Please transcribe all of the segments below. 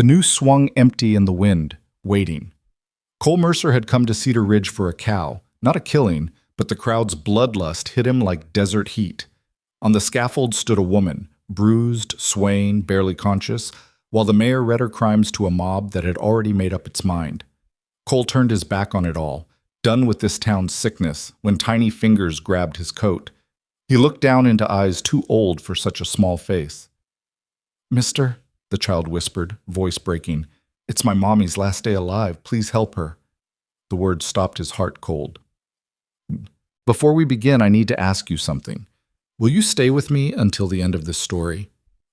The noose swung empty in the wind, waiting. Cole Mercer had come to Cedar Ridge for a cow, not a killing, but the crowd's bloodlust hit him like desert heat. On the scaffold stood a woman, bruised, swaying, barely conscious, while the mayor read her crimes to a mob that had already made up its mind. Cole turned his back on it all, done with this town's sickness, when tiny fingers grabbed his coat. He looked down into eyes too old for such a small face. "Mister," the child whispered, voice breaking, "it's my mommy's last day alive. Please help her." The words stopped his heart cold. "Before we begin, I need to ask you something. Will you stay with me until the end of this story?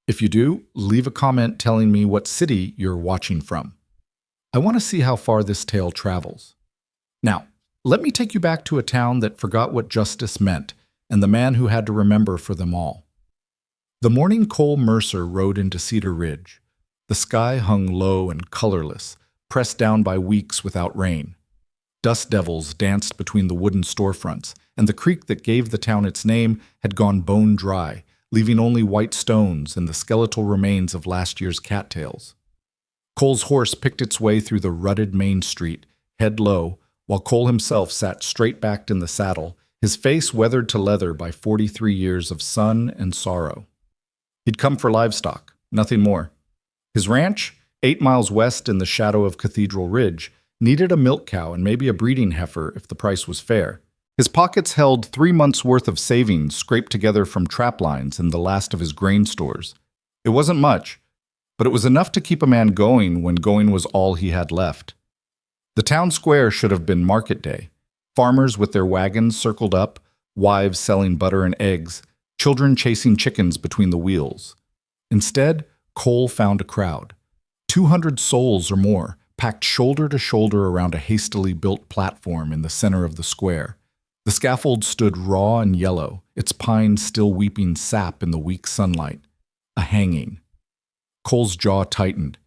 If you do, leave a comment telling me what city you're watching from. I want to see how far this tale travels. Now, let me take you back to a town that forgot what justice meant, and the man who had to remember for them all." The morning Cole Mercer rode into Cedar Ridge. The sky hung low and colorless, pressed down by weeks without rain. Dust devils danced between the wooden storefronts, and the creek that gave the town its name had gone bone dry, leaving only white stones and the skeletal remains of last year's cattails. Cole's horse picked its way through the rutted main street, head low, while Cole himself sat straight-backed in the saddle, his face weathered to leather by 43 years of sun and sorrow. He'd come for livestock, nothing more. His ranch, 8 miles west in the shadow of Cathedral Ridge, needed a milk cow and maybe a breeding heifer if the price was fair. His pockets held 3 months' worth of savings scraped together from trap lines and the last of his grain stores. It wasn't much, but it was enough to keep a man going when going was all he had left. The town square should have been market day. Farmers with their wagons circled up, wives selling butter and eggs, children chasing chickens between the wheels. Instead, Cole found a crowd. 200 souls or more, packed shoulder to shoulder around a hastily built platform in the center of the square. The scaffold stood raw and yellow, its pines still weeping sap in the weak sunlight. A hanging. Cole's jaw tightened.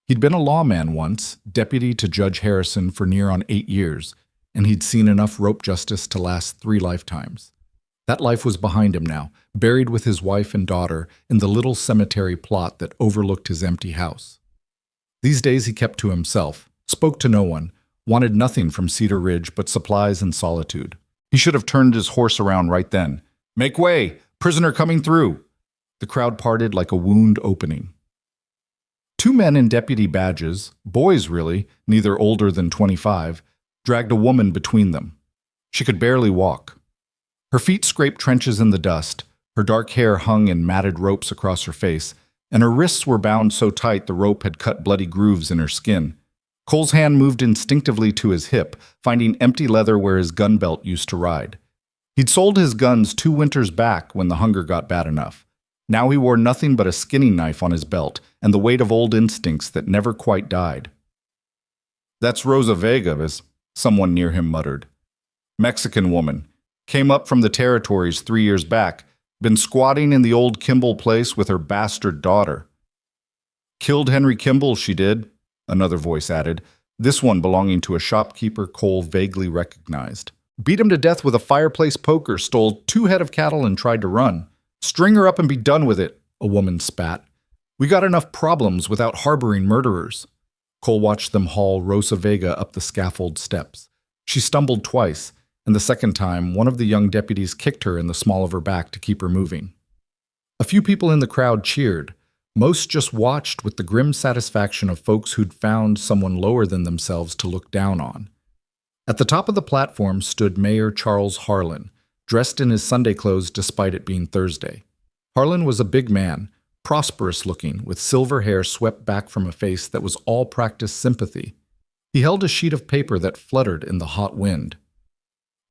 He'd been a lawman once, deputy to Judge Harrison for near on 8 years, and he'd seen enough rope justice to last 3 lifetimes. That life was behind him now, buried with his wife and daughter in the little cemetery plot that overlooked his empty house. These days he kept to himself, spoke to no one, wanted nothing from Cedar Ridge but supplies and solitude. He should have turned his horse around right then. "Make way! Prisoner coming through!" The crowd parted like a wound opening. 2 men in deputy badges, boys really, neither older than 25, dragged a woman between them. She could barely walk. Her feet scraped trenches in the dust, her dark hair hung in matted ropes across her face, and her wrists were bound so tight the rope had cut bloody grooves in her skin. Cole's hand moved instinctively to his hip, finding empty leather where his gun belt used to ride. He'd sold his guns 2 winters back when the hunger got bad enough. Now he wore nothing but a skinning knife on his belt and the weight of old instincts that never quite died. "That's Rosa Vega," as someone near him muttered. "Mexican woman. Came up from the territories 3 years back. Been squatting in the old Kimball place with her bastard daughter." "Killed Henry Kimball, she did," another voice added, this one belonging to a shopkeeper Cole vaguely recognized. "Beat him to death with a fireplace poker, stole 2 head of cattle and tried to run. String her up and be done with it," a woman spat. "We got enough problems without harboring murderers." Cole watched them haul Rosa Vega up the scaffold steps. She stumbled twice, and the second time, one of the young deputies kicked her in the small of her back to keep her moving. A few people in the crowd cheered. Most just watched with the grim satisfaction of folks who'd found someone lower than themselves to look down on. At the top of the platform stood Mayor Charles Harlan, dressed in his Sunday clothes despite it being Thursday. Harlan was a big man, prosperous-looking, with silver hair swept back from a face that was all practiced sympathy. He held a sheet of paper that fluttered in the hot wind.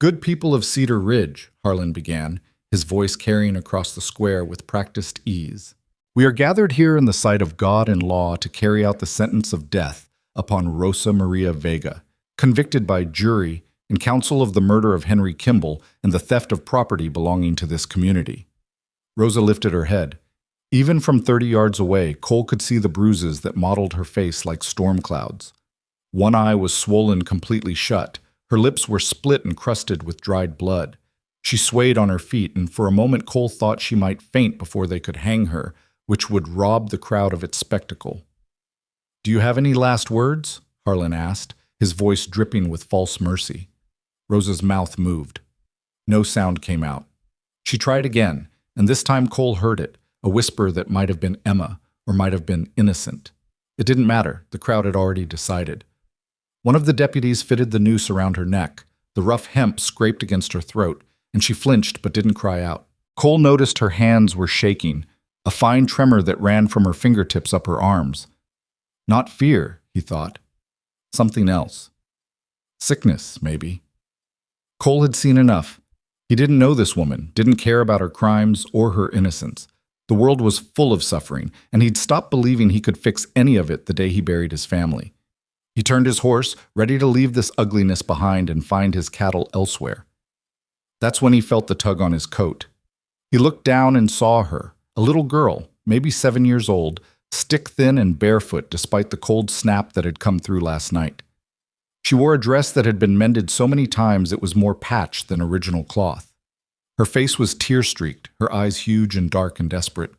"Good people of Cedar Ridge," Harlan began, his voice carrying across the square with practiced ease. "We are gathered here in the sight of God and law to carry out the sentence of death upon Rosa Maria Vega, convicted by jury in counsel of the murder of Henry Kimball and the theft of property belonging to this community." Rosa lifted her head. Even from 30 yards away, Cole could see the bruises that mottled her face like storm clouds. One eye was swollen completely shut. Her lips were split and crusted with dried blood. She swayed on her feet, and for a moment Cole thought she might faint before they could hang her, which would rob the crowd of its spectacle. Do you have any last words? Harlan asked, his voice dripping with false mercy. Rosa's mouth moved. No sound came out. She tried again, and this time Cole heard it, a whisper that might have been Emma or might have been innocent. It didn't matter, the crowd had already decided. One of the deputies fitted the noose around her neck. The rough hemp scraped against her throat, and she flinched but didn't cry out. Cole noticed her hands were shaking, a fine tremor that ran from her fingertips up her arms. Not fear, he thought. Something else. Sickness, maybe. Cole had seen enough. He didn't know this woman, didn't care about her crimes or her innocence. The world was full of suffering, and he'd stopped believing he could fix any of it the day he buried his family. He turned his horse, ready to leave this ugliness behind and find his cattle elsewhere. That's when he felt the tug on his coat. He looked down and saw her, a little girl, maybe 7 years old, stick-thin and barefoot despite the cold snap that had come through last night. She wore a dress that had been mended so many times it was more patch than original cloth. Her face was tear-streaked, her eyes huge and dark and desperate.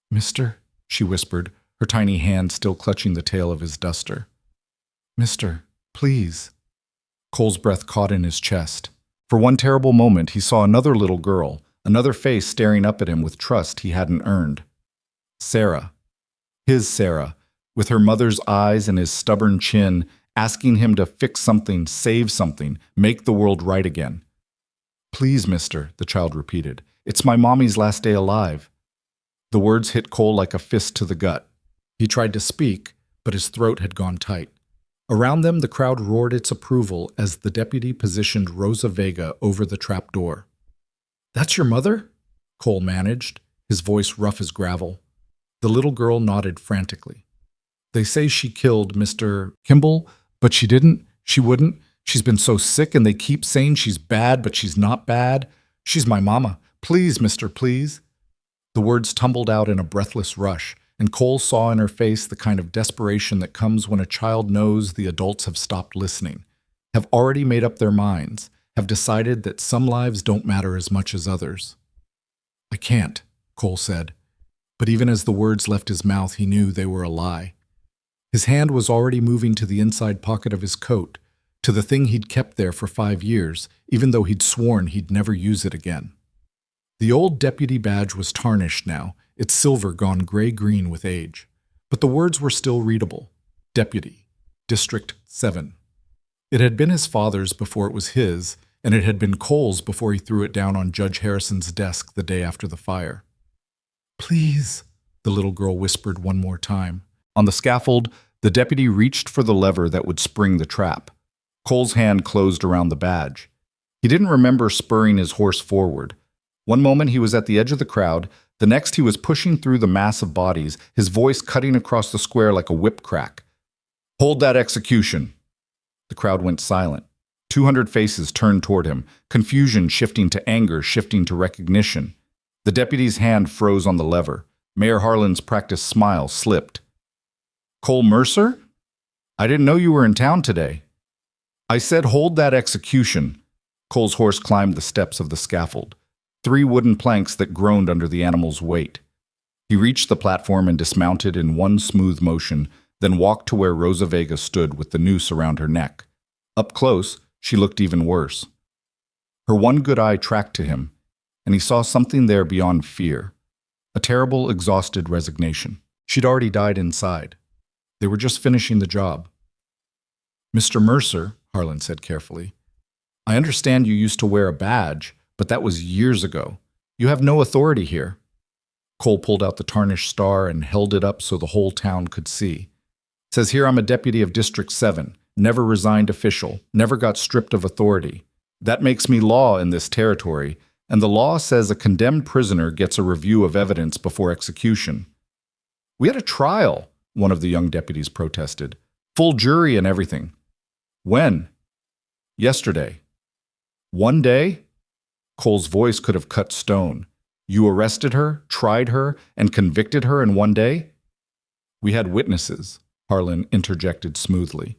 "Mister," she whispered, her tiny hand still clutching the tail of his duster. "Mister, please." Cole's breath caught in his chest. For one terrible moment, he saw another little girl, another face staring up at him with trust he hadn't earned. Sarah. His Sarah, with her mother's eyes and his stubborn chin, asking him to fix something, save something, make the world right again. "Please, mister," the child repeated. "It's my mommy's last day alive." The words hit Cole like a fist to the gut. He tried to speak, but his throat had gone tight. Around them, the crowd roared its approval as the deputy positioned Rosa Vega over the trapdoor. "That's your mother?" Cole managed, his voice rough as gravel. The little girl nodded frantically. "They say she killed Mr. Kimball, but she didn't. She wouldn't. She's been so sick, and they keep saying she's bad, but she's not bad. She's my mama. Please, mister, please." The words tumbled out in a breathless rush, and Cole saw in her face the kind of desperation that comes when a child knows the adults have stopped listening, have already made up their minds, have decided that some lives don't matter as much as others. "I can't," Cole said. But even as the words left his mouth, he knew they were a lie. His hand was already moving to the inside pocket of his coat, to the thing he'd kept there for 5 years, even though he'd sworn he'd never use it again. The old deputy badge was tarnished now, its silver gone gray-green with age. But the words were still readable. Deputy, District 7. It had been his father's before it was his, and it had been Cole's before he threw it down on Judge Harrison's desk the day after the fire. "Please," the little girl whispered one more time. On the scaffold, the deputy reached for the lever that would spring the trap. Cole's hand closed around the badge. He didn't remember spurring his horse forward. One moment he was at the edge of the crowd, the next he was pushing through the mass of bodies, his voice cutting across the square like a whip crack. "Hold that execution!" The crowd went silent. 200 faces turned toward him, confusion shifting to anger, shifting to recognition. The deputy's hand froze on the lever. Mayor Harlan's practiced smile slipped. "Cole Mercer? I didn't know you were in town today." "I said hold that execution." Cole's horse climbed the steps of the scaffold, 3 wooden planks that groaned under the animal's weight. He reached the platform and dismounted in one smooth motion, then walked to where Rosa Vega stood with the noose around her neck. Up close, she looked even worse. Her one good eye tracked to him, and he saw something there beyond fear, a terrible, exhausted resignation. She'd already died inside. They were just finishing the job. "Mr. Mercer," Harlan said carefully, "I understand you used to wear a badge, but that was years ago. You have no authority here." Cole pulled out the tarnished star and held it up so the whole town could see. "It says here I'm a deputy of District 7, never resigned official, never got stripped of authority. That makes me law in this territory, and the law says a condemned prisoner gets a review of evidence before execution." "We had a trial," one of the young deputies protested. "Full jury and everything." "When?" "Yesterday." "One day?" Cole's voice could have cut stone. "You arrested her, tried her, and convicted her in one day?" "We had witnesses," Harlan interjected smoothly.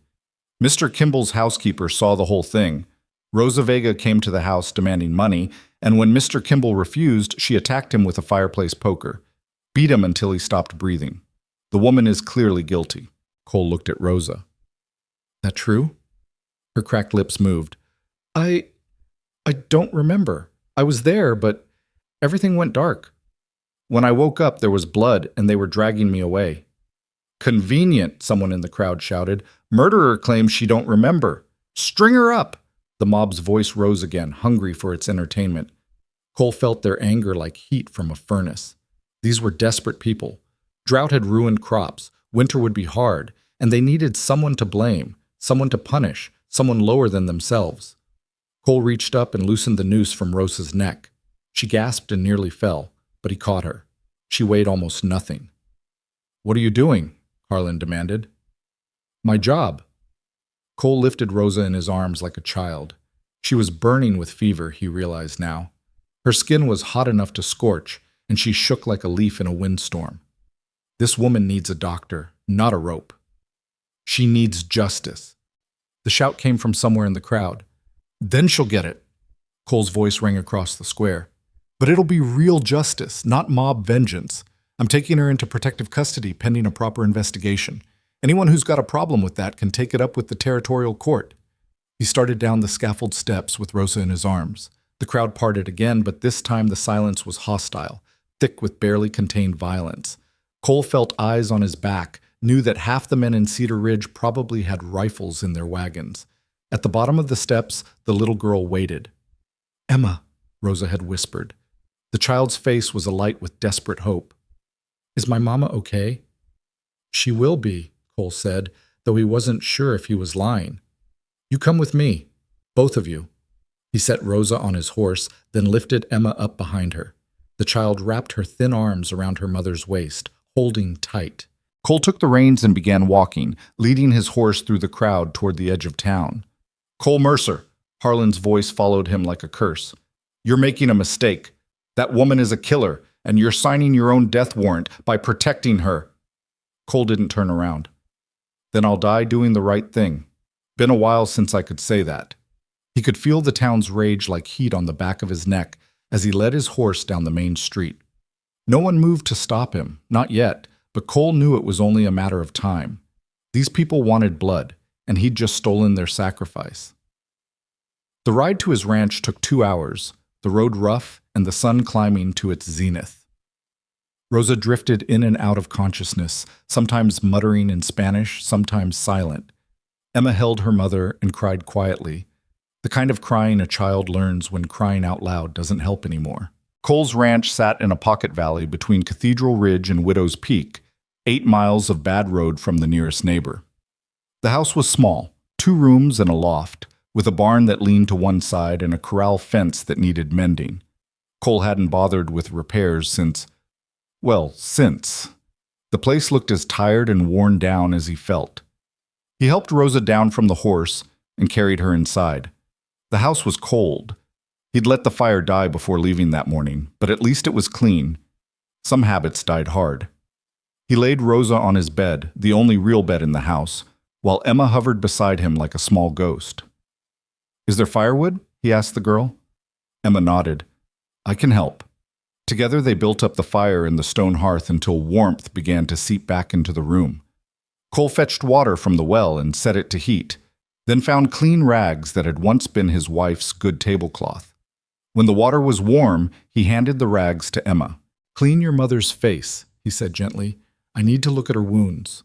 "Mr. Kimball's housekeeper saw the whole thing. Rosa Vega came to the house demanding money, and when Mr. Kimball refused, she attacked him with a fireplace poker, beat him until he stopped breathing. The woman is clearly guilty." Cole looked at Rosa. That true? Her cracked lips moved. I don't remember. I was there, but everything went dark. When I woke up, there was blood, and they were dragging me away. Convenient, someone in the crowd shouted. Murderer claims she don't remember. String her up! The mob's voice rose again, hungry for its entertainment. Cole felt their anger like heat from a furnace. These were desperate people. Drought had ruined crops. Winter would be hard, and they needed someone to blame, someone to punish, someone lower than themselves. Cole reached up and loosened the noose from Rosa's neck. She gasped and nearly fell, but he caught her. She weighed almost nothing. What are you doing? Harlan demanded. My job. Cole lifted Rosa in his arms like a child. She was burning with fever, he realized now. Her skin was hot enough to scorch, and she shook like a leaf in a windstorm. This woman needs a doctor, not a rope. She needs justice. The shout came from somewhere in the crowd. Then she'll get it. Cole's voice rang across the square. But it'll be real justice, not mob vengeance. I'm taking her into protective custody pending a proper investigation. Anyone who's got a problem with that can take it up with the territorial court. He started down the scaffold steps with Rosa in his arms. The crowd parted again, but this time the silence was hostile, thick with barely contained violence. Cole felt eyes on his back, knew that half the men in Cedar Ridge probably had rifles in their wagons. At the bottom of the steps, the little girl waited. Emma, Rosa had whispered. The child's face was alight with desperate hope. Is my mama okay? She will be, Cole said, though he wasn't sure if he was lying. You come with me, both of you. He set Rosa on his horse, then lifted Emma up behind her. The child wrapped her thin arms around her mother's waist, holding tight. Cole took the reins and began walking, leading his horse through the crowd toward the edge of town. Cole Mercer, Harlan's voice followed him like a curse. You're making a mistake. That woman is a killer, and you're signing your own death warrant by protecting her. Cole didn't turn around. Then I'll die doing the right thing. Been a while since I could say that. He could feel the town's rage like heat on the back of his neck as he led his horse down the main street. No one moved to stop him, not yet, but Cole knew it was only a matter of time. These people wanted blood, and he'd just stolen their sacrifice. The ride to his ranch took 2 hours, the road rough and the sun climbing to its zenith. Rosa drifted in and out of consciousness, sometimes muttering in Spanish, sometimes silent. Emma held her mother and cried quietly, the kind of crying a child learns when crying out loud doesn't help anymore. Cole's ranch sat in a pocket valley between Cathedral Ridge and Widow's Peak, 8 miles of bad road from the nearest neighbor. The house was small, 2 rooms and a loft, with a barn that leaned to one side and a corral fence that needed mending. Cole hadn't bothered with repairs since. The place looked as tired and worn down as he felt. He helped Rosa down from the horse and carried her inside. The house was cold. He'd let the fire die before leaving that morning, but at least it was clean. Some habits died hard. He laid Rosa on his bed, the only real bed in the house, while Emma hovered beside him like a small ghost. Is there firewood? He asked the girl. Emma nodded. I can help. Together they built up the fire in the stone hearth until warmth began to seep back into the room. Cole fetched water from the well and set it to heat, then found clean rags that had once been his wife's good tablecloth. When the water was warm, he handed the rags to Emma. Clean your mother's face, he said gently. I need to look at her wounds.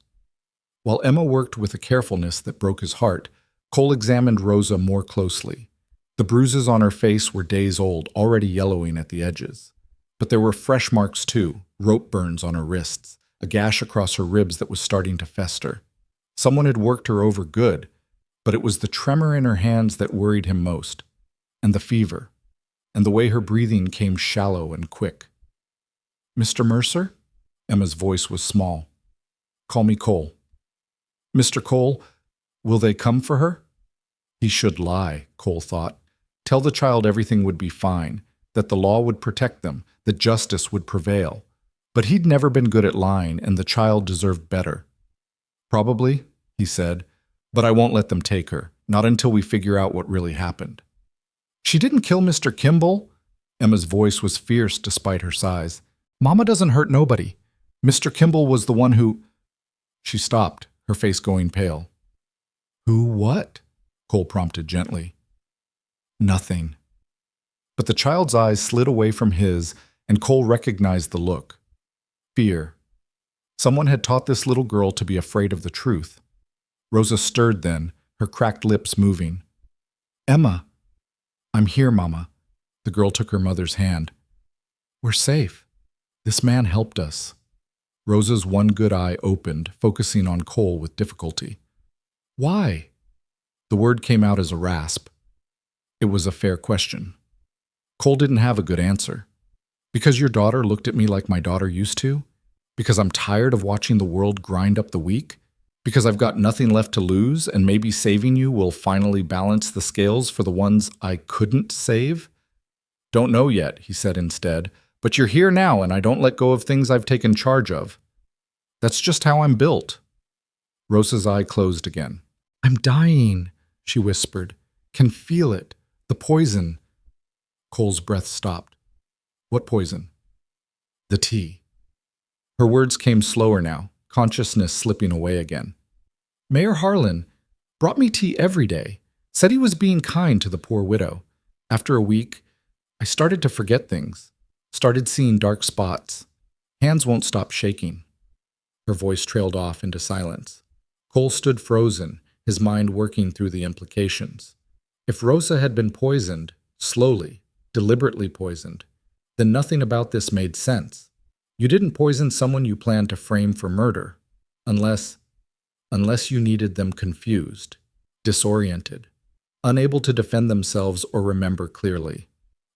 While Emma worked with a carefulness that broke his heart, Cole examined Rosa more closely. The bruises on her face were days old, already yellowing at the edges. But there were fresh marks too, rope burns on her wrists, a gash across her ribs that was starting to fester. Someone had worked her over good, but it was the tremor in her hands that worried him most, and the fever, and the way her breathing came shallow and quick. Mr. Mercer? Emma's voice was small. Call me Cole. Mr. Cole, will they come for her? He should lie, Cole thought. Tell the child everything would be fine, that the law would protect them, that justice would prevail. But he'd never been good at lying, and the child deserved better. Probably, he said, but I won't let them take her, not until we figure out what really happened. She didn't kill Mr. Kimball. Emma's voice was fierce despite her size. Mama doesn't hurt nobody. Mr. Kimball was the one who... She stopped, her face going pale. Who what? Cole prompted gently. Nothing. But the child's eyes slid away from his, and Cole recognized the look. Fear. Someone had taught this little girl to be afraid of the truth. Rosa stirred then, her cracked lips moving. Emma. I'm here, Mama. The girl took her mother's hand. We're safe. This man helped us. Rosa's one good eye opened, focusing on Cole with difficulty. Why? The word came out as a rasp. It was a fair question. Cole didn't have a good answer. Because your daughter looked at me like my daughter used to? Because I'm tired of watching the world grind up the weak? Because I've got nothing left to lose and maybe saving you will finally balance the scales for the ones I couldn't save? Don't know yet, he said instead, but you're here now and I don't let go of things I've taken charge of. That's just how I'm built. Rosa's eye closed again. I'm dying, she whispered. Can feel it. The poison. Cole's breath stopped. What poison? The tea. Her words came slower now, consciousness slipping away again. Mayor Harlan brought me tea every day, said he was being kind to the poor widow. After a week, I started to forget things, started seeing dark spots. Hands won't stop shaking. Her voice trailed off into silence. Cole stood frozen, his mind working through the implications. If Rosa had been poisoned, slowly, deliberately poisoned, then nothing about this made sense. You didn't poison someone you planned to frame for murder, unless you needed them confused, disoriented, unable to defend themselves or remember clearly.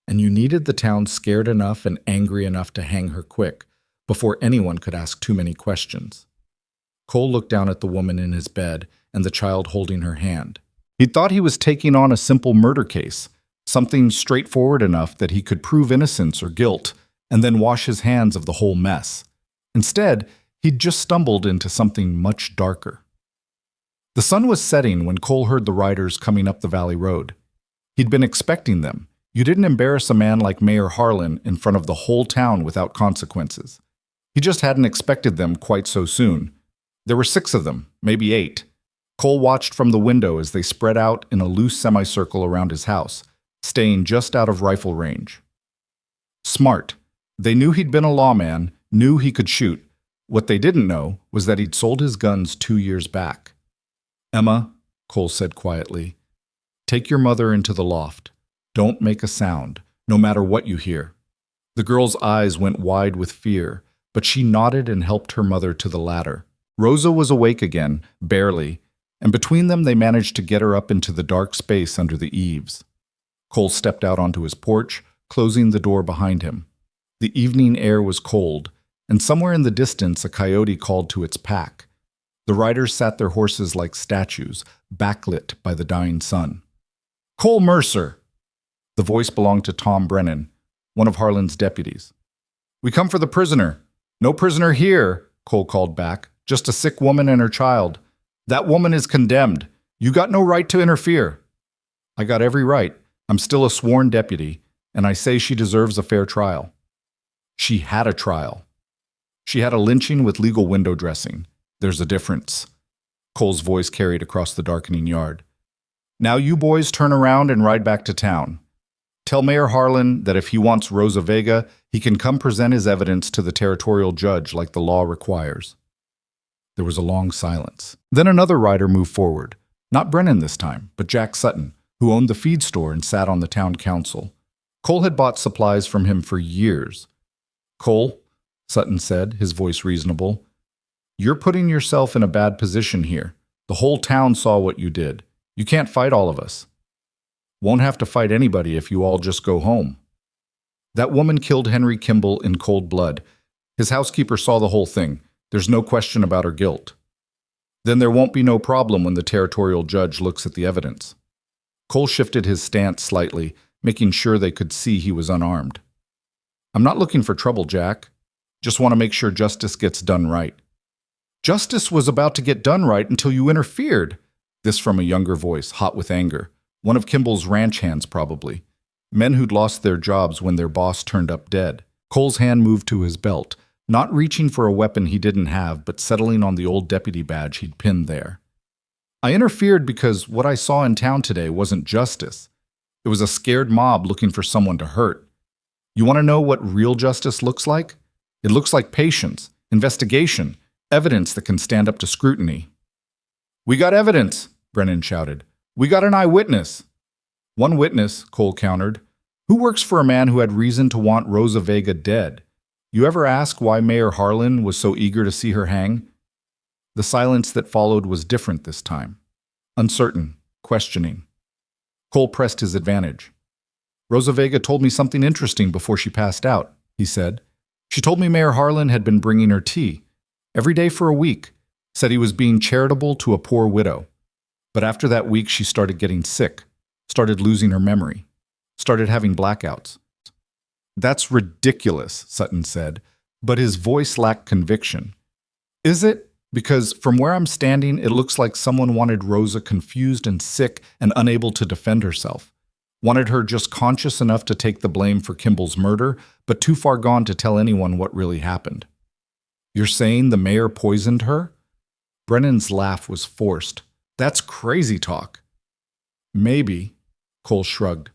And you needed the town scared enough and angry enough to hang her quick, before anyone could ask too many questions. Cole looked down at the woman in his bed and the child holding her hand. He'd thought he was taking on a simple murder case, something straightforward enough that he could prove innocence or guilt, and then wash his hands of the whole mess. Instead, he'd just stumbled into something much darker. The sun was setting when Cole heard the riders coming up the valley road. He'd been expecting them. You didn't embarrass a man like Mayor Harlan in front of the whole town without consequences. He just hadn't expected them quite so soon. There were 6 of them, maybe 8. Cole watched from the window as they spread out in a loose semicircle around his house, staying just out of rifle range. Smart. They knew he'd been a lawman, knew he could shoot. What they didn't know was that he'd sold his guns 2 years back. Emma, Cole said quietly, take your mother into the loft. Don't make a sound, no matter what you hear. The girl's eyes went wide with fear, but she nodded and helped her mother to the ladder. Rosa was awake again, barely, and between them they managed to get her up into the dark space under the eaves. Cole stepped out onto his porch, closing the door behind him. The evening air was cold, and somewhere in the distance a coyote called to its pack. The riders sat their horses like statues, backlit by the dying sun. Cole Mercer! The voice belonged to Tom Brennan, one of Harlan's deputies. We come for the prisoner. No prisoner here, Cole called back. Just a sick woman and her child. That woman is condemned. You got no right to interfere. I got every right. I'm still a sworn deputy, and I say she deserves a fair trial. She had a trial. She had a lynching with legal window dressing. There's a difference. Cole's voice carried across the darkening yard. Now you boys turn around and ride back to town. Tell Mayor Harlan that if he wants Rosa Vega, he can come present his evidence to the territorial judge like the law requires. There was a long silence. Then another rider moved forward. Not Brennan this time, but Jack Sutton, who owned the feed store and sat on the town council. Cole had bought supplies from him for years. Cole, Sutton said, his voice reasonable, you're putting yourself in a bad position here. The whole town saw what you did. You can't fight all of us. Won't have to fight anybody if you all just go home. That woman killed Henry Kimball in cold blood. His housekeeper saw the whole thing. There's no question about her guilt. Then there won't be no problem when the territorial judge looks at the evidence. Cole shifted his stance slightly, making sure they could see he was unarmed. I'm not looking for trouble, Jack. Just want to make sure justice gets done right. Justice was about to get done right until you interfered. This from a younger voice, hot with anger. One of Kimball's ranch hands, probably. Men who'd lost their jobs when their boss turned up dead. Cole's hand moved to his belt, not reaching for a weapon he didn't have, but settling on the old deputy badge he'd pinned there. I interfered because what I saw in town today wasn't justice. It was a scared mob looking for someone to hurt. You want to know what real justice looks like? It looks like patience, investigation, evidence that can stand up to scrutiny. "We got evidence," Brennan shouted. "We got an eyewitness." "One witness," Cole countered. "Who works for a man who had reason to want Rosa Vega dead? You ever ask why Mayor Harlan was so eager to see her hang?" The silence that followed was different this time. Uncertain, questioning. Cole pressed his advantage. "Rosa Vega told me something interesting before she passed out," he said. "She told me Mayor Harlan had been bringing her tea every day for a week, said he was being charitable to a poor widow. But after that week, she started getting sick, started losing her memory, started having blackouts." "That's ridiculous," Sutton said, but his voice lacked conviction. "Is it? Because from where I'm standing, it looks like someone wanted Rosa confused and sick and unable to defend herself. Wanted her just conscious enough to take the blame for Kimball's murder, but too far gone to tell anyone what really happened." "You're saying the mayor poisoned her?" Brennan's laugh was forced. "That's crazy talk." "Maybe," Cole shrugged.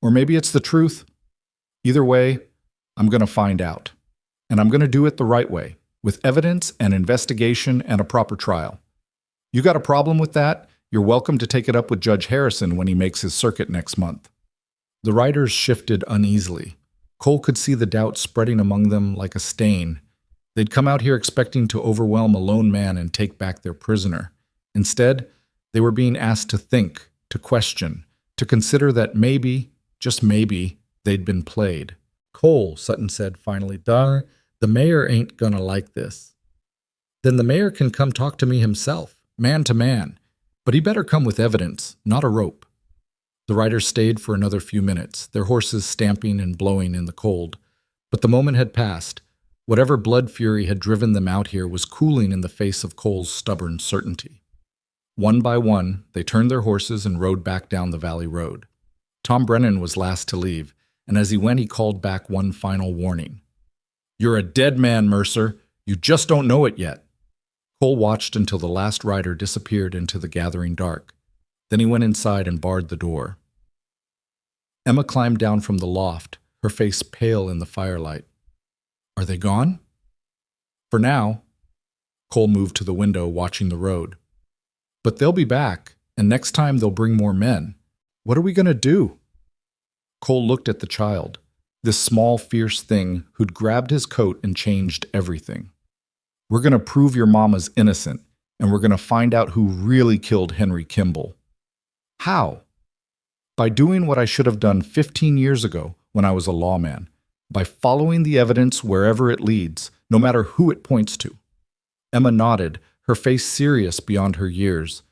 "Or maybe it's the truth. Either way, I'm going to find out. And I'm going to do it the right way, with evidence and investigation and a proper trial. You got a problem with that? You're welcome to take it up with Judge Harrison when he makes his circuit next month." The riders shifted uneasily. Cole could see the doubt spreading among them like a stain. They'd come out here expecting to overwhelm a lone man and take back their prisoner. Instead, they were being asked to think, to question, to consider that maybe, just maybe, they'd been played. "Cole," Sutton said finally, "the mayor ain't gonna like this." "Then the mayor can come talk to me himself, man to man. But he better come with evidence, not a rope." The riders stayed for another few minutes, their horses stamping and blowing in the cold. But the moment had passed. Whatever blood fury had driven them out here was cooling in the face of Cole's stubborn certainty. One by one, they turned their horses and rode back down the valley road. Tom Brennan was last to leave, and as he went he called back one final warning. "You're a dead man, Mercer. You just don't know it yet." Cole watched until the last rider disappeared into the gathering dark. Then he went inside and barred the door. Emma climbed down from the loft, her face pale in the firelight. "Are they gone?" "For now." Cole moved to the window, watching the road. "But they'll be back, and next time they'll bring more men. What are we going to do?" Cole looked at the child, this small, fierce thing who'd grabbed his coat and changed everything. "We're going to prove your mama's innocent, and we're going to find out who really killed Henry Kimball." "How?" "By doing what I should have done 15 years ago when I was a lawman. By following the evidence wherever it leads, no matter who it points to." Emma nodded, her face serious beyond her years.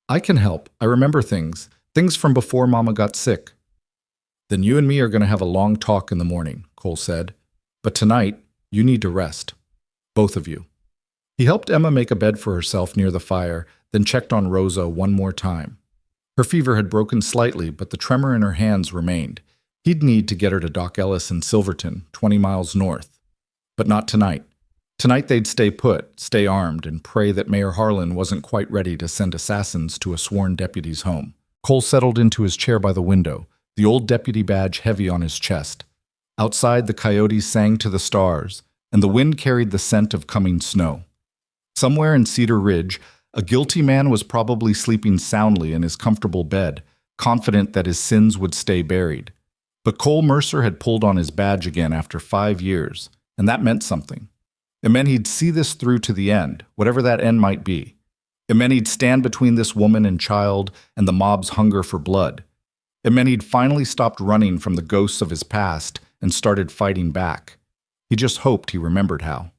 "I can help. I remember things from before Mama got sick." "Then you and me are going to have a long talk in the morning," Cole said. "But tonight, you need to rest. Both of you." He helped Emma make a bed for herself near the fire, then checked on Rosa one more time. Her fever had broken slightly, but the tremor in her hands remained. He'd need to get her to Doc Ellis in Silverton, 20 miles north. But not tonight. Tonight they'd stay put, stay armed, and pray that Mayor Harlan wasn't quite ready to send assassins to a sworn deputy's home. Cole settled into his chair by the window, the old deputy badge heavy on his chest. Outside, the coyotes sang to the stars, and the wind carried the scent of coming snow. Somewhere in Cedar Ridge, a guilty man was probably sleeping soundly in his comfortable bed, confident that his sins would stay buried. But Cole Mercer had pulled on his badge again after 5 years, and that meant something. It meant he'd see this through to the end, whatever that end might be. It meant he'd stand between this woman and child and the mob's hunger for blood. It meant he'd finally stopped running from the ghosts of his past and started fighting back. He just hoped he remembered how.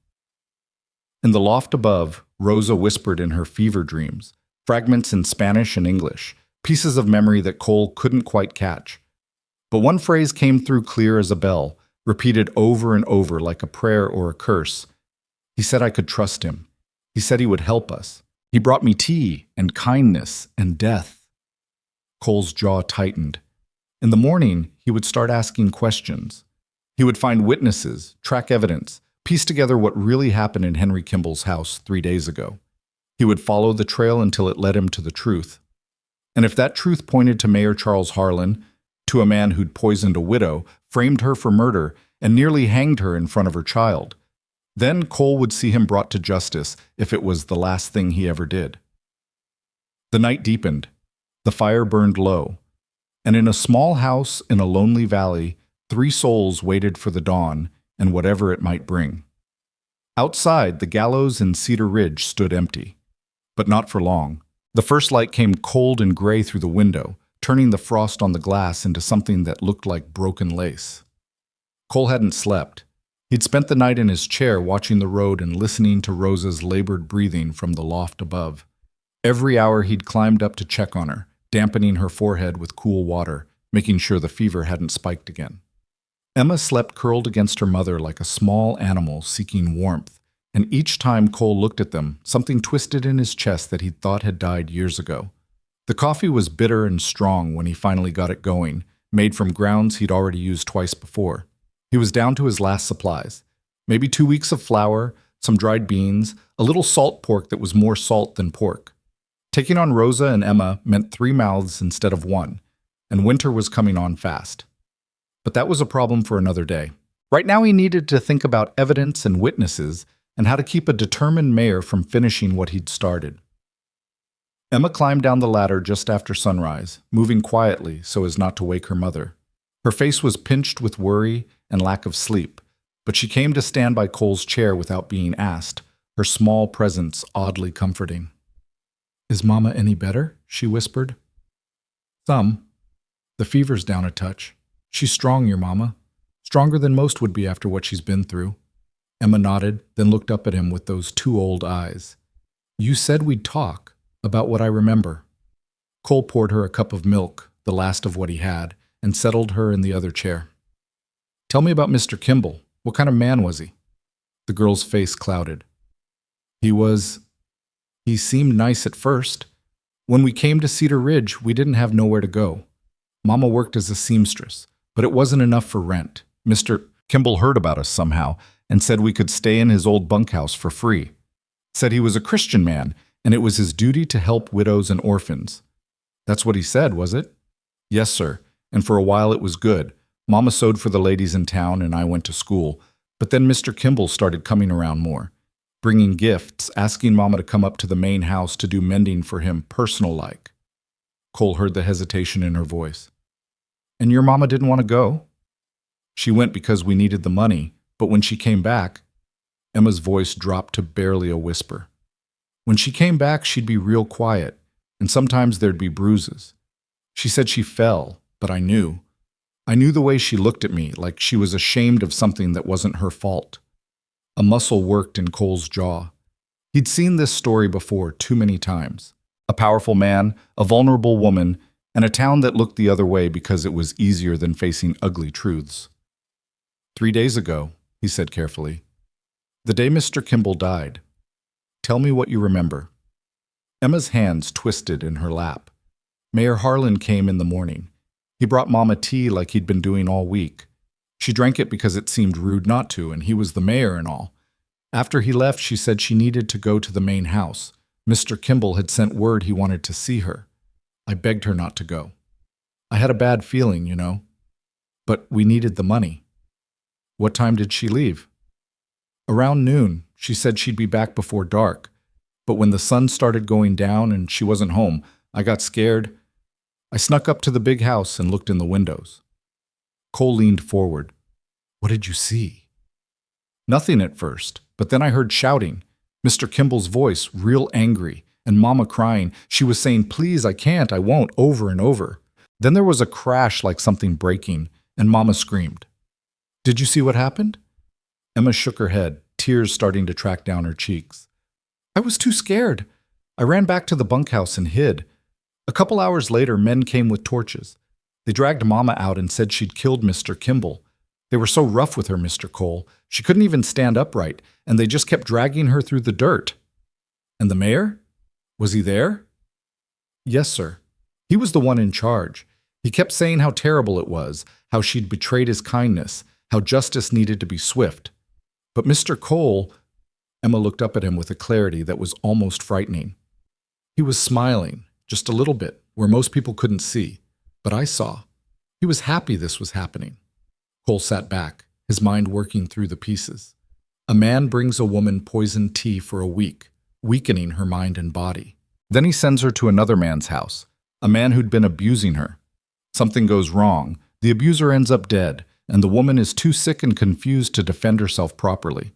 In the loft above, Rosa whispered in her fever dreams, fragments in Spanish and English, pieces of memory that Cole couldn't quite catch. But one phrase came through clear as a bell, repeated over and over like a prayer or a curse. He said I could trust him. He said he would help us. He brought me tea and kindness and death. Cole's jaw tightened. In the morning, he would start asking questions. He would find witnesses, track evidence, piece together what really happened in Henry Kimball's house 3 days ago. He would follow the trail until it led him to the truth. And if that truth pointed to Mayor Charles Harlan, to a man who'd poisoned a widow, framed her for murder, and nearly hanged her in front of her child, then Cole would see him brought to justice if it was the last thing he ever did. The night deepened. The fire burned low. And in a small house in a lonely valley, 3 souls waited for the dawn and whatever it might bring. Outside, the gallows in Cedar Ridge stood empty. But not for long. The first light came cold and gray through the window, turning the frost on the glass into something that looked like broken lace. Cole hadn't slept. He'd spent the night in his chair watching the road and listening to Rosa's labored breathing from the loft above. Every hour he'd climbed up to check on her, dampening her forehead with cool water, making sure the fever hadn't spiked again. Emma slept curled against her mother like a small animal seeking warmth, and each time Cole looked at them, something twisted in his chest that he'd thought had died years ago. The coffee was bitter and strong when he finally got it going, made from grounds he'd already used twice before. He was down to his last supplies. Maybe 2 weeks of flour, some dried beans, a little salt pork that was more salt than pork. Taking on Rosa and Emma meant 3 mouths instead of 1, and winter was coming on fast. But that was a problem for another day. Right now he needed to think about evidence and witnesses and how to keep a determined mayor from finishing what he'd started. Emma climbed down the ladder just after sunrise, moving quietly so as not to wake her mother. Her face was pinched with worry and lack of sleep, but she came to stand by Cole's chair without being asked, her small presence oddly comforting. "Is Mama any better?" she whispered. "Some. The fever's down a touch. She's strong, your Mama. Stronger than most would be after what she's been through." Emma nodded, then looked up at him with those 2 old eyes. "You said we'd talk about what I remember." Cole poured her a cup of milk, the last of what he had, and settled her in the other chair. "Tell me about Mr. Kimball. What kind of man was he?" The girl's face clouded. He seemed nice at first. When we came to Cedar Ridge, we didn't have nowhere to go. Mama worked as a seamstress, but it wasn't enough for rent. Mr. Kimball heard about us somehow and said we could stay in his old bunkhouse for free. Said he was a Christian man, and it was his duty to help widows and orphans. That's what he said, was it? Yes, sir, and for a while it was good. Mama sewed for the ladies in town, and I went to school. But then Mr. Kimball started coming around more, bringing gifts, asking Mama to come up to the main house to do mending for him, personal-like. Cole heard the hesitation in her voice. "And your Mama didn't want to go?" "She went because we needed the money, but when she came back," Emma's voice dropped to barely a whisper. "When she came back, she'd be real quiet, and sometimes there'd be bruises. She said she fell, but I knew. I knew the way she looked at me, like she was ashamed of something that wasn't her fault." A muscle worked in Cole's jaw. He'd seen this story before too many times. A powerful man, a vulnerable woman, and a town that looked the other way because it was easier than facing ugly truths. 3 days ago, he said carefully. "The day Mr. Kimball died. Tell me what you remember." Emma's hands twisted in her lap. Mayor Harlan came in the morning. He brought Mama tea like he'd been doing all week. She drank it because it seemed rude not to, and he was the mayor and all. After he left, she said she needed to go to the main house. Mr. Kimball had sent word he wanted to see her. I begged her not to go. I had a bad feeling, you know. But we needed the money. What time did she leave? Around noon. She said she'd be back before dark. But when the sun started going down and she wasn't home, I got scared. I snuck up to the big house and looked in the windows. Cole leaned forward. "What did you see?" "Nothing at first, but then I heard shouting. Mr. Kimball's voice, real angry, and Mama crying. She was saying, 'Please, I can't, I won't,' over and over. Then there was a crash like something breaking, and Mama screamed." "Did you see what happened?" Emma shook her head, tears starting to track down her cheeks. "I was too scared. I ran back to the bunkhouse and hid. A couple hours later, men came with torches. They dragged Mama out and said she'd killed Mr. Kimball. They were so rough with her, Mr. Cole. She couldn't even stand upright, and they just kept dragging her through the dirt." "And the mayor? Was he there?" "Yes, sir. He was the one in charge. He kept saying how terrible it was, how she'd betrayed his kindness, how justice needed to be swift. But Mr. Cole, Emma looked up at him with a clarity that was almost frightening. He was smiling, just a little bit, where most people couldn't see. But I saw. He was happy this was happening. Cole sat back, his mind working through the pieces. A man brings a woman poisoned tea for a week, weakening her mind and body. Then he sends her to another man's house, a man who'd been abusing her. Something goes wrong, the abuser ends up dead, and the woman is too sick and confused to defend herself properly.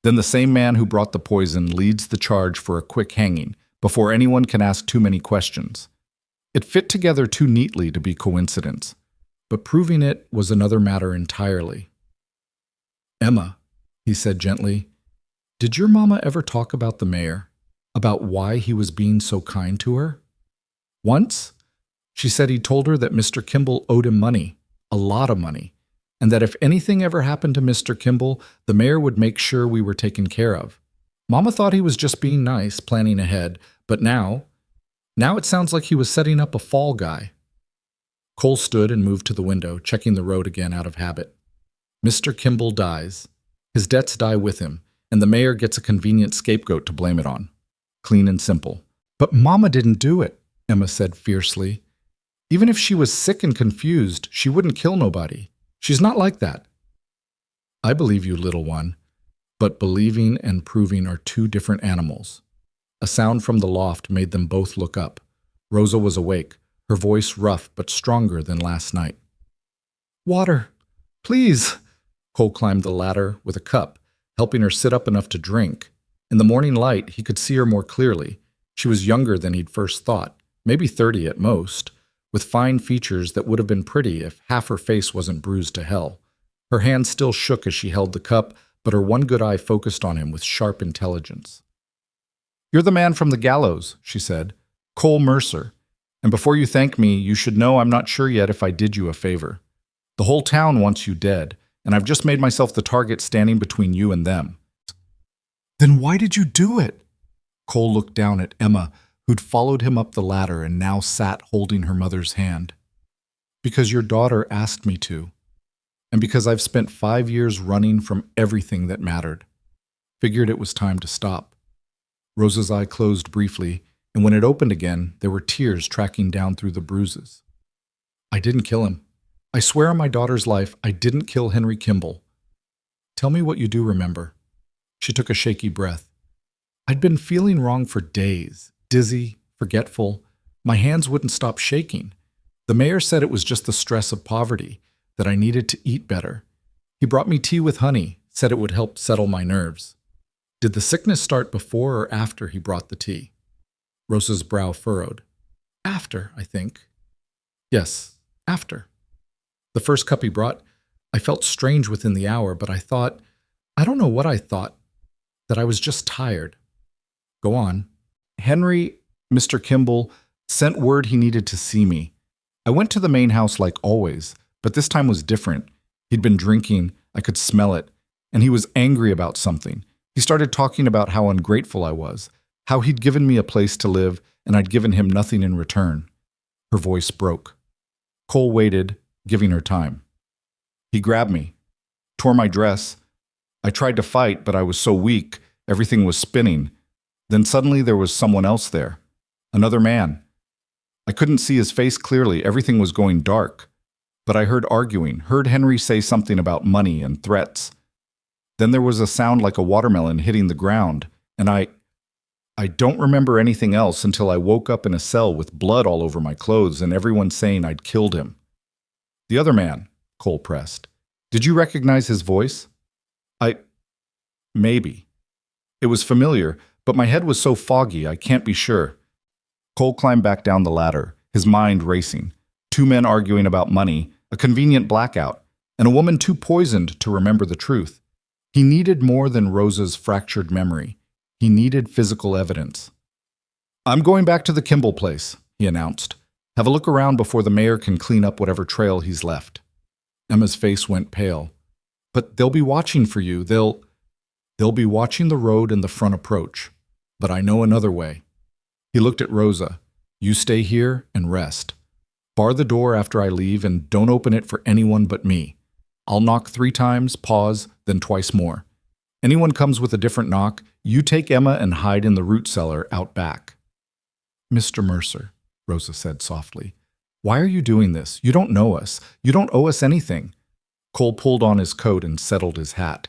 Then the same man who brought the poison leads the charge for a quick hanging, before anyone can ask too many questions. It fit together too neatly to be coincidence, but proving it was another matter entirely. "Emma," he said gently, "did your mama ever talk about the mayor? About why he was being so kind to her?" "Once, she said he told her that Mr. Kimball owed him money, a lot of money, and that if anything ever happened to Mr. Kimball, the mayor would make sure we were taken care of. Mama thought he was just being nice, planning ahead, but now it sounds like he was setting up a fall guy." Cole stood and moved to the window, checking the road again out of habit. Mr. Kimball dies. His debts die with him, and the mayor gets a convenient scapegoat to blame it on. Clean and simple. "But Mama didn't do it," Emma said fiercely. "Even if she was sick and confused, she wouldn't kill nobody. She's not like that." "I believe you, little one. But believing and proving are two different animals." A sound from the loft made them both look up. Rosa was awake, her voice rough but stronger than last night. "Water, please." Cole climbed the ladder with a cup, helping her sit up enough to drink. In the morning light, he could see her more clearly. She was younger than he'd first thought, maybe 30 at most, with fine features that would have been pretty if half her face wasn't bruised to hell. Her hand still shook as she held the cup, but her one good eye focused on him with sharp intelligence. "You're the man from the gallows," she said. "Cole Mercer. And before you thank me, you should know I'm not sure yet if I did you a favor. The whole town wants you dead, and I've just made myself the target standing between you and them." "Then why did you do it?" Cole looked down at Emma, who'd followed him up the ladder and now sat holding her mother's hand. "Because your daughter asked me to. And because I've spent 5 years running from everything that mattered. Figured it was time to stop." Rosa's eye closed briefly, and when it opened again, there were tears tracking down through the bruises. "I didn't kill him. I swear on my daughter's life, I didn't kill Henry Kimball. Tell me what you do remember." She took a shaky breath. "I'd been feeling wrong for days, dizzy, forgetful. My hands wouldn't stop shaking. The mayor said it was just the stress of poverty, that I needed to eat better. He brought me tea with honey, said it would help settle my nerves." "Did the sickness start before or after he brought the tea?" Rosa's brow furrowed. "After, I think." "Yes, after. The first cup he brought, I felt strange within the hour, but I don't know what I thought, that I was just tired." "Go on." Mr. Kimball, sent word he needed to see me. I went to the main house like always, but this time was different. He'd been drinking, I could smell it, and he was angry about something. He started talking about how ungrateful I was, how he'd given me a place to live, and I'd given him nothing in return. Her voice broke. Cole waited, giving her time. He grabbed me, tore my dress. I tried to fight, but I was so weak, everything was spinning. Then suddenly there was someone else there. Another man. I couldn't see his face clearly, everything was going dark. But I heard arguing, heard Henry say something about money and threats. Then there was a sound like a watermelon hitting the ground, and I don't remember anything else until I woke up in a cell with blood all over my clothes and everyone saying I'd killed him. "The other man," Cole pressed. "Did you recognize his voice?" Maybe. It was familiar, but my head was so foggy I can't be sure." Cole climbed back down the ladder, his mind racing. 2 men arguing about money, a convenient blackout, and a woman too poisoned to remember the truth. He needed more than Rosa's fractured memory. He needed physical evidence. "I'm going back to the Kimball place," he announced. "Have a look around before the mayor can clean up whatever trail he's left." Emma's face went pale. "But they'll be watching for you. They'll be watching the road and the front approach. But I know another way." He looked at Rosa. "You stay here and rest. Bar the door after I leave and don't open it for anyone but me. I'll knock 3 times, pause, then twice more. Anyone comes with a different knock, you take Emma and hide in the root cellar out back." "Mr. Mercer," Rosa said softly, "why are you doing this? You don't know us. You don't owe us anything." Cole pulled on his coat and settled his hat.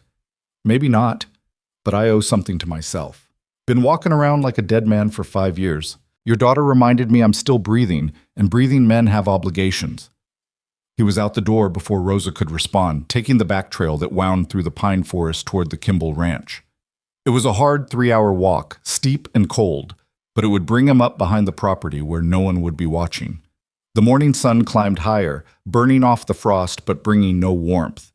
"Maybe not, but I owe something to myself. Been walking around like a dead man for 5 years. Your daughter reminded me I'm still breathing, and breathing men have obligations." He was out the door before Rosa could respond, taking the back trail that wound through the pine forest toward the Kimball Ranch. It was a hard 3-hour walk, steep and cold, but it would bring him up behind the property where no one would be watching. The morning sun climbed higher, burning off the frost but bringing no warmth.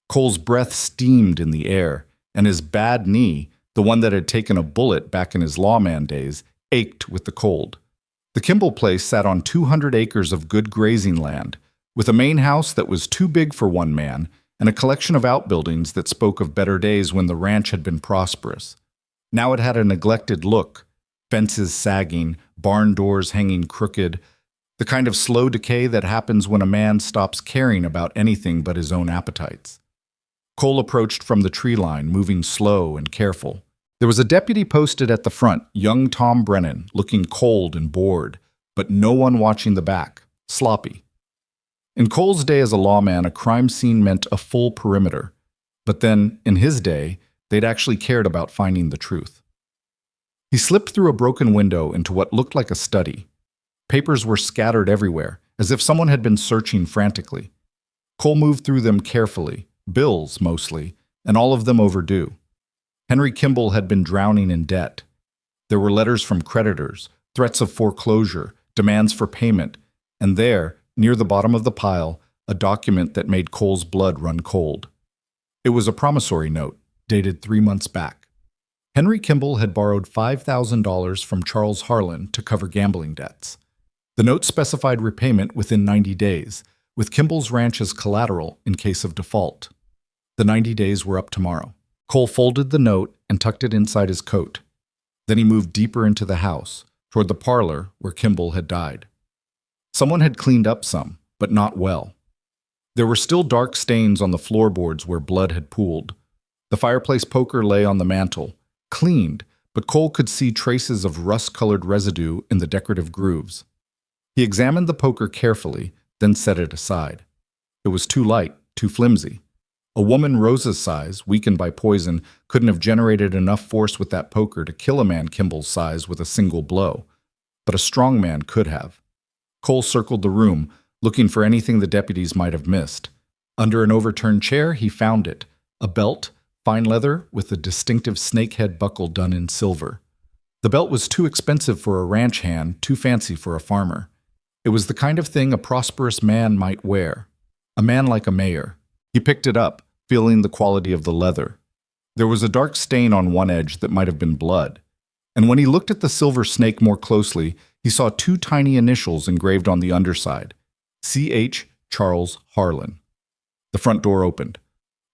Cole's breath steamed in the air, and his bad knee, the one that had taken a bullet back in his lawman days, ached with the cold. The Kimball place sat on 200 acres of good grazing land, with a main house that was too big for one man and a collection of outbuildings that spoke of better days when the ranch had been prosperous. Now it had a neglected look, fences sagging, barn doors hanging crooked, the kind of slow decay that happens when a man stops caring about anything but his own appetites. Cole approached from the tree line, moving slow and careful. There was a deputy posted at the front, young Tom Brennan, looking cold and bored, but no one watching the back, sloppy. In Cole's day as a lawman, a crime scene meant a full perimeter. But then, in his day, they'd actually cared about finding the truth. He slipped through a broken window into what looked like a study. Papers were scattered everywhere, as if someone had been searching frantically. Cole moved through them carefully, bills mostly, and all of them overdue. Henry Kimball had been drowning in debt. There were letters from creditors, threats of foreclosure, demands for payment, and there, near the bottom of the pile, a document that made Cole's blood run cold. It was a promissory note, dated 3 months back. Henry Kimball had borrowed $5,000 from Charles Harlan to cover gambling debts. The note specified repayment within 90 days, with Kimball's ranch as collateral in case of default. The 90 days were up tomorrow. Cole folded the note and tucked it inside his coat. Then he moved deeper into the house, toward the parlor where Kimball had died. Someone had cleaned up some, but not well. There were still dark stains on the floorboards where blood had pooled. The fireplace poker lay on the mantel, cleaned, but Cole could see traces of rust-colored residue in the decorative grooves. He examined the poker carefully, then set it aside. It was too light, too flimsy. A woman Rosa's size, weakened by poison, couldn't have generated enough force with that poker to kill a man Kimball's size with a single blow. But a strong man could have. Cole circled the room, looking for anything the deputies might have missed. Under an overturned chair, he found it, a belt, fine leather, with a distinctive snakehead buckle done in silver. The belt was too expensive for a ranch hand, too fancy for a farmer. It was the kind of thing a prosperous man might wear, a man like a mayor. He picked it up, feeling the quality of the leather. There was a dark stain on one edge that might have been blood, and when he looked at the silver snake more closely, he saw 2 tiny initials engraved on the underside, C.H. Charles Harlan. The front door opened.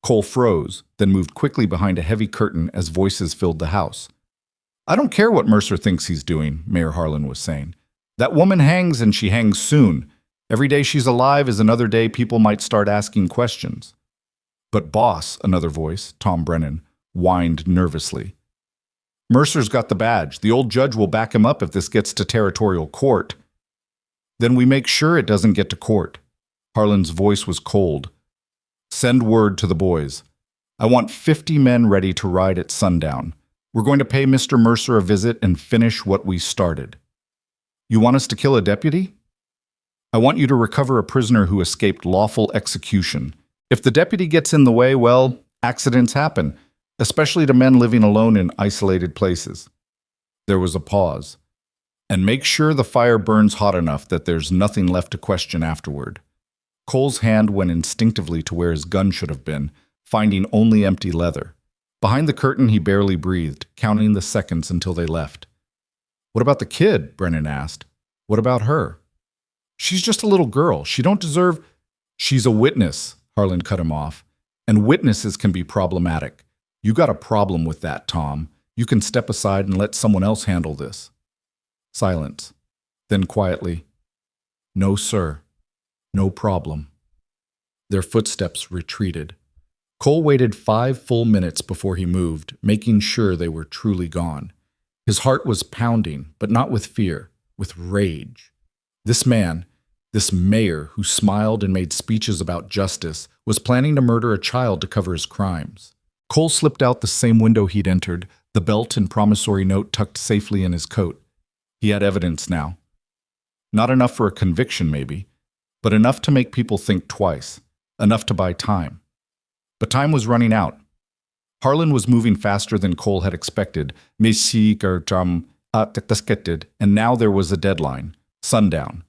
Cole froze, then moved quickly behind a heavy curtain as voices filled the house. "I don't care what Mercer thinks he's doing," Mayor Harlan was saying. "That woman hangs, and she hangs soon. Every day she's alive is another day people might start asking questions." "But boss," another voice, Tom Brennan, whined nervously. "Mercer's got the badge. The old judge will back him up if this gets to territorial court." "Then we make sure it doesn't get to court." Harlan's voice was cold. "Send word to the boys. I want 50 men ready to ride at sundown. We're going to pay Mr. Mercer a visit and finish what we started." "You want us to kill a deputy?" "I want you to recover a prisoner who escaped lawful execution. If the deputy gets in the way, well, accidents happen, especially to men living alone in isolated places." There was a pause. "And make sure the fire burns hot enough that there's nothing left to question afterward." Cole's hand went instinctively to where his gun should have been, finding only empty leather. Behind the curtain, he barely breathed, counting the seconds until they left. "What about the kid?" Brennan asked. "What about her?" "She's just a little girl. She don't deserve—" "She's a witness," Harlan cut him off. "And witnesses can be problematic. You got a problem with that, Tom. You can step aside and let someone else handle this." Silence. Then quietly, "No, sir. No problem." Their footsteps retreated. Cole waited 5 full minutes before he moved, making sure they were truly gone. His heart was pounding, but not with fear, with rage. This man, this mayor who smiled and made speeches about justice, was planning to murder a child to cover his crimes. Cole slipped out the same window he'd entered, the belt and promissory note tucked safely in his coat. He had evidence now. Not enough for a conviction, maybe, but enough to make people think twice, enough to buy time. But time was running out. Harlan was moving faster than Cole had expected, and now there was a deadline, sundown.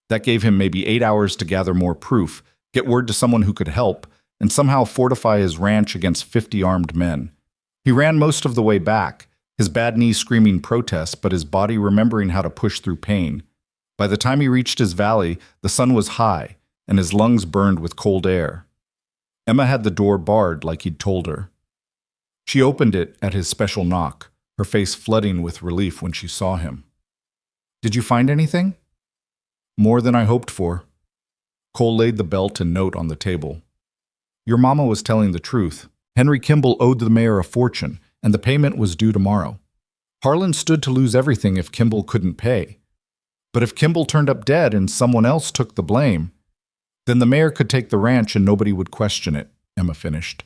That gave him maybe 8 hours to gather more proof, get word to someone who could help, and somehow fortify his ranch against 50 armed men. He ran most of the way back, his bad knee screaming protest, but his body remembering how to push through pain. By the time he reached his valley, the sun was high, and his lungs burned with cold air. Emma had the door barred like he'd told her. She opened it at his special knock, her face flooding with relief when she saw him. "Did you find anything?" "More than I hoped for." Cole laid the belt and note on the table. "Your mama was telling the truth. Henry Kimball owed the mayor a fortune, and the payment was due tomorrow. Harlan stood to lose everything if Kimball couldn't pay. But if Kimball turned up dead and someone else took the blame, then the mayor could take the ranch and nobody would question it," Emma finished.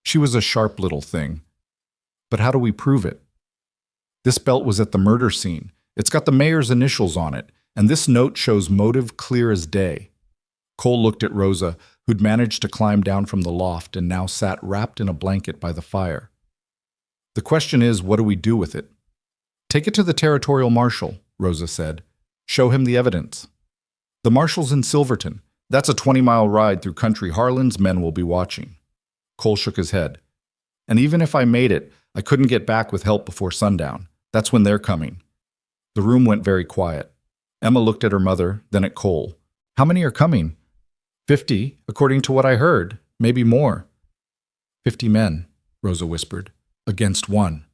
She was a sharp little thing. "But how do we prove it? This belt was at the murder scene. It's got the mayor's initials on it, and this note shows motive clear as day." Cole looked at Rosa, who'd managed to climb down from the loft and now sat wrapped in a blanket by the fire. "The question is, what do we do with it?" "Take it to the territorial marshal," Rosa said. "Show him the evidence." "The marshal's in Silverton. That's a 20-mile ride through country Harlan's men will be watching." Cole shook his head. "And even if I made it, I couldn't get back with help before sundown. That's when they're coming." The room went very quiet. Emma looked at her mother, then at Cole. "How many are coming?" 50, according to what I heard. Maybe more." 50 men, Rosa whispered. "Against 1.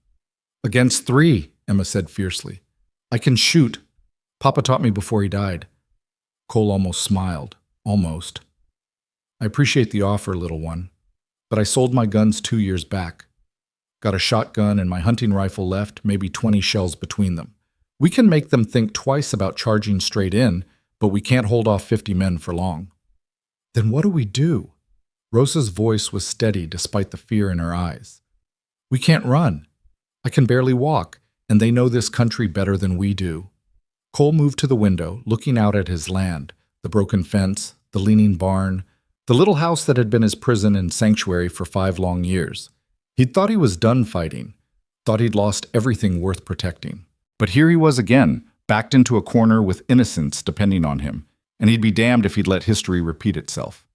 "Against 3, Emma said fiercely. "I can shoot. Papa taught me before he died." Cole almost smiled. Almost. "I appreciate the offer, little one. But I sold my guns 2 years back. Got a shotgun and my hunting rifle left, maybe 20 shells between them. We can make them think twice about charging straight in, but we can't hold off 50 men for long." "Then what do we do?" Rosa's voice was steady despite the fear in her eyes. "We can't run. I can barely walk, and they know this country better than we do." Cole moved to the window, looking out at his land, the broken fence, the leaning barn, the little house that had been his prison and sanctuary for 5 long years. He'd thought he was done fighting, thought he'd lost everything worth protecting. But here he was again, backed into a corner with innocence depending on him, and he'd be damned if he'd let history repeat itself.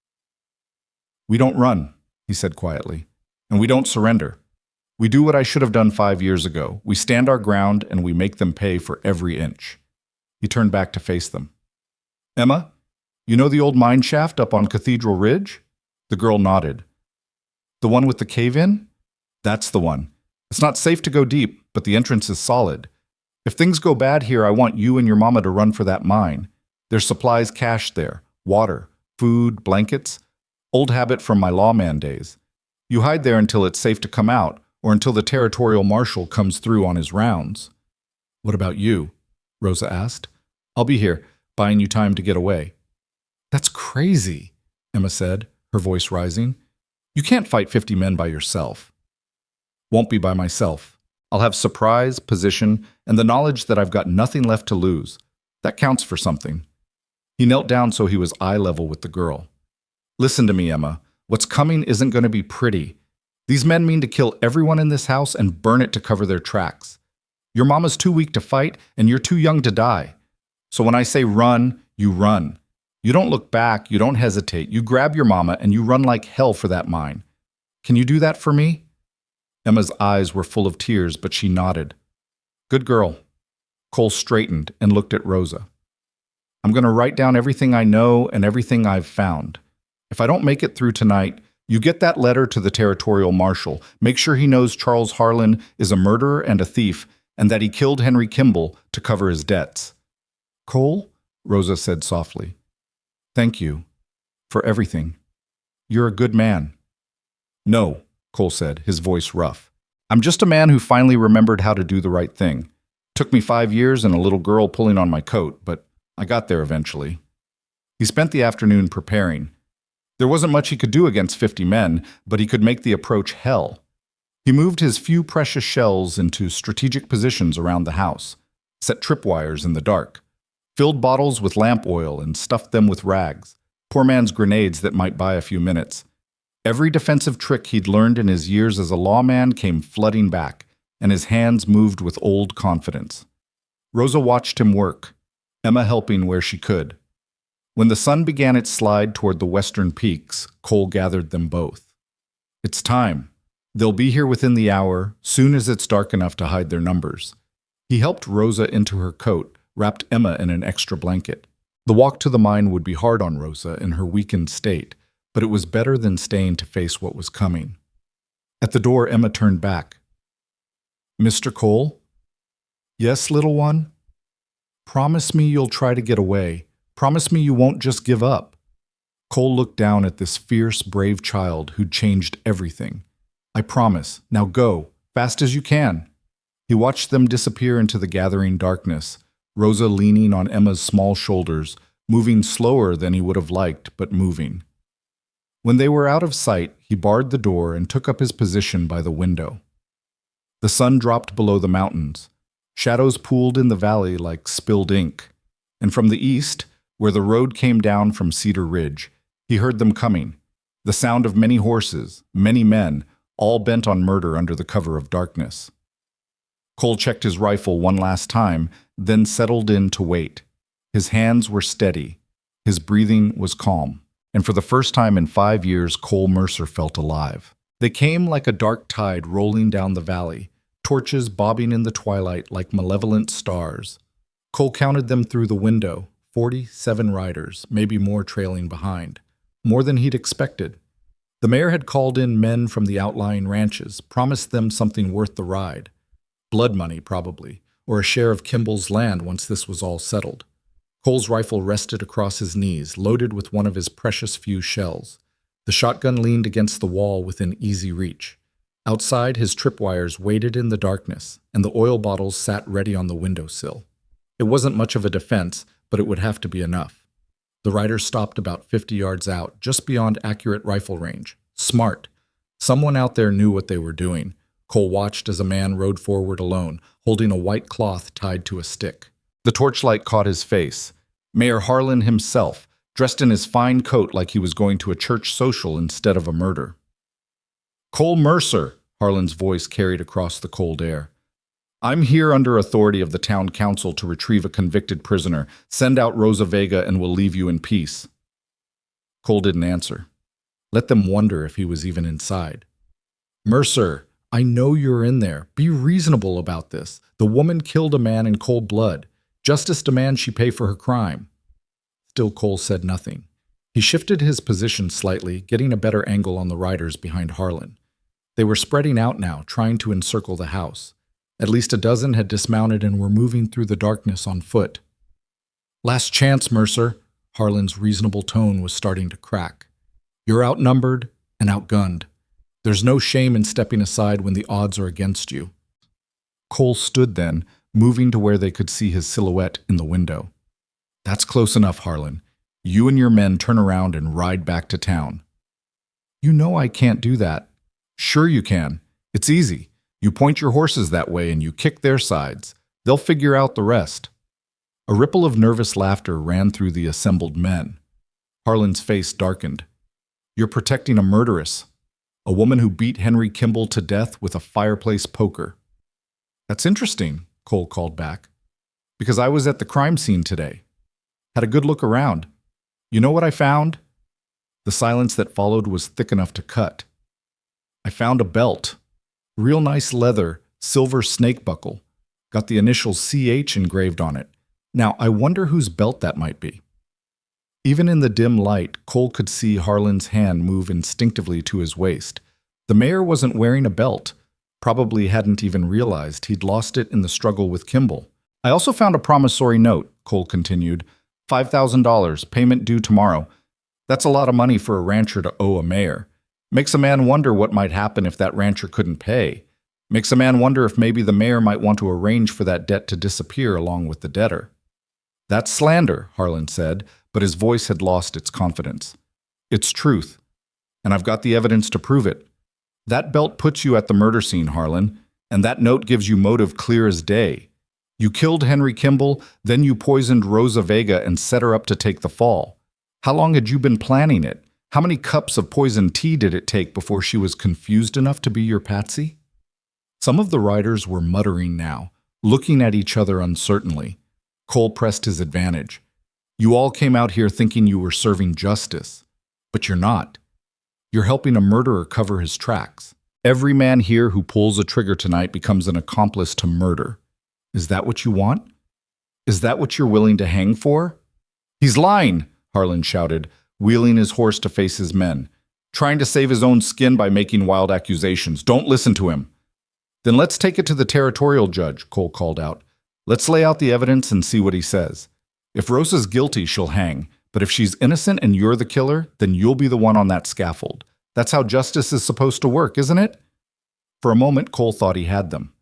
"We don't run," he said quietly, "and we don't surrender. We do what I should have done 5 years ago. We stand our ground and we make them pay for every inch." He turned back to face them. "Emma, you know the old mine shaft up on Cathedral Ridge?" The girl nodded. "The one with the cave-in?" "That's the one. It's not safe to go deep, but the entrance is solid. If things go bad here, I want you and your mama to run for that mine. There's supplies cached there, water, food, blankets. Old habit from my lawman days. You hide there until it's safe to come out, or until the territorial marshal comes through on his rounds." "What about you?" Rosa asked. "I'll be here, buying you time to get away." "That's crazy," Emma said, her voice rising. "You can't fight 50 men by yourself." "Won't be by myself. I'll have surprise, position, and the knowledge that I've got nothing left to lose. That counts for something." He knelt down so he was eye level with the girl. "Listen to me, Emma. What's coming isn't going to be pretty. These men mean to kill everyone in this house and burn it to cover their tracks. Your mama's too weak to fight, and you're too young to die. So when I say run, you run. You don't look back, you don't hesitate. You grab your mama and you run like hell for that mine. Can you do that for me?" Emma's eyes were full of tears, but she nodded. "Good girl." Cole straightened and looked at Rosa. "I'm going to write down everything I know and everything I've found. If I don't make it through tonight, you get that letter to the territorial marshal. Make sure he knows Charles Harlan is a murderer and a thief, and that he killed Henry Kimball to cover his debts." "Cole," Rosa said softly, "thank you for everything. You're a good man." No, Cole said, his voice rough. I'm just a man who finally remembered how to do the right thing. Took me 5 years and a little girl pulling on my coat, but I got there eventually. He spent the afternoon preparing. There wasn't much he could do against 50 men, but he could make the approach hell. He moved his few precious shells into strategic positions around the house, set tripwires in the dark, filled bottles with lamp oil and stuffed them with rags, poor man's grenades that might buy a few minutes. Every defensive trick he'd learned in his years as a lawman came flooding back, and his hands moved with old confidence. Rosa watched him work, Emma helping where she could. When the sun began its slide toward the western peaks, Cole gathered them both. It's time. They'll be here within the hour, soon as it's dark enough to hide their numbers. He helped Rosa into her coat, wrapped Emma in an extra blanket. The walk to the mine would be hard on Rosa in her weakened state, but it was better than staying to face what was coming. At the door, Emma turned back. Mr. Cole? Yes, little one? Promise me you'll try to get away. Promise me you won't just give up. Cole looked down at this fierce, brave child who'd changed everything. I promise. Now go, fast as you can. He watched them disappear into the gathering darkness, Rosa leaning on Emma's small shoulders, moving slower than he would have liked, but moving. When they were out of sight, he barred the door and took up his position by the window. The sun dropped below the mountains. Shadows pooled in the valley like spilled ink. And from the east, where the road came down from Cedar Ridge, he heard them coming, the sound of many horses, many men, all bent on murder under the cover of darkness. Cole checked his rifle one last time, then settled in to wait. His hands were steady. His breathing was calm. And for the first time in 5 years, Cole Mercer felt alive. They came like a dark tide rolling down the valley, torches bobbing in the twilight like malevolent stars. Cole counted them through the window, 47 riders, maybe more trailing behind. More than he'd expected. The mayor had called in men from the outlying ranches, promised them something worth the ride. Blood money, probably, or a share of Kimball's land once this was all settled. Cole's rifle rested across his knees, loaded with one of his precious few shells. The shotgun leaned against the wall within easy reach. Outside, his tripwires waited in the darkness, and the oil bottles sat ready on the windowsill. It wasn't much of a defense, but it would have to be enough. The riders stopped about 50 yards out, just beyond accurate rifle range. Smart. Someone out there knew what they were doing. Cole watched as a man rode forward alone, holding a white cloth tied to a stick. The torchlight caught his face. Mayor Harlan himself, dressed in his fine coat like he was going to a church social instead of a murder. Cole Mercer, Harlan's voice carried across the cold air. I'm here under authority of the town council to retrieve a convicted prisoner. Send out Rosa Vega and we'll leave you in peace. Cole didn't answer. Let them wonder if he was even inside. Mercer, I know you're in there. Be reasonable about this. The woman killed a man in cold blood. Justice demands she pay for her crime. Still, Cole said nothing. He shifted his position slightly, getting a better angle on the riders behind Harlan. They were spreading out now, trying to encircle the house. At least a dozen had dismounted and were moving through the darkness on foot. Last chance, Mercer. Harlan's reasonable tone was starting to crack. You're outnumbered and outgunned. There's no shame in stepping aside when the odds are against you. Cole stood then, moving to where they could see his silhouette in the window. That's close enough, Harlan. You and your men turn around and ride back to town. You know I can't do that. Sure you can. It's easy. You point your horses that way and you kick their sides. They'll figure out the rest. A ripple of nervous laughter ran through the assembled men. Harlan's face darkened. You're protecting a murderess. A woman who beat Henry Kimball to death with a fireplace poker. That's interesting, Cole called back. Because I was at the crime scene today. Had a good look around. You know what I found? The silence that followed was thick enough to cut. I found a belt. Real nice leather, silver snake buckle. Got the initials CH engraved on it. Now, I wonder whose belt that might be. Even in the dim light, Cole could see Harlan's hand move instinctively to his waist. The mayor wasn't wearing a belt. Probably hadn't even realized he'd lost it in the struggle with Kimball. I also found a promissory note, Cole continued. $5,000, payment due tomorrow. That's a lot of money for a rancher to owe a mayor. Makes a man wonder what might happen if that rancher couldn't pay. Makes a man wonder if maybe the mayor might want to arrange for that debt to disappear along with the debtor. That's slander, Harlan said, but his voice had lost its confidence. It's truth, and I've got the evidence to prove it. That belt puts you at the murder scene, Harlan, and that note gives you motive clear as day. You killed Henry Kimball, then you poisoned Rosa Vega and set her up to take the fall. How long had you been planning it? How many cups of poisoned tea did it take before she was confused enough to be your patsy? Some of the riders were muttering now, looking at each other uncertainly. Cole pressed his advantage. You all came out here thinking you were serving justice, but you're not. You're helping a murderer cover his tracks. Every man here who pulls a trigger tonight becomes an accomplice to murder. Is that what you want? Is that what you're willing to hang for? He's lying, Harlan shouted, wheeling his horse to face his men. Trying to save his own skin by making wild accusations. Don't listen to him. Then let's take it to the territorial judge, Cole called out. Let's lay out the evidence and see what he says. If Rosa's guilty, she'll hang. But if she's innocent and you're the killer, then you'll be the one on that scaffold. That's how justice is supposed to work, isn't it? For a moment, Cole thought he had them.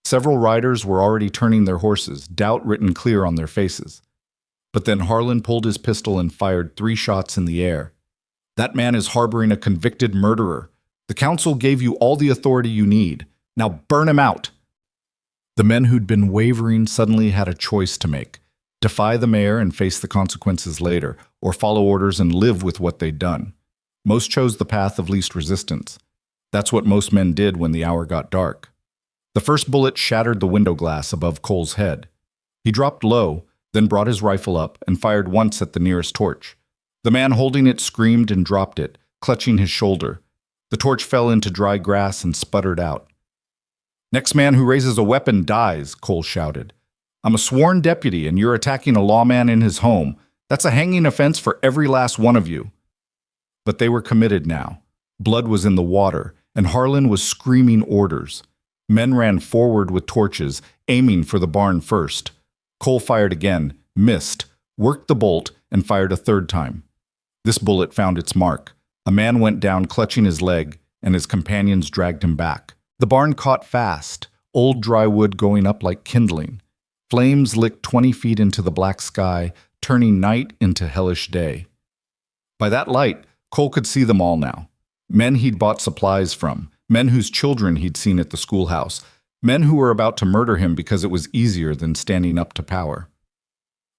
Several riders were already turning their horses, doubt written clear on their faces. But then Harlan pulled his pistol and fired 3 shots in the air. That man is harboring a convicted murderer. The council gave you all the authority you need. Now burn him out. The men who'd been wavering suddenly had a choice to make. Defy the mayor and face the consequences later, or follow orders and live with what they'd done. Most chose the path of least resistance. That's what most men did when the hour got dark. The first bullet shattered the window glass above Cole's head. He dropped low, then brought his rifle up and fired once at the nearest torch. The man holding it screamed and dropped it, clutching his shoulder. The torch fell into dry grass and sputtered out. Next man who raises a weapon dies, Cole shouted. I'm a sworn deputy and you're attacking a lawman in his home. That's a hanging offense for every last one of you. But they were committed now. Blood was in the water, and Harlan was screaming orders. Men ran forward with torches, aiming for the barn first. Cole fired again, missed, worked the bolt, and fired a third time. This bullet found its mark. A man went down clutching his leg, and his companions dragged him back. The barn caught fast, old dry wood going up like kindling. Flames licked 20 feet into the black sky, turning night into hellish day. By that light, Cole could see them all now. Men he'd bought supplies from, men whose children he'd seen at the schoolhouse, men who were about to murder him because it was easier than standing up to power.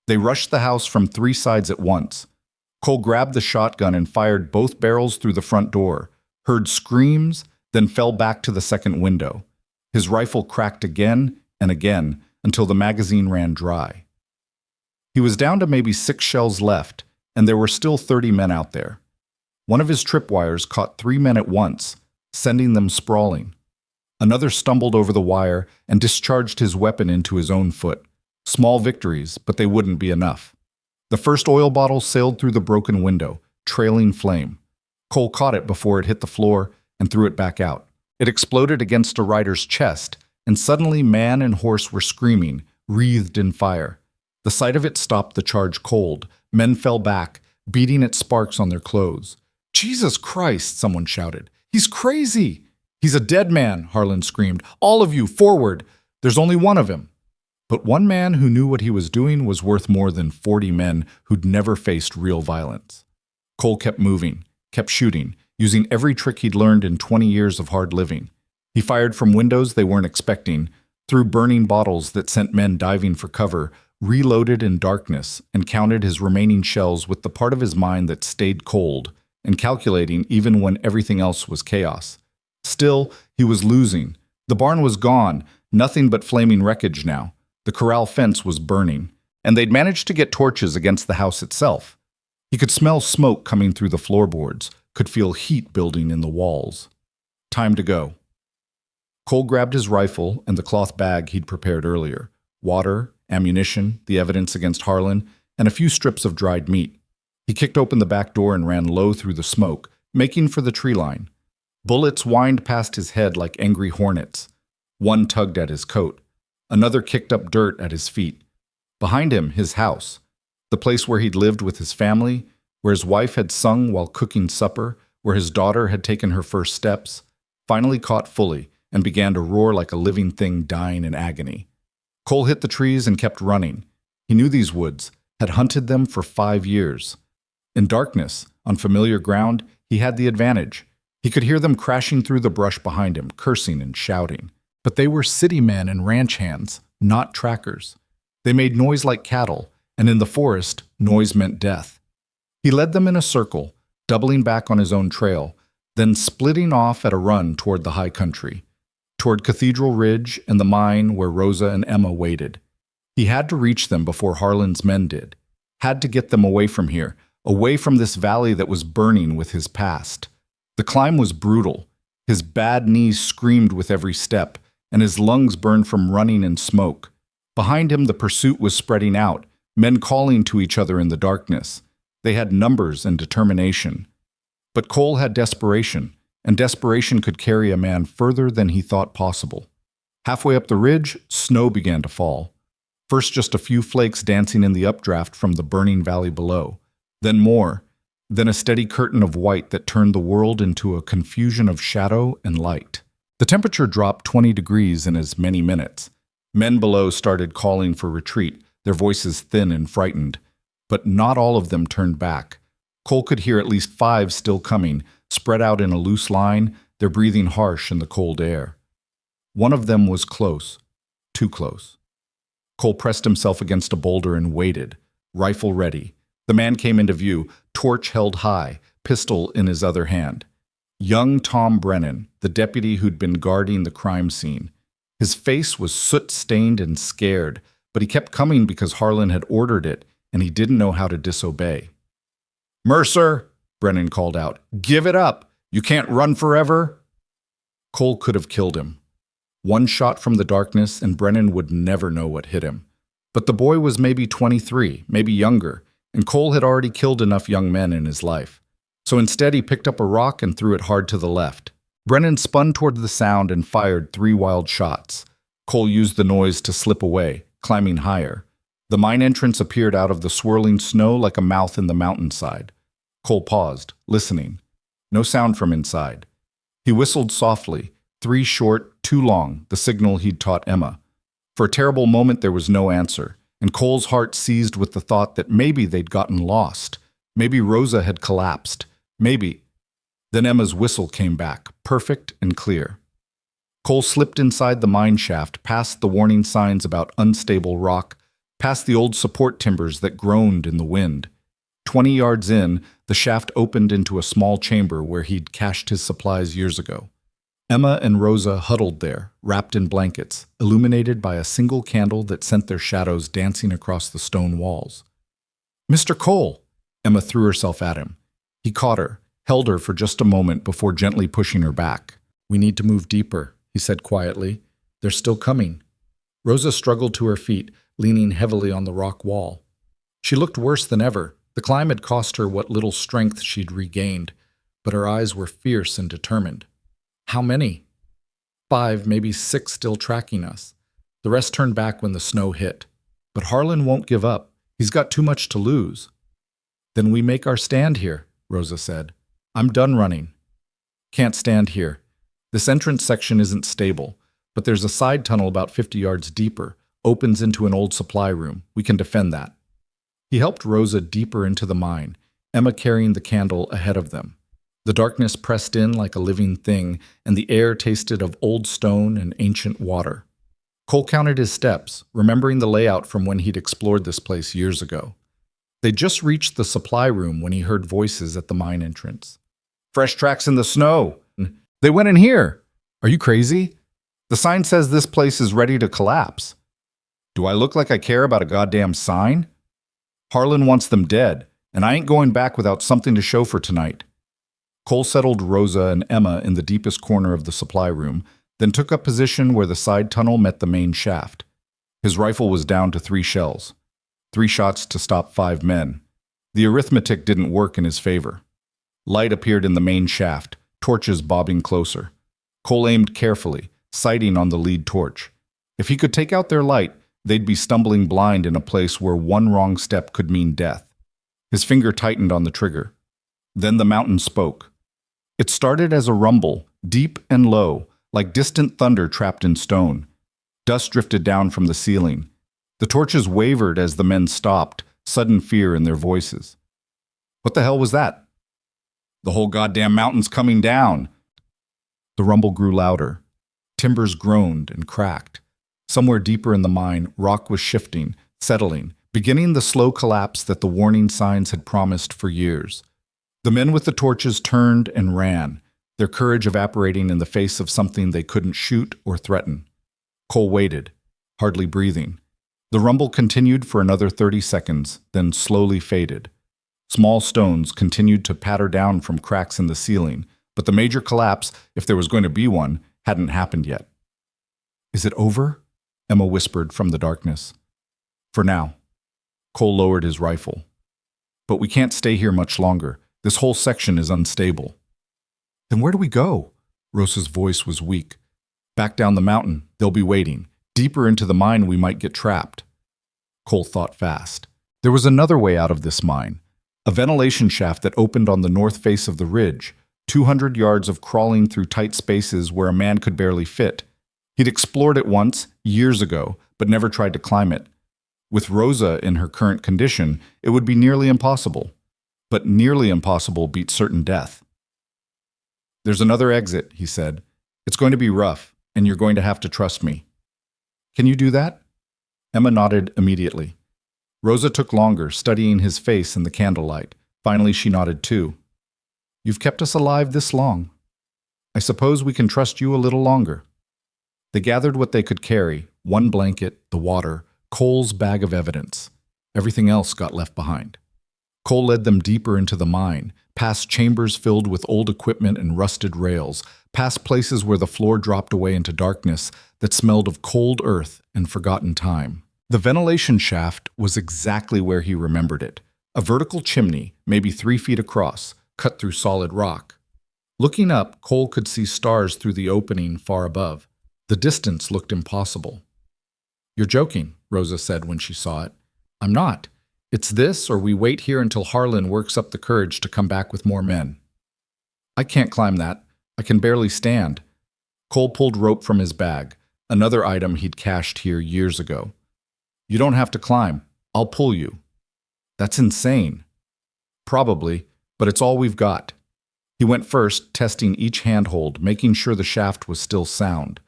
They rushed the house from 3 sides at once. Cole grabbed the shotgun and fired both barrels through the front door, heard screams, then fell back to the second window. His rifle cracked again and again until the magazine ran dry. He was down to maybe 6 shells left, and there were still 30 men out there. One of his tripwires caught 3 men at once, sending them sprawling. Another stumbled over the wire and discharged his weapon into his own foot. Small victories, but they wouldn't be enough. The first oil bottle sailed through the broken window, trailing flame. Cole caught it before it hit the floor and threw it back out. It exploded against a rider's chest, and suddenly man and horse were screaming, wreathed in fire. The sight of it stopped the charge cold. Men fell back, beating at sparks on their clothes. Jesus Christ, someone shouted. He's crazy! He's a dead man, Harlan screamed. All of you, forward! There's only one of him. But one man who knew what he was doing was worth more than 40 men who'd never faced real violence. Cole kept moving, kept shooting, using every trick he'd learned in 20 years of hard living. He fired from windows they weren't expecting, threw burning bottles that sent men diving for cover, reloaded in darkness, and counted his remaining shells with the part of his mind that stayed cold, and calculating even when everything else was chaos. Still, he was losing. The barn was gone, nothing but flaming wreckage now. The corral fence was burning, and they'd managed to get torches against the house itself. He could smell smoke coming through the floorboards, could feel heat building in the walls. Time to go. Cole grabbed his rifle and the cloth bag he'd prepared earlier. Water, ammunition, the evidence against Harlan, and a few strips of dried meat. He kicked open the back door and ran low through the smoke, making for the tree line. Bullets whined past his head like angry hornets. One tugged at his coat. Another kicked up dirt at his feet. Behind him, his house. The place where he'd lived with his family, where his wife had sung while cooking supper, where his daughter had taken her first steps, finally caught fully and began to roar like a living thing dying in agony. Cole hit the trees and kept running. He knew these woods, had hunted them for 5 years. In darkness, on familiar ground, he had the advantage. He could hear them crashing through the brush behind him, cursing and shouting. But they were city men and ranch hands, not trackers. They made noise like cattle, and in the forest, noise meant death. He led them in a circle, doubling back on his own trail, then splitting off at a run toward the high country, toward Cathedral Ridge and the mine where Rosa and Emma waited. He had to reach them before Harlan's men did, had to get them away from here, away from this valley that was burning with his past. The climb was brutal. His bad knees screamed with every step, and his lungs burned from running in smoke. Behind him, the pursuit was spreading out, men calling to each other in the darkness. They had numbers and determination. But Cole had desperation, and desperation could carry a man further than he thought possible. Halfway up the ridge, snow began to fall. First just a few flakes dancing in the updraft from the burning valley below. Then more, then a steady curtain of white that turned the world into a confusion of shadow and light. The temperature dropped 20 degrees in as many minutes. Men below started calling for retreat, their voices thin and frightened. But not all of them turned back. Cole could hear at least 5 still coming, spread out in a loose line, their breathing harsh in the cold air. One of them was close, too close. Cole pressed himself against a boulder and waited, rifle ready. The man came into view, torch held high, pistol in his other hand. Young Tom Brennan, the deputy who'd been guarding the crime scene. His face was soot-stained and scared, but he kept coming because Harlan had ordered it, and he didn't know how to disobey. "Mercer," Brennan called out, "give it up! You can't run forever!" Cole could have killed him. One shot from the darkness, and Brennan would never know what hit him. But the boy was maybe 23, maybe younger, and Cole had already killed enough young men in his life. So instead he picked up a rock and threw it hard to the left. Brennan spun toward the sound and fired 3 wild shots. Cole used the noise to slip away, climbing higher. The mine entrance appeared out of the swirling snow like a mouth in the mountainside. Cole paused, listening. No sound from inside. He whistled softly, 3 short, 2 long, the signal he'd taught Emma. For a terrible moment there was no answer, and Cole's heart seized with the thought that maybe they'd gotten lost. Maybe Rosa had collapsed. Maybe. Then Emma's whistle came back, perfect and clear. Cole slipped inside the mine shaft, past the warning signs about unstable rock, past the old support timbers that groaned in the wind. 20 yards in, the shaft opened into a small chamber where he'd cached his supplies years ago. Emma and Rosa huddled there, wrapped in blankets, illuminated by a single candle that sent their shadows dancing across the stone walls. "Mr. Cole!" Emma threw herself at him. He caught her, held her for just a moment before gently pushing her back. "We need to move deeper," he said quietly. "They're still coming." Rosa struggled to her feet, leaning heavily on the rock wall. She looked worse than ever. The climb had cost her what little strength she'd regained, but her eyes were fierce and determined. "How many?" 5, maybe 6 still tracking us. The rest turned back when the snow hit. But Harlan won't give up. He's got too much to lose. "Then we make our stand here," Rosa said. "I'm done running." "Can't stand here. This entrance section isn't stable, but there's a side tunnel about 50 yards deeper, opens into an old supply room. We can defend that." He helped Rosa deeper into the mine, Emma carrying the candle ahead of them. The darkness pressed in like a living thing, and the air tasted of old stone and ancient water. Cole counted his steps, remembering the layout from when he'd explored this place years ago. They'd just reached the supply room when he heard voices at the mine entrance. "Fresh tracks in the snow! They went in here! Are you crazy? The sign says this place is ready to collapse." "Do I look like I care about a goddamn sign? Harlan wants them dead, and I ain't going back without something to show for tonight." Cole settled Rosa and Emma in the deepest corner of the supply room, then took up position where the side tunnel met the main shaft. His rifle was down to 3 shells. 3 shots to stop 5 men. The arithmetic didn't work in his favor. Light appeared in the main shaft, torches bobbing closer. Cole aimed carefully, sighting on the lead torch. If he could take out their light, they'd be stumbling blind in a place where one wrong step could mean death. His finger tightened on the trigger. Then the mountain spoke. It started as a rumble, deep and low, like distant thunder trapped in stone. Dust drifted down from the ceiling. The torches wavered as the men stopped, sudden fear in their voices. What the hell was that? The whole goddamn mountain's coming down. The rumble grew louder. Timbers groaned and cracked. Somewhere deeper in the mine, rock was shifting, settling, beginning the slow collapse that the warning signs had promised for years. The men with the torches turned and ran, their courage evaporating in the face of something they couldn't shoot or threaten. Cole waited, hardly breathing. The rumble continued for another 30 seconds, then slowly faded. Small stones continued to patter down from cracks in the ceiling, but the major collapse, if there was going to be one, hadn't happened yet. Is it over? Emma whispered from the darkness. For now. Cole lowered his rifle. But we can't stay here much longer. This whole section is unstable. Then where do we go? Rosa's voice was weak. Back down the mountain, they'll be waiting. Deeper into the mine we might get trapped. Cole thought fast. There was another way out of this mine. A ventilation shaft that opened on the north face of the ridge, 200 yards of crawling through tight spaces where a man could barely fit. He'd explored it once, years ago, but never tried to climb it. With Rosa in her current condition, it would be nearly impossible. But nearly impossible beat certain death. There's another exit, he said. It's going to be rough, and you're going to have to trust me. Can you do that? Emma nodded immediately. Rosa took longer, studying his face in the candlelight. Finally, she nodded too. You've kept us alive this long. I suppose we can trust you a little longer. They gathered what they could carry, one blanket, the water, Cole's bag of evidence. Everything else got left behind. Cole led them deeper into the mine, past chambers filled with old equipment and rusted rails, past places where the floor dropped away into darkness that smelled of cold earth and forgotten time. The ventilation shaft was exactly where he remembered it, a vertical chimney, maybe 3 feet across, cut through solid rock. Looking up, Cole could see stars through the opening far above. The distance looked impossible. You're joking, Rosa said when she saw it. I'm not. It's this, or we wait here until Harlan works up the courage to come back with more men. I can't climb that. I can barely stand. Cole pulled rope from his bag, another item he'd cached here years ago. You don't have to climb. I'll pull you. That's insane. Probably, but it's all we've got. He went first, testing each handhold, making sure the shaft was still sound.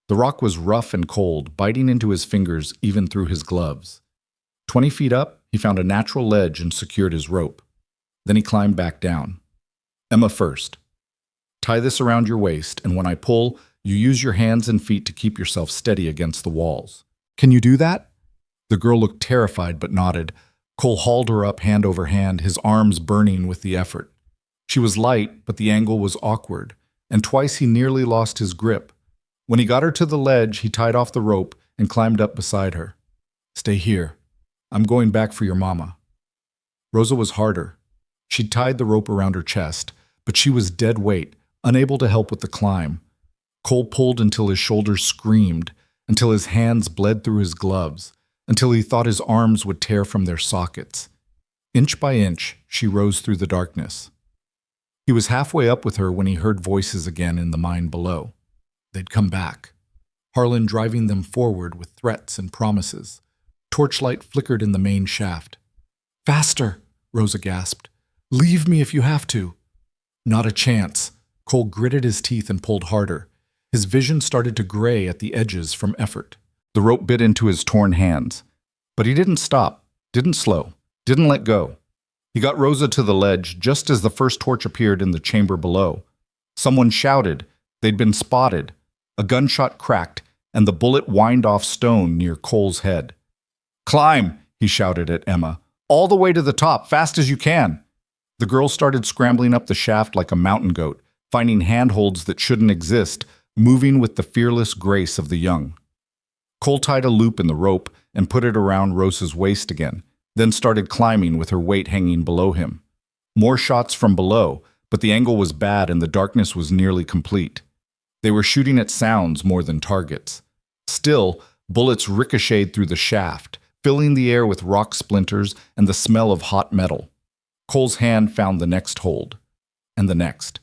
The rock was rough and cold, biting into his fingers even through his gloves. 20 feet up, he found a natural ledge and secured his rope. Then he climbed back down. Emma first. Tie this around your waist, and when I pull, you use your hands and feet to keep yourself steady against the walls. Can you do that? The girl looked terrified but nodded. Cole hauled her up hand over hand, his arms burning with the effort. She was light, but the angle was awkward, and twice he nearly lost his grip. When he got her to the ledge, he tied off the rope and climbed up beside her. Stay here. I'm going back for your mama. Rosa was harder. She'd tied the rope around her chest, but she was dead weight, unable to help with the climb. Cole pulled until his shoulders screamed, until his hands bled through his gloves, until he thought his arms would tear from their sockets. Inch by inch, she rose through the darkness. He was halfway up with her when he heard voices again in the mine below. They'd come back. Harlan driving them forward with threats and promises. Torchlight flickered in the main shaft. Faster, Rosa gasped. Leave me if you have to. Not a chance. Cole gritted his teeth and pulled harder. His vision started to gray at the edges from effort. The rope bit into his torn hands. But he didn't stop, didn't slow, didn't let go. He got Rosa to the ledge just as the first torch appeared in the chamber below. Someone shouted. They'd been spotted. A gunshot cracked, and the bullet whined off stone near Cole's head. Climb, he shouted at Emma. All the way to the top, fast as you can. The girl started scrambling up the shaft like a mountain goat, finding handholds that shouldn't exist, moving with the fearless grace of the young. Cole tied a loop in the rope and put it around Rosa's waist again, then started climbing with her weight hanging below him. More shots from below, but the angle was bad and the darkness was nearly complete. They were shooting at sounds more than targets. Still, bullets ricocheted through the shaft, filling the air with rock splinters and the smell of hot metal. Cole's hand found the next hold, and the next.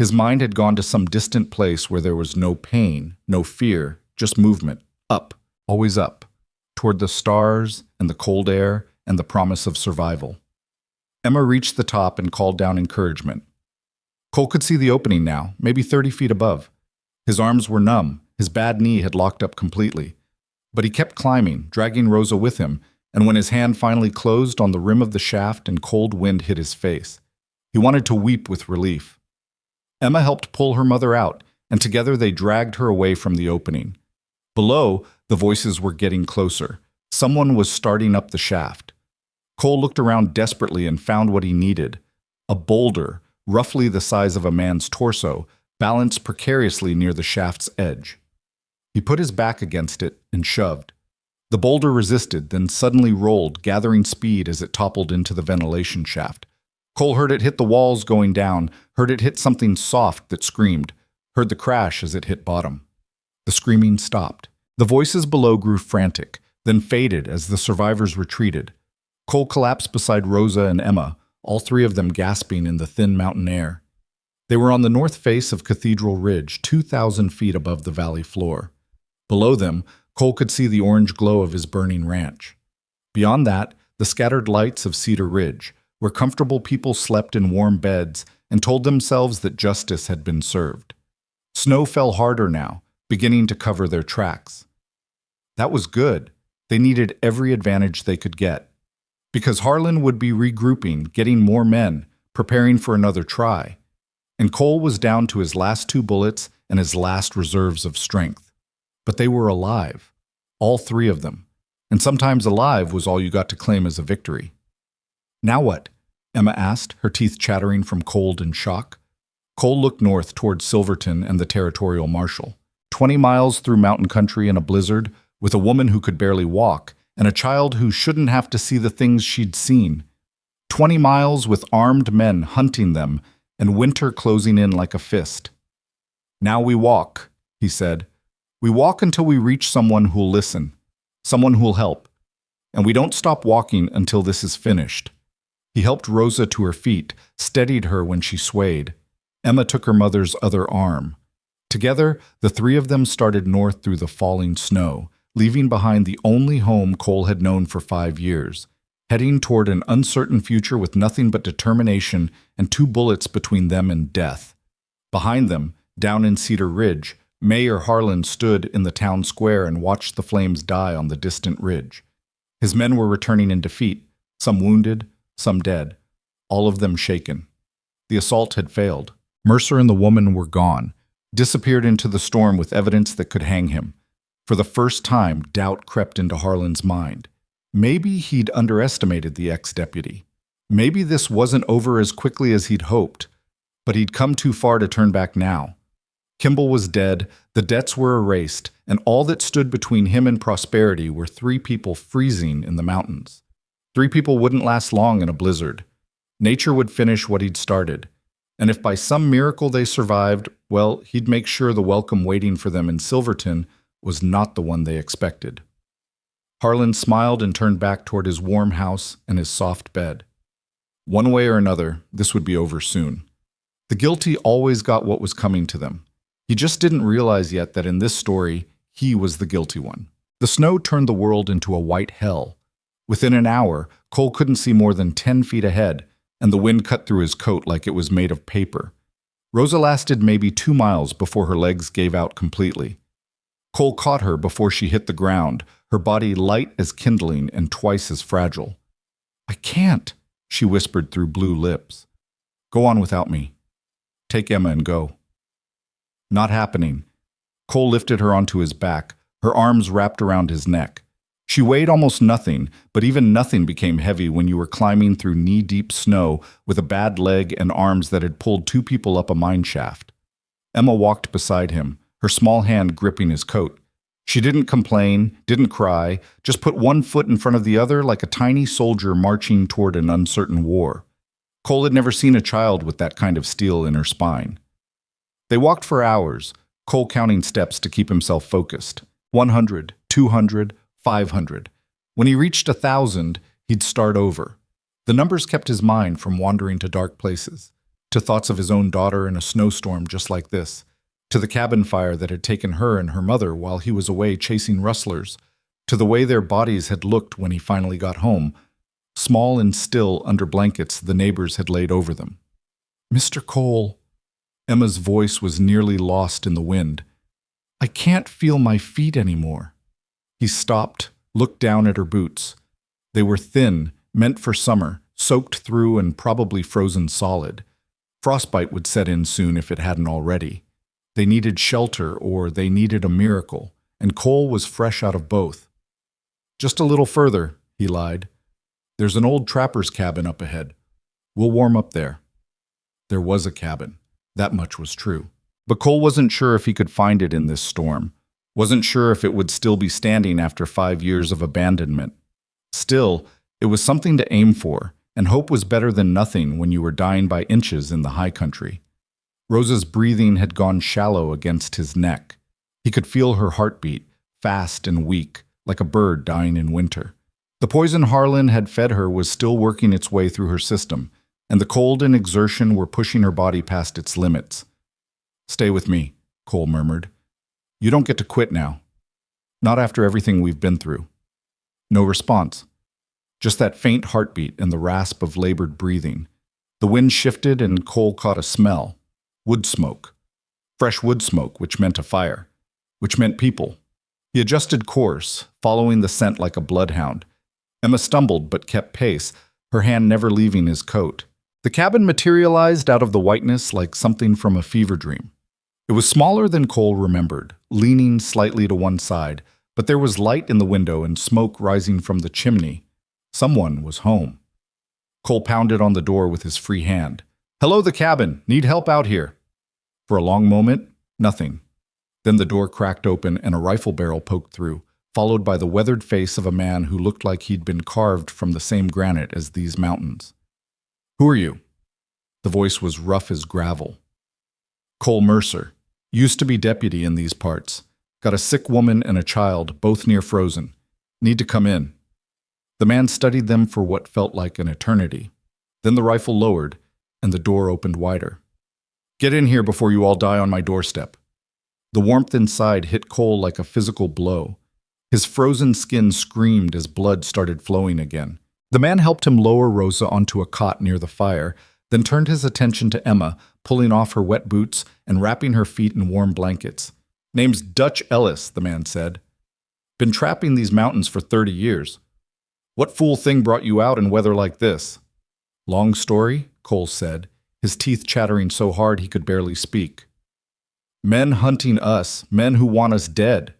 His mind had gone to some distant place where there was no pain, no fear, just movement. Up, always up, toward the stars and the cold air and the promise of survival. Emma reached the top and called down encouragement. Cole could see the opening now, maybe 30 feet above. His arms were numb, his bad knee had locked up completely. But he kept climbing, dragging Rosa with him, and when his hand finally closed on the rim of the shaft and cold wind hit his face, he wanted to weep with relief. Emma helped pull her mother out, and together they dragged her away from the opening. Below, the voices were getting closer. Someone was starting up the shaft. Cole looked around desperately and found what he needed. A boulder, roughly the size of a man's torso, balanced precariously near the shaft's edge. He put his back against it and shoved. The boulder resisted, then suddenly rolled, gathering speed as it toppled into the ventilation shaft. Cole heard it hit the walls going down, heard it hit something soft that screamed, heard the crash as it hit bottom. The screaming stopped. The voices below grew frantic, then faded as the survivors retreated. Cole collapsed beside Rosa and Emma, all three of them gasping in the thin mountain air. They were on the north face of Cathedral Ridge, 2,000 feet above the valley floor. Below them, Cole could see the orange glow of his burning ranch. Beyond that, the scattered lights of Cedar Ridge, where comfortable people slept in warm beds and told themselves that justice had been served. Snow fell harder now, beginning to cover their tracks. That was good. They needed every advantage they could get. Because Harlan would be regrouping, getting more men, preparing for another try. And Cole was down to his last 2 bullets and his last reserves of strength. But they were alive, all 3 of them. And sometimes alive was all you got to claim as a victory. Now what? Emma asked, her teeth chattering from cold and shock. Cole looked north toward Silverton and the territorial marshal. 20 miles through mountain country in a blizzard, with a woman who could barely walk, and a child who shouldn't have to see the things she'd seen. 20 miles with armed men hunting them, and winter closing in like a fist. Now we walk, he said. We walk until we reach someone who'll listen, someone who'll help. And we don't stop walking until this is finished. He helped Rosa to her feet, steadied her when she swayed. Emma took her mother's other arm. Together, the 3 of them started north through the falling snow, leaving behind the only home Cole had known for 5 years, heading toward an uncertain future with nothing but determination and 2 bullets between them and death. Behind them, down in Cedar Ridge, Mayor Harlan stood in the town square and watched the flames die on the distant ridge. His men were returning in defeat, some wounded, some dead, all of them shaken. The assault had failed. Mercer and the woman were gone, disappeared into the storm with evidence that could hang him. For the first time, doubt crept into Harlan's mind. Maybe he'd underestimated the ex-deputy. Maybe this wasn't over as quickly as he'd hoped, but he'd come too far to turn back now. Kimball was dead, the debts were erased, and all that stood between him and prosperity were 3 people freezing in the mountains. 3 people wouldn't last long in a blizzard. Nature would finish what he'd started. And if by some miracle they survived, well, he'd make sure the welcome waiting for them in Silverton was not the one they expected. Harlan smiled and turned back toward his warm house and his soft bed. One way or another, this would be over soon. The guilty always got what was coming to them. He just didn't realize yet that in this story, he was the guilty one. The snow turned the world into a white hell. Within an hour, Cole couldn't see more than 10 feet ahead, and the wind cut through his coat like it was made of paper. Rosa lasted maybe 2 miles before her legs gave out completely. Cole caught her before she hit the ground, her body light as kindling and twice as fragile. "I can't," she whispered through blue lips. "Go on without me. Take Emma and go." Not happening. Cole lifted her onto his back, her arms wrapped around his neck. She weighed almost nothing, but even nothing became heavy when you were climbing through knee-deep snow with a bad leg and arms that had pulled 2 people up a mine shaft. Emma walked beside him, her small hand gripping his coat. She didn't complain, didn't cry, just put one foot in front of the other like a tiny soldier marching toward an uncertain war. Cole had never seen a child with that kind of steel in her spine. They walked for hours, Cole counting steps to keep himself focused. 100, 200, 500. When he reached 1,000, he'd start over. The numbers kept his mind from wandering to dark places. to thoughts of his own daughter in a snowstorm just like this, to the cabin fire that had taken her and her mother while he was away chasing rustlers, to the way their bodies had looked when he finally got home, small and still under blankets the neighbors had laid over them. "Mr. Cole," Emma's voice was nearly lost in the wind. "I can't feel my feet anymore." He stopped, looked down at her boots. They were thin, meant for summer, soaked through and probably frozen solid. Frostbite would set in soon if it hadn't already. They needed shelter or they needed a miracle, and Cole was fresh out of both. "Just a little further," he lied. "There's an old trapper's cabin up ahead. We'll warm up there." There was a cabin. That much was true. But Cole wasn't sure if he could find it in this storm. Wasn't sure if it would still be standing after 5 years of abandonment. Still, it was something to aim for, and hope was better than nothing when you were dying by inches in the high country. Rosa's breathing had gone shallow against his neck. He could feel her heartbeat, fast and weak, like a bird dying in winter. The poison Harlan had fed her was still working its way through her system, and the cold and exertion were pushing her body past its limits. "Stay with me," Cole murmured. "You don't get to quit now. Not after everything we've been through." No response. Just that faint heartbeat and the rasp of labored breathing. The wind shifted and Cole caught a smell. Wood smoke. Fresh wood smoke, which meant a fire. Which meant people. He adjusted course, following the scent like a bloodhound. Emma stumbled but kept pace, her hand never leaving his coat. The cabin materialized out of the whiteness like something from a fever dream. It was smaller than Cole remembered, leaning slightly to one side, but there was light in the window and smoke rising from the chimney. Someone was home. Cole pounded on the door with his free hand. "Hello, the cabin. Need help out here." For a long moment, nothing. Then the door cracked open and a rifle barrel poked through, followed by the weathered face of a man who looked like he'd been carved from the same granite as these mountains. "Who are you?" The voice was rough as gravel. "Cole Mercer. Used to be deputy in these parts. Got a sick woman and a child, both near frozen. Need to come in." The man studied them for what felt like an eternity. Then the rifle lowered, and the door opened wider. "Get in here before you all die on my doorstep." The warmth inside hit Cole like a physical blow. His frozen skin screamed as blood started flowing again. The man helped him lower Rosa onto a cot near the fire, then turned his attention to Emma, pulling off her wet boots and wrapping her feet in warm blankets. "Name's Dutch Ellis," the man said. "Been trapping these mountains for 30 years. What fool thing brought you out in weather like this?" "Long story," Cole said, his teeth chattering so hard he could barely speak. "Men hunting us, men who want us dead."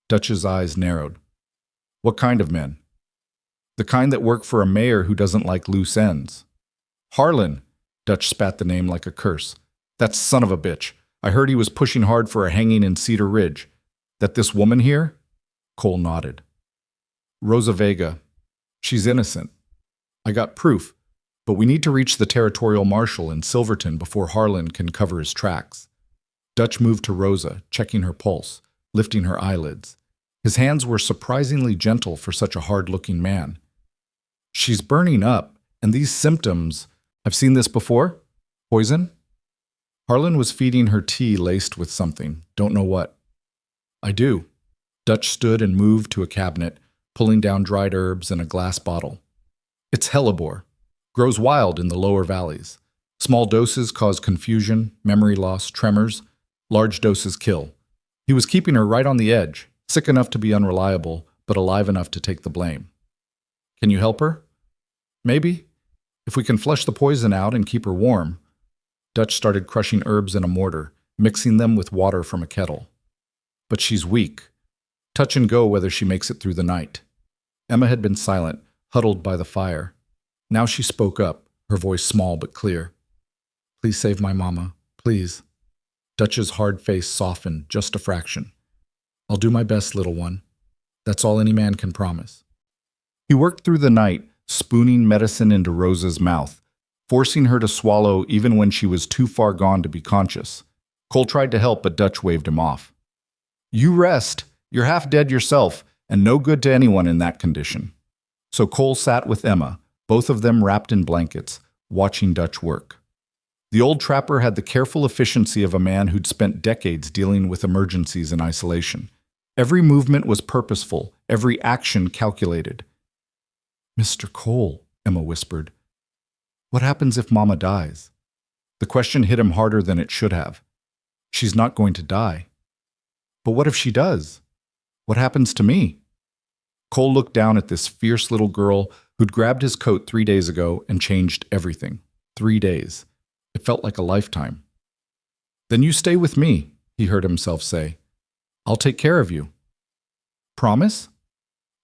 Dutch's eyes narrowed. "What kind of men?" "The kind that work for a mayor who doesn't like loose ends." "Harlan," Dutch spat the name like a curse. "That son of a bitch. I heard he was pushing hard for a hanging in Cedar Ridge. That this woman here?" Cole nodded. "Rosa Vega. She's innocent. I got proof, but we need to reach the territorial marshal in Silverton before Harlan can cover his tracks." Dutch moved to Rosa, checking her pulse, lifting her eyelids. His hands were surprisingly gentle for such a hard-looking man. "She's burning up, and these symptoms... I've seen this before? Poison?" Harlan was feeding her tea laced with something, don't know what. "I do." Dutch stood and moved to a cabinet, pulling down dried herbs and a glass bottle. "It's hellebore. Grows wild in the lower valleys. Small doses cause confusion, memory loss, tremors. Large doses kill. He was keeping her right on the edge, sick enough to be unreliable, but alive enough to take the blame. Can you help her? Maybe. If we can flush the poison out and keep her warm." Dutch started crushing herbs in a mortar, mixing them with water from a kettle. "But she's weak. Touch and go whether she makes it through the night." Emma had been silent, huddled by the fire. Now she spoke up, her voice small but clear. "Please save my mama. Please." Dutch's hard face softened just a fraction. "I'll do my best, little one. That's all any man can promise." He worked through the night, spooning medicine into Rosa's mouth, forcing her to swallow even when she was too far gone to be conscious. Cole tried to help, but Dutch waved him off. "You rest. You're half dead yourself, and no good to anyone in that condition." So Cole sat with Emma, both of them wrapped in blankets, watching Dutch work. The old trapper had the careful efficiency of a man who'd spent decades dealing with emergencies in isolation. Every movement was purposeful, every action calculated. "Mr. Cole," Emma whispered, "what happens if Mama dies?" The question hit him harder than it should have. She's not going to die. But what if she does? What happens to me? Cole looked down at this fierce little girl who'd grabbed his coat 3 days ago and changed everything. 3 days. It felt like a lifetime. "Then you stay with me," he heard himself say. "I'll take care of you." "Promise?"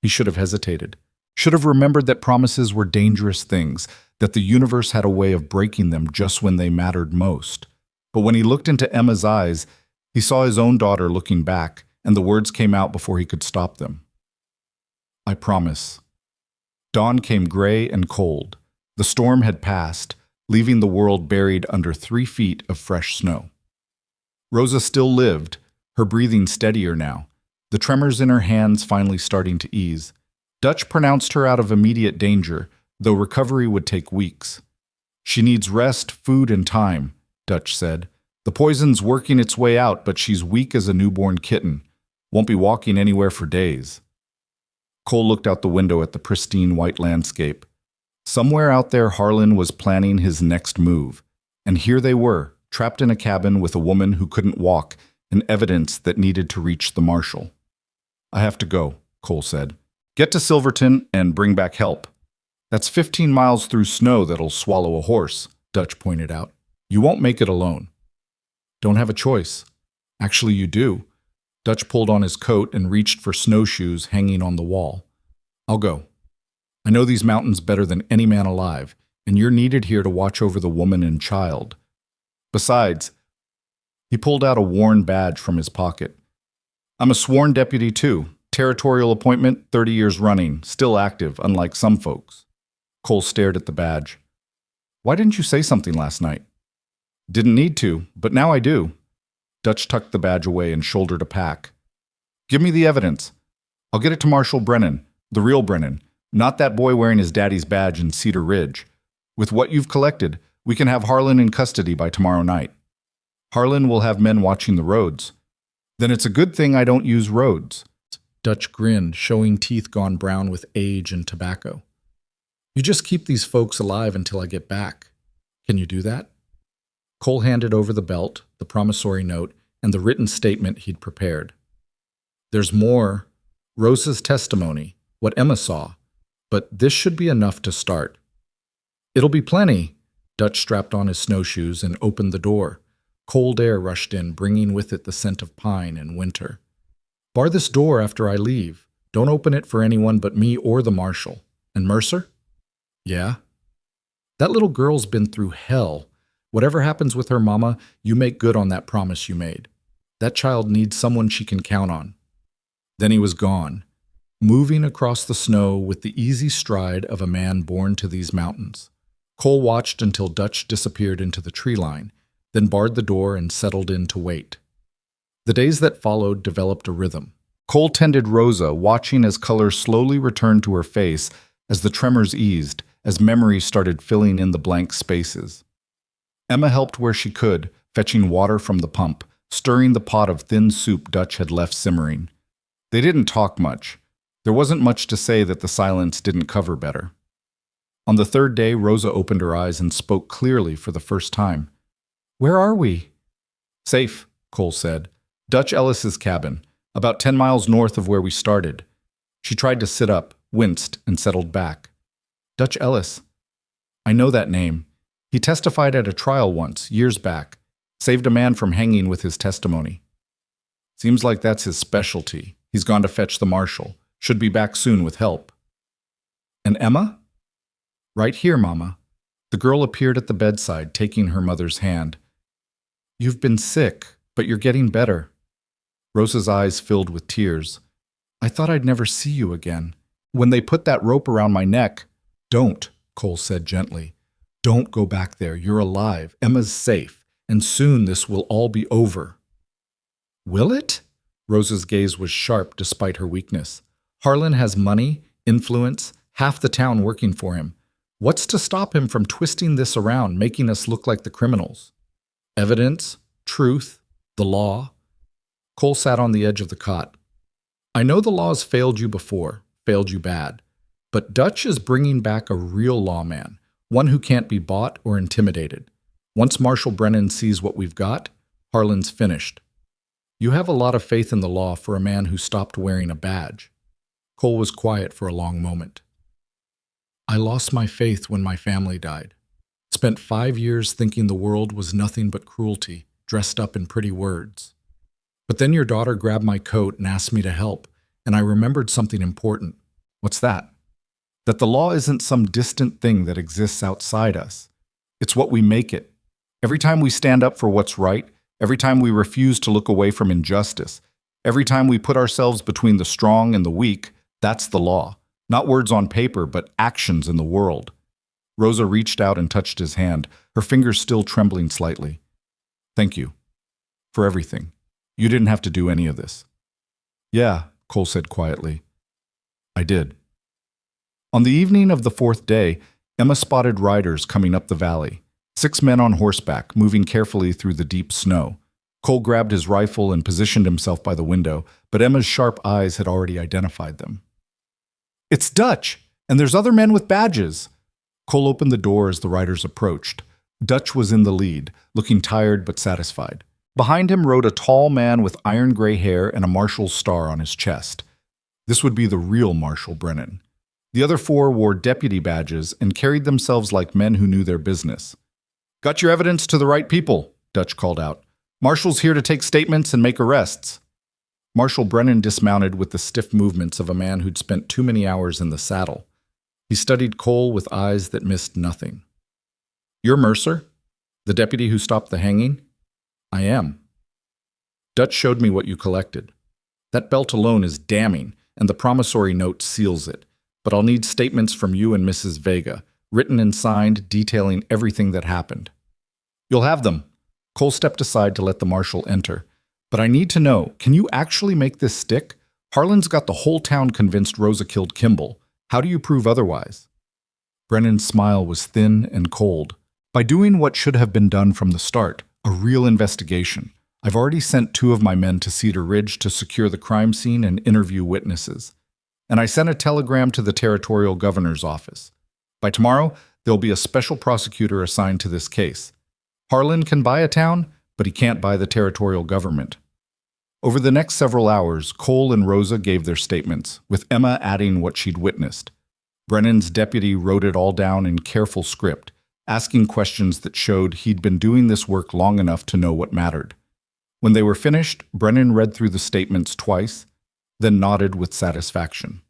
He should have hesitated. Should have remembered that promises were dangerous things, that the universe had a way of breaking them just when they mattered most. But when he looked into Emma's eyes, he saw his own daughter looking back, and the words came out before he could stop them. "I promise." Dawn came gray and cold. The storm had passed, leaving the world buried under 3 feet of fresh snow. Rosa still lived, her breathing steadier now, the tremors in her hands finally starting to ease. Dutch pronounced her out of immediate danger, though recovery would take weeks. "She needs rest, food, and time," Dutch said. "The poison's working its way out, but she's weak as a newborn kitten. Won't be walking anywhere for days." Cole looked out the window at the pristine white landscape. Somewhere out there Harlan was planning his next move, and here they were, trapped in a cabin with a woman who couldn't walk and evidence that needed to reach the marshal. "I have to go," Cole said. "Get to Silverton and bring back help." "That's 15 miles through snow that'll swallow a horse," Dutch pointed out. "You won't make it alone." "Don't have a choice." "Actually, you do." Dutch pulled on his coat and reached for snowshoes hanging on the wall. "I'll go. I know these mountains better than any man alive, and you're needed here to watch over the woman and child. Besides," he pulled out a worn badge from his pocket. "I'm a sworn deputy too. Territorial appointment, 30 years running, still active, unlike some folks." Cole stared at the badge. "Why didn't you say something last night?" "Didn't need to, but now I do." Dutch tucked the badge away and shouldered a pack. "Give me the evidence. I'll get it to Marshal Brennan, the real Brennan, not that boy wearing his daddy's badge in Cedar Ridge. With what you've collected, we can have Harlan in custody by tomorrow night. Harlan will have men watching the roads. Then it's a good thing I don't use roads." Dutch grinned, showing teeth gone brown with age and tobacco. "You just keep these folks alive until I get back. Can you do that?" Cole handed over the belt, the promissory note, and the written statement he'd prepared. "There's more. Rosa's testimony, what Emma saw. But this should be enough to start." "It'll be plenty." Dutch strapped on his snowshoes and opened the door. Cold air rushed in, bringing with it the scent of pine and winter. "Bar this door after I leave. Don't open it for anyone but me or the marshal. And Mercer?" "Yeah?" "That little girl's been through hell. Whatever happens with her mama, you make good on that promise you made. That child needs someone she can count on." Then he was gone, moving across the snow with the easy stride of a man born to these mountains. Cole watched until Dutch disappeared into the tree line, then barred the door and settled in to wait. The days that followed developed a rhythm. Cole tended Rosa, watching as color slowly returned to her face as the tremors eased, as memories started filling in the blank spaces. Emma helped where she could, fetching water from the pump, stirring the pot of thin soup Dutch had left simmering. They didn't talk much. There wasn't much to say that the silence didn't cover better. On the 3rd day, Rosa opened her eyes and spoke clearly for the first time. "Where are we?" "Safe," Cole said. "Dutch Ellis's cabin, about 10 miles north of where we started." She tried to sit up, winced, and settled back. "Dutch Ellis. I know that name. He testified at a trial once, years back. Saved a man from hanging with his testimony. Seems like that's his specialty. He's gone to fetch the marshal. Should be back soon with help." "And Emma?" "Right here, Mama." The girl appeared at the bedside, taking her mother's hand. "You've been sick, but you're getting better." Rosa's eyes filled with tears. "I thought I'd never see you again. When they put that rope around my neck—" "Don't," Cole said gently. "Don't go back there. You're alive. Emma's safe. And soon this will all be over." "Will it?" Rosa's gaze was sharp despite her weakness. "Harlan has money, influence, half the town working for him. What's to stop him from twisting this around, making us look like the criminals? Evidence, truth, the law. Cole sat on the edge of the cot. I know the law's failed you before, failed you bad, but Dutch is bringing back a real lawman, one who can't be bought or intimidated. Once Marshal Brennan sees what we've got, Harlan's finished. You have a lot of faith in the law for a man who stopped wearing a badge. Cole was quiet for a long moment. I lost my faith when my family died. Spent 5 years thinking the world was nothing but cruelty, dressed up in pretty words. But then your daughter grabbed my coat and asked me to help, and I remembered something important. What's that? That the law isn't some distant thing that exists outside us. It's what we make it. Every time we stand up for what's right, every time we refuse to look away from injustice, every time we put ourselves between the strong and the weak, that's the law. Not words on paper, but actions in the world. Rosa reached out and touched his hand, her fingers still trembling slightly. Thank you. For everything. You didn't have to do any of this. Yeah, Cole said quietly. I did. On the evening of the 4th day, Emma spotted riders coming up the valley. 6 men on horseback, moving carefully through the deep snow. Cole grabbed his rifle and positioned himself by the window, but Emma's sharp eyes had already identified them. It's Dutch, and there's other men with badges. Cole opened the door as the riders approached. Dutch was in the lead, looking tired but satisfied. Behind him rode a tall man with iron gray hair and a marshal's star on his chest. This would be the real Marshal Brennan. The other 4 wore deputy badges and carried themselves like men who knew their business. Got your evidence to the right people, Dutch called out. Marshal's here to take statements and make arrests. Marshal Brennan dismounted with the stiff movements of a man who'd spent too many hours in the saddle. He studied Cole with eyes that missed nothing. You're Mercer? The deputy who stopped the hanging? I am. Dutch showed me what you collected. That belt alone is damning, and the promissory note seals it. But I'll need statements from you and Mrs. Vega, written and signed, detailing everything that happened. You'll have them. Cole stepped aside to let the marshal enter. But I need to know, can you actually make this stick? Harlan's got the whole town convinced Rosa killed Kimball. How do you prove otherwise? Brennan's smile was thin and cold. By doing what should have been done from the start, a real investigation. I've already sent 2 of my men to Cedar Ridge to secure the crime scene and interview witnesses. And I sent a telegram to the territorial governor's office. By tomorrow, there'll be a special prosecutor assigned to this case. Harlan can buy a town, but he can't buy the territorial government. Over the next several hours, Cole and Rosa gave their statements, with Emma adding what she'd witnessed. Brennan's deputy wrote it all down in careful script, asking questions that showed he'd been doing this work long enough to know what mattered. When they were finished, Brennan read through the statements twice, then nodded with satisfaction.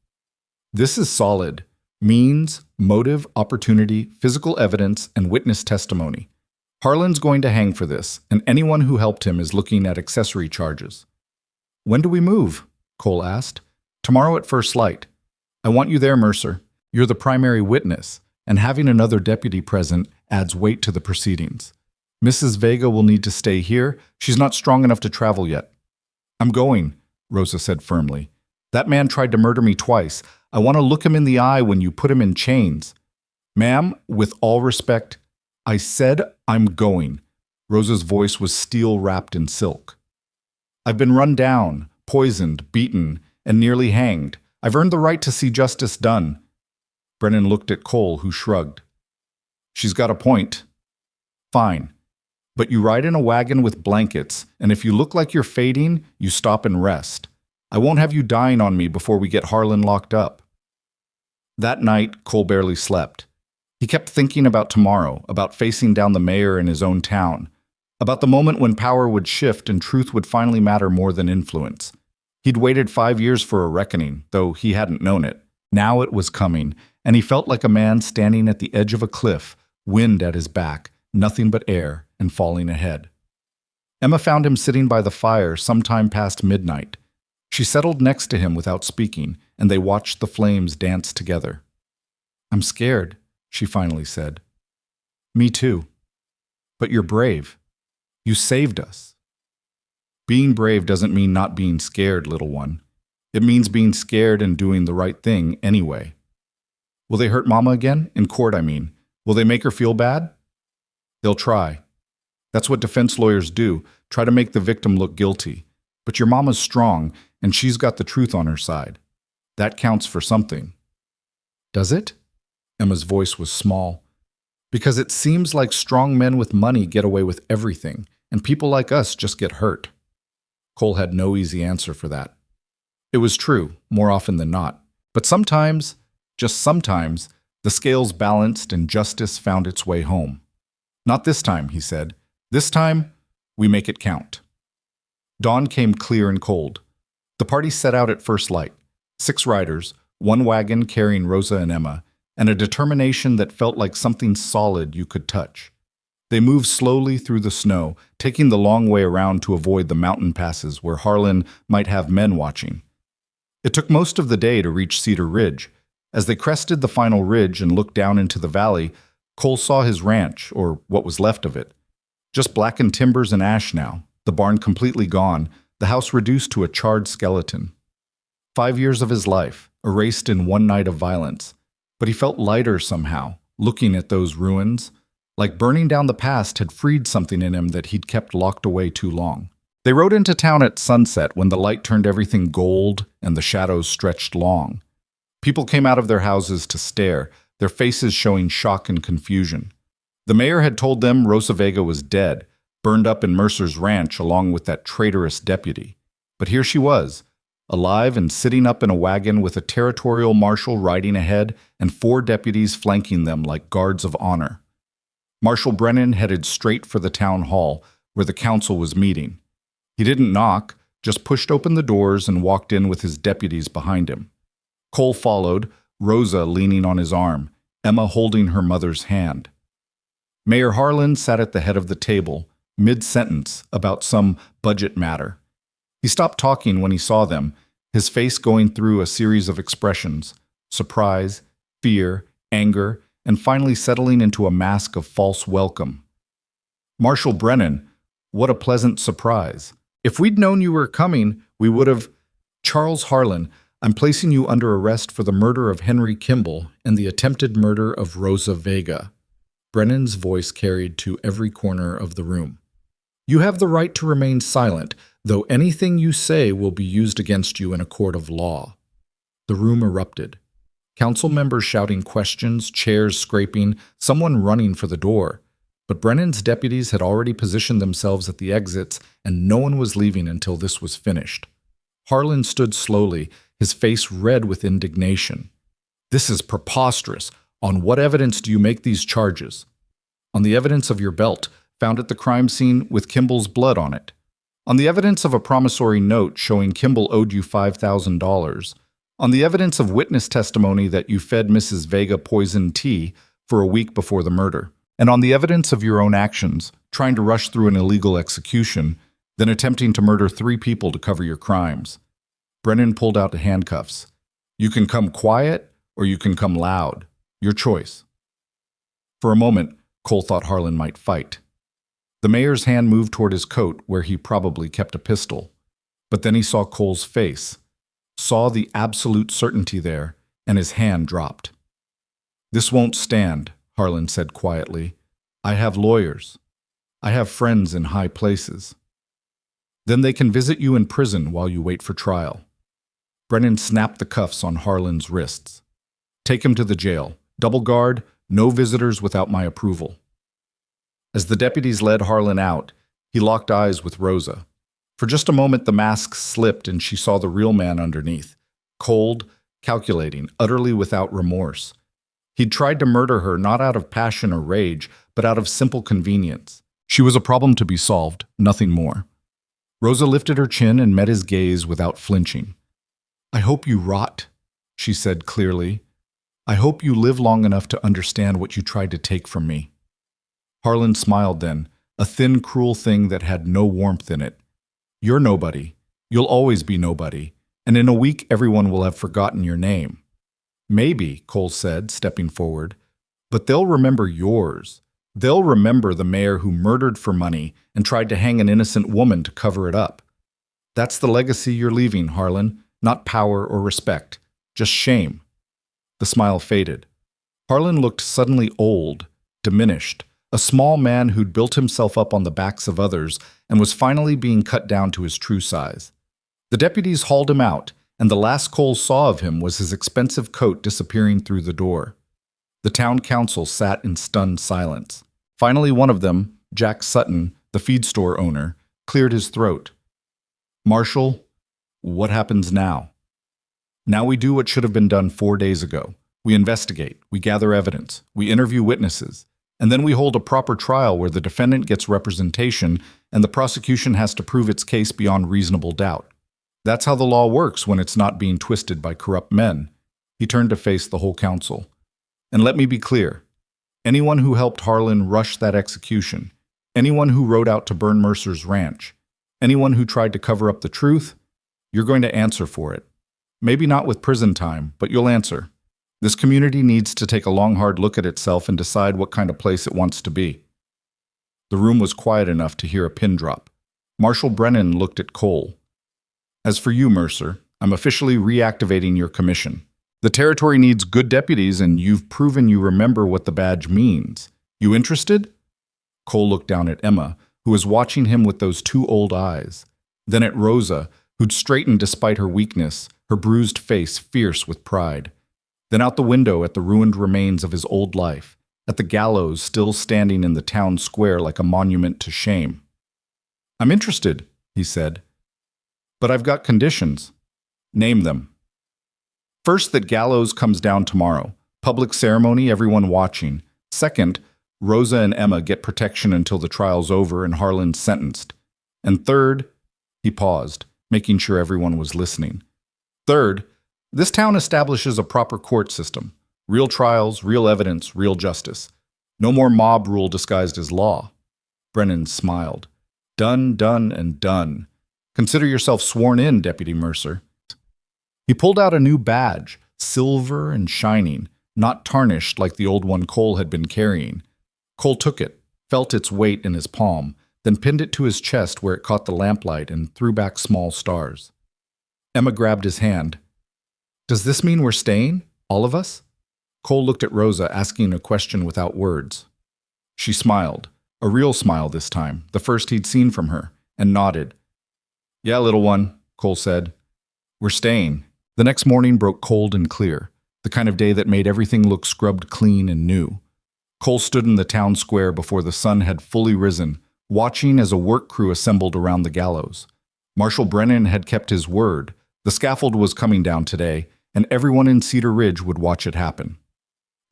This is solid. Means, motive, opportunity, physical evidence, and witness testimony. Harlan's going to hang for this, and anyone who helped him is looking at accessory charges. When do we move? Cole asked. Tomorrow at first light. I want you there, Mercer. You're the primary witness, and having another deputy present adds weight to the proceedings. Mrs. Vega will need to stay here. She's not strong enough to travel yet. I'm going, Rosa said firmly. That man tried to murder me twice. I want to look him in the eye when you put him in chains. Ma'am, with all respect, I said I'm going. Rosa's voice was steel wrapped in silk. I've been run down, poisoned, beaten, and nearly hanged. I've earned the right to see justice done. Brennan looked at Cole, who shrugged. She's got a point. Fine. But you ride in a wagon with blankets, and if you look like you're fading, you stop and rest. I won't have you dying on me before we get Harlan locked up. That night, Cole barely slept. He kept thinking about tomorrow, about facing down the mayor in his own town, about the moment when power would shift and truth would finally matter more than influence. He'd waited 5 years for a reckoning, though he hadn't known it. Now it was coming, and he felt like a man standing at the edge of a cliff, wind at his back, nothing but air, and falling ahead. Emma found him sitting by the fire sometime past midnight. She settled next to him without speaking, and they watched the flames dance together. I'm scared, she finally said. Me too. But you're brave. You saved us. Being brave doesn't mean not being scared, little one. It means being scared and doing the right thing anyway. Will they hurt Mama again? In court, I mean. Will they make her feel bad? They'll try. That's what defense lawyers do, try to make the victim look guilty. But your mama's strong, and she's got the truth on her side. That counts for something. Does it? Emma's voice was small. Because it seems like strong men with money get away with everything, and people like us just get hurt. Cole had no easy answer for that. It was true, more often than not. But sometimes, just sometimes, the scales balanced and justice found its way home. Not this time, he said. This time, we make it count. Dawn came clear and cold. The party set out at first light. 6 riders, 1 wagon carrying Rosa and Emma, and a determination that felt like something solid you could touch. They moved slowly through the snow, taking the long way around to avoid the mountain passes where Harlan might have men watching. It took most of the day to reach Cedar Ridge. As they crested the final ridge and looked down into the valley, Cole saw his ranch, or what was left of it. Just blackened timbers and ash now, the barn completely gone, the house reduced to a charred skeleton. 5 years of his life, erased in one night of violence. But he felt lighter somehow, looking at those ruins, like burning down the past had freed something in him that he'd kept locked away too long. They rode into town at sunset when the light turned everything gold and the shadows stretched long. People came out of their houses to stare, their faces showing shock and confusion. The mayor had told them Rosa Vega was dead, burned up in Mercer's ranch along with that traitorous deputy. But here she was, alive and sitting up in a wagon with a territorial marshal riding ahead and 4 deputies flanking them like guards of honor. Marshal Brennan headed straight for the town hall, where the council was meeting. He didn't knock, just pushed open the doors and walked in with his deputies behind him. Cole followed, Rosa leaning on his arm, Emma holding her mother's hand. Mayor Harlan sat at the head of the table, mid-sentence about some budget matter. He stopped talking when he saw them, his face going through a series of expressions: surprise, fear, anger, and finally settling into a mask of false welcome. Marshal Brennan, what a pleasant surprise. If we'd known you were coming, we would have... Charles Harlan, I'm placing you under arrest for the murder of Henry Kimball and the attempted murder of Rosa Vega. Brennan's voice carried to every corner of the room. You have the right to remain silent, though anything you say will be used against you in a court of law. The room erupted. Council members shouting questions, chairs scraping, someone running for the door. But Brennan's deputies had already positioned themselves at the exits, and no one was leaving until this was finished. Harlan stood slowly, his face red with indignation. This is preposterous. On what evidence do you make these charges? On the evidence of your belt, found at the crime scene with Kimball's blood on it. On the evidence of a promissory note showing Kimball owed you $5,000. On the evidence of witness testimony that you fed Mrs. Vega poisoned tea for a week before the murder. And on the evidence of your own actions, trying to rush through an illegal execution, then attempting to murder 3 people to cover your crimes. Brennan pulled out the handcuffs. You can come quiet or you can come loud. Your choice. For a moment, Cole thought Harlan might fight. The mayor's hand moved toward his coat where he probably kept a pistol. But then he saw Cole's face, saw the absolute certainty there, and his hand dropped. This won't stand, Harlan said quietly. I have lawyers. I have friends in high places. Then they can visit you in prison while you wait for trial. Brennan snapped the cuffs on Harlan's wrists. Take him to the jail. Double guard, no visitors without my approval. As the deputies led Harlan out, he locked eyes with Rosa. For just a moment the mask slipped and she saw the real man underneath, cold, calculating, utterly without remorse. He'd tried to murder her not out of passion or rage, but out of simple convenience. She was a problem to be solved, nothing more. Rosa lifted her chin and met his gaze without flinching. I hope you rot, she said clearly. I hope you live long enough to understand what you tried to take from me. Harlan smiled then, a thin, cruel thing that had no warmth in it. You're nobody. You'll always be nobody. And in a week, everyone will have forgotten your name. Maybe, Cole said, stepping forward, but they'll remember yours. They'll remember the mayor who murdered for money and tried to hang an innocent woman to cover it up. That's the legacy you're leaving, Harlan, not power or respect, just shame. The smile faded. Harlan looked suddenly old, diminished, a small man who'd built himself up on the backs of others and was finally being cut down to his true size. The deputies hauled him out, and the last Cole saw of him was his expensive coat disappearing through the door. The town council sat in stunned silence. Finally, one of them, Jack Sutton, the feed store owner, cleared his throat. "Marshal, what happens now?" "Now we do what should have been done 4 days ago. We investigate, we gather evidence, we interview witnesses, and then we hold a proper trial where the defendant gets representation and the prosecution has to prove its case beyond reasonable doubt. That's how the law works when it's not being twisted by corrupt men." He turned to face the whole council. "And let me be clear. Anyone who helped Harlan rush that execution, anyone who rode out to burn Mercer's ranch, anyone who tried to cover up the truth, you're going to answer for it. Maybe not with prison time, but you'll answer. This community needs to take a long, hard look at itself and decide what kind of place it wants to be." The room was quiet enough to hear a pin drop. Marshal Brennan looked at Cole. "As for you, Mercer, I'm officially reactivating your commission. The territory needs good deputies, and you've proven you remember what the badge means. You interested?" Cole looked down at Emma, who was watching him with those two old eyes. Then at Rosa, who'd straightened despite her weakness, her bruised face fierce with pride. Then out the window at the ruined remains of his old life, at the gallows still standing in the town square like a monument to shame. "I'm interested," he said. "But I've got conditions." "Name them." "First, that gallows comes down tomorrow. Public ceremony, everyone watching. Second, Rosa and Emma get protection until the trial's over and Harlan's sentenced. And third," he paused, making sure everyone was listening. "Third, this town establishes a proper court system. Real trials, real evidence, real justice. No more mob rule disguised as law." Brennan smiled. "Done, done, and done. Consider yourself sworn in, Deputy Mercer." He pulled out a new badge, silver and shining, not tarnished like the old one Cole had been carrying. Cole took it, felt its weight in his palm, then pinned it to his chest where it caught the lamplight and threw back small stars. Emma grabbed his hand. "Does this mean we're staying? All of us?" Cole looked at Rosa, asking a question without words. She smiled, a real smile this time, the first he'd seen from her, and nodded. "Yeah, little one," Cole said. "We're staying." The next morning broke cold and clear, the kind of day that made everything look scrubbed clean and new. Cole stood in the town square before the sun had fully risen, watching as a work crew assembled around the gallows. Marshal Brennan had kept his word. The scaffold was coming down today, and everyone in Cedar Ridge would watch it happen.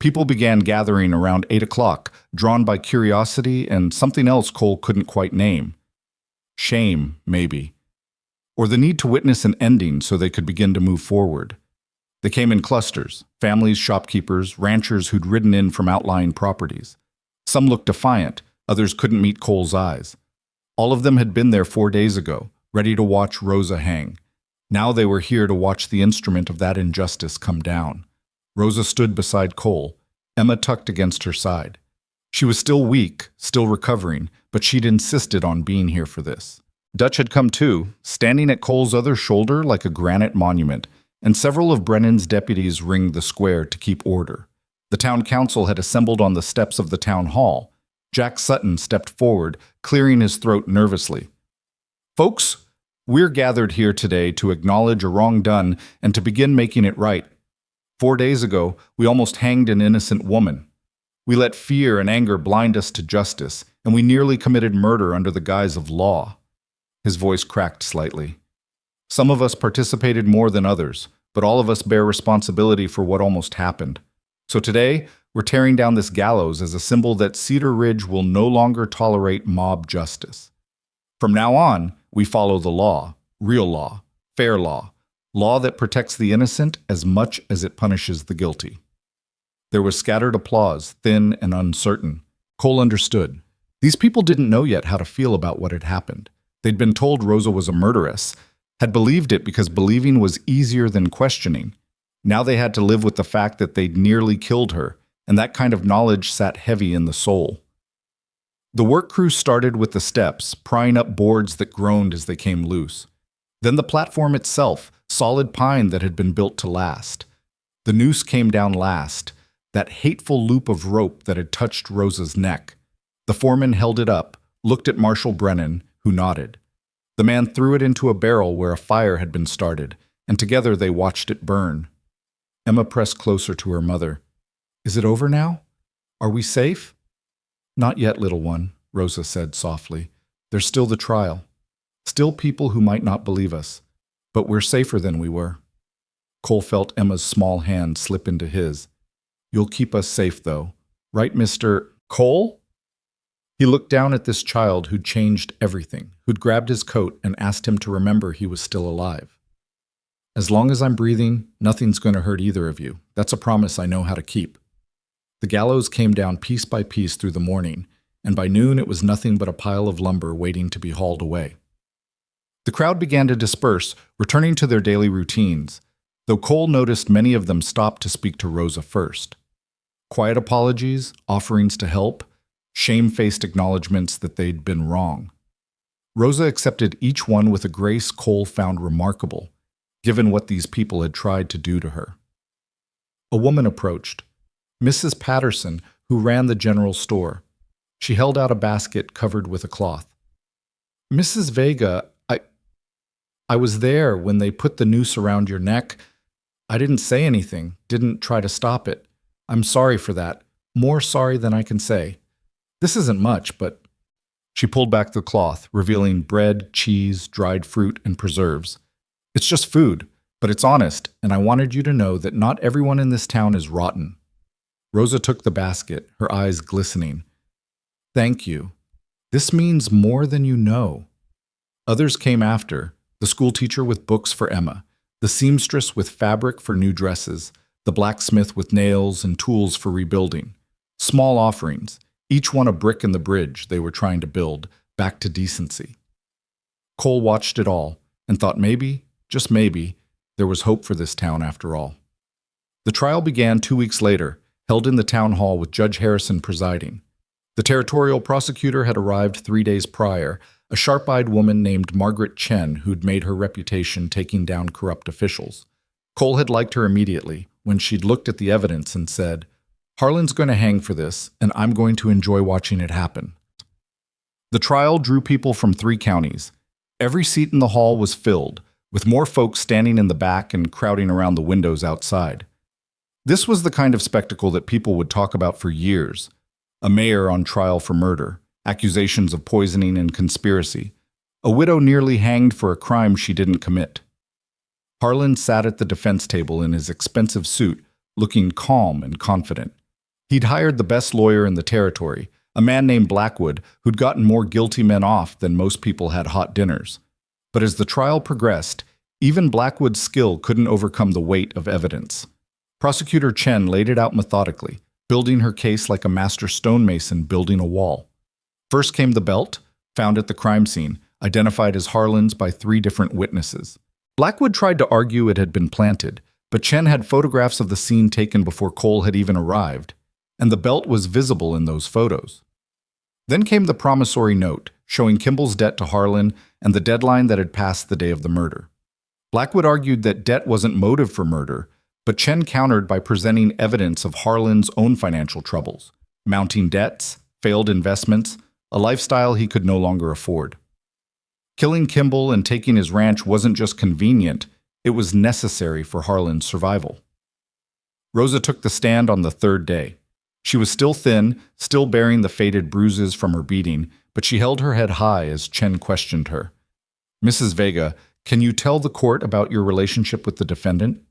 People began gathering around 8 o'clock, drawn by curiosity and something else Cole couldn't quite name. Shame, maybe. Or the need to witness an ending so they could begin to move forward. They came in clusters, families, shopkeepers, ranchers who'd ridden in from outlying properties. Some looked defiant, others couldn't meet Cole's eyes. All of them had been there 4 days ago, ready to watch Rosa hang. Now they were here to watch the instrument of that injustice come down. Rosa stood beside Cole, Emma tucked against her side. She was still weak, still recovering, but she'd insisted on being here for this. Dutch had come too, standing at Cole's other shoulder like a granite monument, and several of Brennan's deputies ringed the square to keep order. The town council had assembled on the steps of the town hall. Jack Sutton stepped forward, clearing his throat nervously. "Folks, we're gathered here today to acknowledge a wrong done and to begin making it right. 4 days ago, we almost hanged an innocent woman. We let fear and anger blind us to justice, and we nearly committed murder under the guise of law." His voice cracked slightly. "Some of us participated more than others, but all of us bear responsibility for what almost happened. So today, we're tearing down this gallows as a symbol that Cedar Ridge will no longer tolerate mob justice. From now on, we follow the law, real law, fair law, law that protects the innocent as much as it punishes the guilty." There was scattered applause, thin and uncertain. Cole understood. These people didn't know yet how to feel about what had happened. They'd been told Rosa was a murderess, had believed it because believing was easier than questioning. Now they had to live with the fact that they'd nearly killed her, and that kind of knowledge sat heavy in the soul. The work crew started with the steps, prying up boards that groaned as they came loose. Then the platform itself, solid pine that had been built to last. The noose came down last. that hateful loop of rope that had touched Rosa's neck. The foreman held it up, looked at Marshal Brennan, who nodded. The man threw it into a barrel where a fire had been started, and together they watched it burn. Emma pressed closer to her mother. "Is it over now? Are we safe?" "Not yet, little one," Rosa said softly. "There's still the trial. Still people who might not believe us. But we're safer than we were." Cole felt Emma's small hand slip into his. "You'll keep us safe, though. Right, Mr. Cole?" He looked down at this child who'd changed everything, who'd grabbed his coat and asked him to remember he was still alive. "As long as I'm breathing, nothing's going to hurt either of you. That's a promise I know how to keep." The gallows came down piece by piece through the morning, and by noon it was nothing but a pile of lumber waiting to be hauled away. The crowd began to disperse, returning to their daily routines, though Cole noticed many of them stopped to speak to Rosa first. Quiet apologies, offerings to help, shame-faced acknowledgments that they'd been wrong. Rosa accepted each one with a grace Cole found remarkable, given what these people had tried to do to her. A woman approached, Mrs. Patterson, who ran the general store. She held out a basket covered with a cloth. "Mrs. Vega, I was there when they put the noose around your neck. I didn't say anything, didn't try to stop it. I'm sorry for that, more sorry than I can say. This isn't much, but..." She pulled back the cloth, revealing bread, cheese, dried fruit, and preserves. "It's just food, but it's honest, and I wanted you to know that not everyone in this town is rotten." Rosa took the basket, her eyes glistening. "Thank you. This means more than you know." Others came after, the schoolteacher with books for Emma, the seamstress with fabric for new dresses, the blacksmith with nails and tools for rebuilding. Small offerings, each one a brick in the bridge they were trying to build, back to decency. Cole watched it all, and thought maybe, just maybe, there was hope for this town after all. The trial began 2 weeks later, held in the town hall with Judge Harrison presiding. The territorial prosecutor had arrived 3 days prior, a sharp-eyed woman named Margaret Chen who'd made her reputation taking down corrupt officials. Cole had liked her immediately when she'd looked at the evidence and said, "Harlan's going to hang for this, and I'm going to enjoy watching it happen." The trial drew people from 3 counties. Every seat in the hall was filled, with more folks standing in the back and crowding around the windows outside. This was the kind of spectacle that people would talk about for years. A mayor on trial for murder, accusations of poisoning and conspiracy, a widow nearly hanged for a crime she didn't commit. Harlan sat at the defense table in his expensive suit, looking calm and confident. He'd hired the best lawyer in the territory, a man named Blackwood, who'd gotten more guilty men off than most people had hot dinners. But as the trial progressed, even Blackwood's skill couldn't overcome the weight of evidence. Prosecutor Chen laid it out methodically, building her case like a master stonemason building a wall. First came the belt, found at the crime scene, identified as Harlan's by 3 different witnesses. Blackwood tried to argue it had been planted, but Chen had photographs of the scene taken before Cole had even arrived, and the belt was visible in those photos. Then came the promissory note, showing Kimball's debt to Harlan and the deadline that had passed the day of the murder. Blackwood argued that debt wasn't motive for murder, but Chen countered by presenting evidence of Harlan's own financial troubles, mounting debts, failed investments, a lifestyle he could no longer afford. Killing Kimball and taking his ranch wasn't just convenient, it was necessary for Harlan's survival. Rosa took the stand on the 3rd day. She was still thin, still bearing the faded bruises from her beating, but she held her head high as Chen questioned her. "Mrs. Vega, can you tell the court about your relationship with the defendant?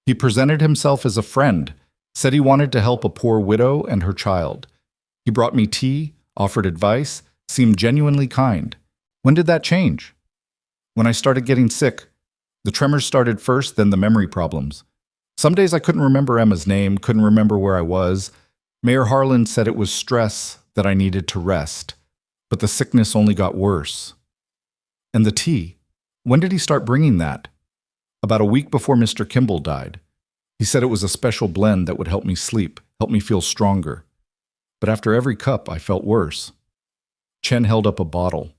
He presented himself as a friend, said he wanted to help a poor widow and her child. He brought me tea, offered advice, seemed genuinely kind. When did that change?" "When I started getting sick. The tremors started first, then the memory problems. Some days I couldn't remember Emma's name, couldn't remember where I was. Mayor Harlan said it was stress, that I needed to rest. But the sickness only got worse." "And the tea? When did he start bringing that?" "About a week before Mr. Kimball died. He said it was a special blend that would help me sleep, help me feel stronger. But after every cup, I felt worse." Chen held up a bottle.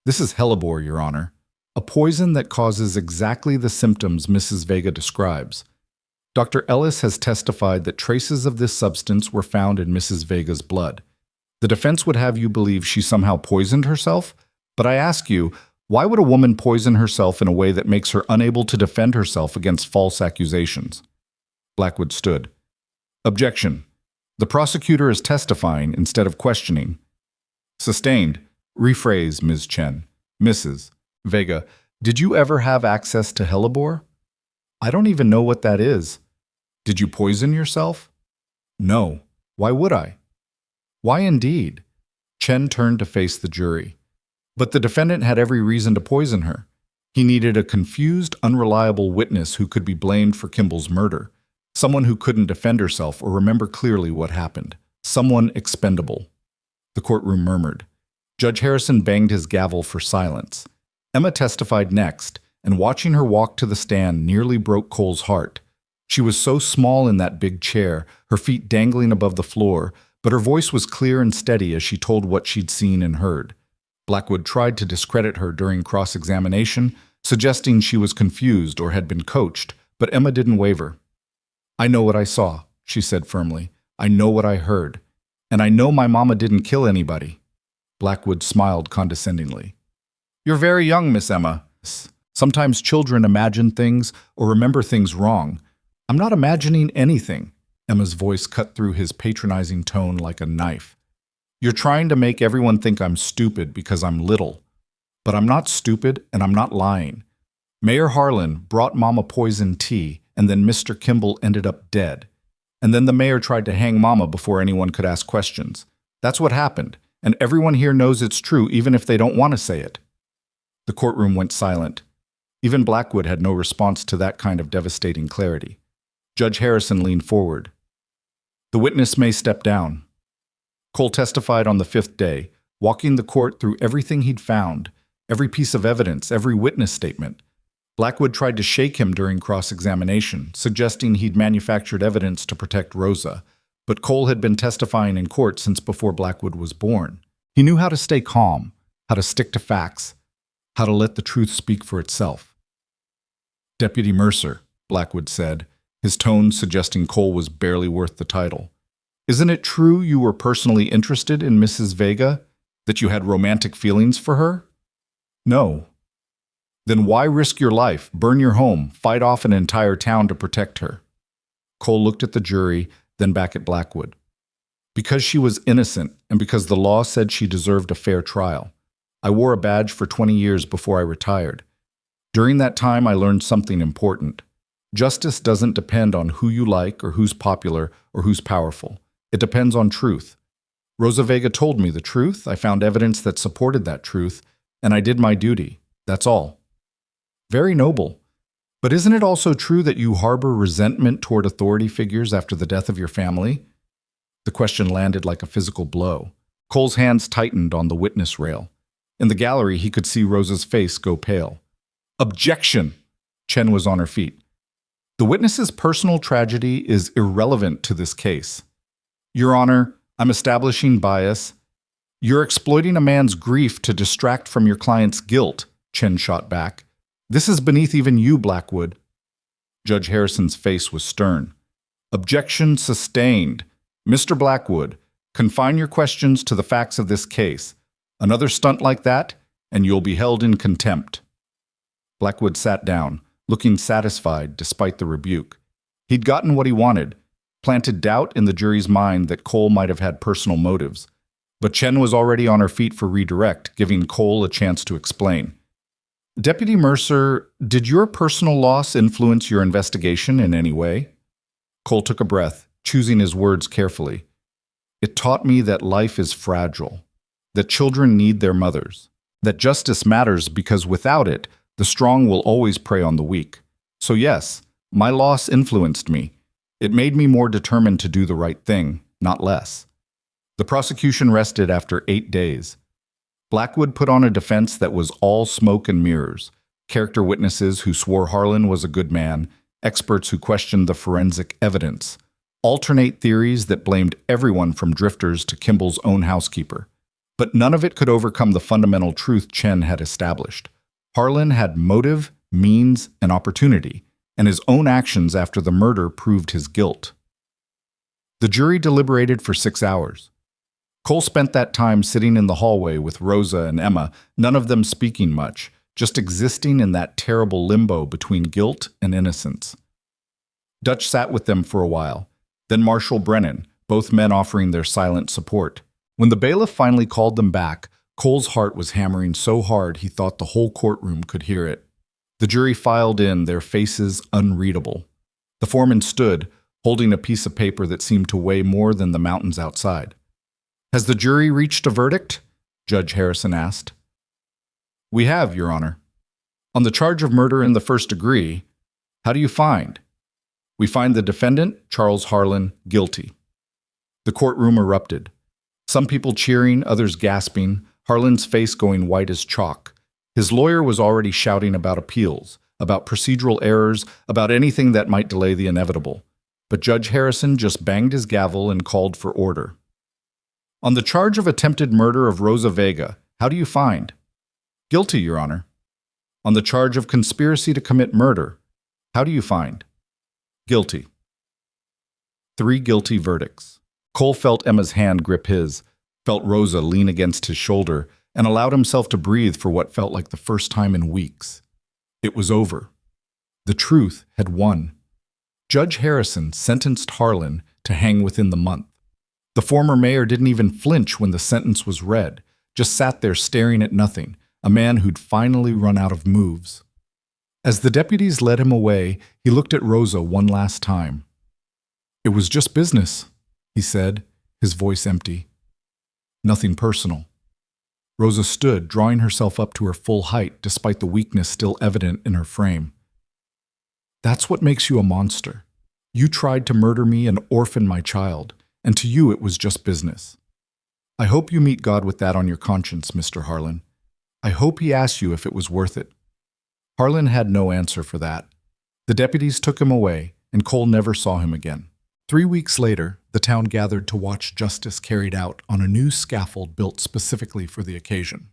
"This is hellebore, Your Honor. A poison that causes exactly the symptoms Mrs. Vega describes. Dr. Ellis has testified that traces of this substance were found in Mrs. Vega's blood. The defense would have you believe she somehow poisoned herself, but I ask you, why would a woman poison herself in a way that makes her unable to defend herself against false accusations? Blackwood stood. Objection. The prosecutor is testifying instead of questioning. Sustained. Rephrase, Ms. Chen. Mrs. Vega, did you ever have access to hellebore? I don't even know what that is. Did you poison yourself? No. Why would I? Why indeed? Chen turned to face the jury. But the defendant had every reason to poison her. He needed a confused, unreliable witness who could be blamed for Kimball's murder. Someone who couldn't defend herself or remember clearly what happened. Someone expendable. The courtroom murmured. Judge Harrison banged his gavel for silence. Emma testified next, and watching her walk to the stand nearly broke Cole's heart. She was so small in that big chair, her feet dangling above the floor, but her voice was clear and steady as she told what she'd seen and heard. Blackwood tried to discredit her during cross-examination, suggesting she was confused or had been coached, but Emma didn't waver. I know what I saw, she said firmly. I know what I heard. And I know my mama didn't kill anybody. Blackwood smiled condescendingly. You're very young, Miss Emma. Sometimes children imagine things or remember things wrong. I'm not imagining anything. Emma's voice cut through his patronizing tone like a knife. You're trying to make everyone think I'm stupid because I'm little. But I'm not stupid and I'm not lying. Mayor Harlan brought Mama poison tea and then Mr. Kimball ended up dead. And then the mayor tried to hang Mama before anyone could ask questions. That's what happened, and everyone here knows it's true even if they don't want to say it. The courtroom went silent. Even Blackwood had no response to that kind of devastating clarity. Judge Harrison leaned forward. The witness may step down. Cole testified on the fifth day, walking the court through everything he'd found, every piece of evidence, every witness statement. Blackwood tried to shake him during cross-examination, suggesting he'd manufactured evidence to protect Rosa, but Cole had been testifying in court since before Blackwood was born. He knew how to stay calm, how to stick to facts, how to let the truth speak for itself. Deputy Mercer, Blackwood said, his tone suggesting Cole was barely worth the title. Isn't it true you were personally interested in Mrs. Vega, that you had romantic feelings for her? No. Then why risk your life, burn your home, fight off an entire town to protect her? Cole looked at the jury, then back at Blackwood. Because she was innocent and because the law said she deserved a fair trial. I wore a badge for 20 years before I retired. During that time, I learned something important. Justice doesn't depend on who you like or who's popular or who's powerful. It depends on truth. Rosa Vega told me the truth, I found evidence that supported that truth, and I did my duty. That's all. Very noble. But isn't it also true that you harbor resentment toward authority figures after the death of your family? The question landed like a physical blow. Cole's hands tightened on the witness rail. In the gallery, he could see Rosa's face go pale. Objection! Chen was on her feet. The witness's personal tragedy is irrelevant to this case. Your Honor, I'm establishing bias. You're exploiting a man's grief to distract from your client's guilt, Chen shot back. This is beneath even you, Blackwood. Judge Harrison's face was stern. Objection sustained. Mr. Blackwood, confine your questions to the facts of this case. Another stunt like that, and you'll be held in contempt. Blackwood sat down, looking satisfied despite the rebuke. He'd gotten what he wanted, planted doubt in the jury's mind that Cole might have had personal motives. But Chen was already on her feet for redirect, giving Cole a chance to explain. Deputy Mercer, did your personal loss influence your investigation in any way? Cole took a breath, choosing his words carefully. It taught me that life is fragile, that children need their mothers, that justice matters because without it, the strong will always prey on the weak. So yes, my loss influenced me. It made me more determined to do the right thing, not less. The prosecution rested after 8 days. Blackwood put on a defense that was all smoke and mirrors, character witnesses who swore Harlan was a good man, experts who questioned the forensic evidence, alternate theories that blamed everyone from drifters to Kimball's own housekeeper. But none of it could overcome the fundamental truth Chen had established. Harlan had motive, means, and opportunity. and his own actions after the murder proved his guilt. The jury deliberated for 6 hours. Cole spent that time sitting in the hallway with Rosa and Emma, none of them speaking much, just existing in that terrible limbo between guilt and innocence. Dutch sat with them for a while, then Marshal Brennan, both men offering their silent support. When the bailiff finally called them back, Cole's heart was hammering so hard he thought the whole courtroom could hear it. The jury filed in, their faces unreadable. The foreman stood, holding a piece of paper that seemed to weigh more than the mountains outside. "Has the jury reached a verdict?" Judge Harrison asked. "We have, Your Honor. On the charge of murder in the first degree, how do you find?" "We find the defendant, Charles Harlan, guilty." The courtroom erupted. Some people cheering, others gasping, Harlan's face going white as chalk. His lawyer was already shouting about appeals, about procedural errors, about anything that might delay the inevitable. But Judge Harrison just banged his gavel and called for order. "On the charge of attempted murder of Rosa Vega, how do you find?" "Guilty, Your Honor." "On the charge of conspiracy to commit murder, how do you find?" "Guilty." 3 guilty verdicts. Cole felt Emma's hand grip his, felt Rosa lean against his shoulder, and allowed himself to breathe for what felt like the first time in weeks. It was over. The truth had won. Judge Harrison sentenced Harlan to hang within the month. The former mayor didn't even flinch when the sentence was read, just sat there staring at nothing, a man who'd finally run out of moves. As the deputies led him away, he looked at Rosa one last time. "It was just business," he said, his voice empty. "Nothing personal." Rosa stood, drawing herself up to her full height despite the weakness still evident in her frame. "That's what makes you a monster. You tried to murder me and orphan my child, and to you it was just business. I hope you meet God with that on your conscience, Mr. Harlan. I hope he asks you if it was worth it." Harlan had no answer for that. The deputies took him away, and Cole never saw him again. 3 weeks later, the town gathered to watch justice carried out on a new scaffold built specifically for the occasion.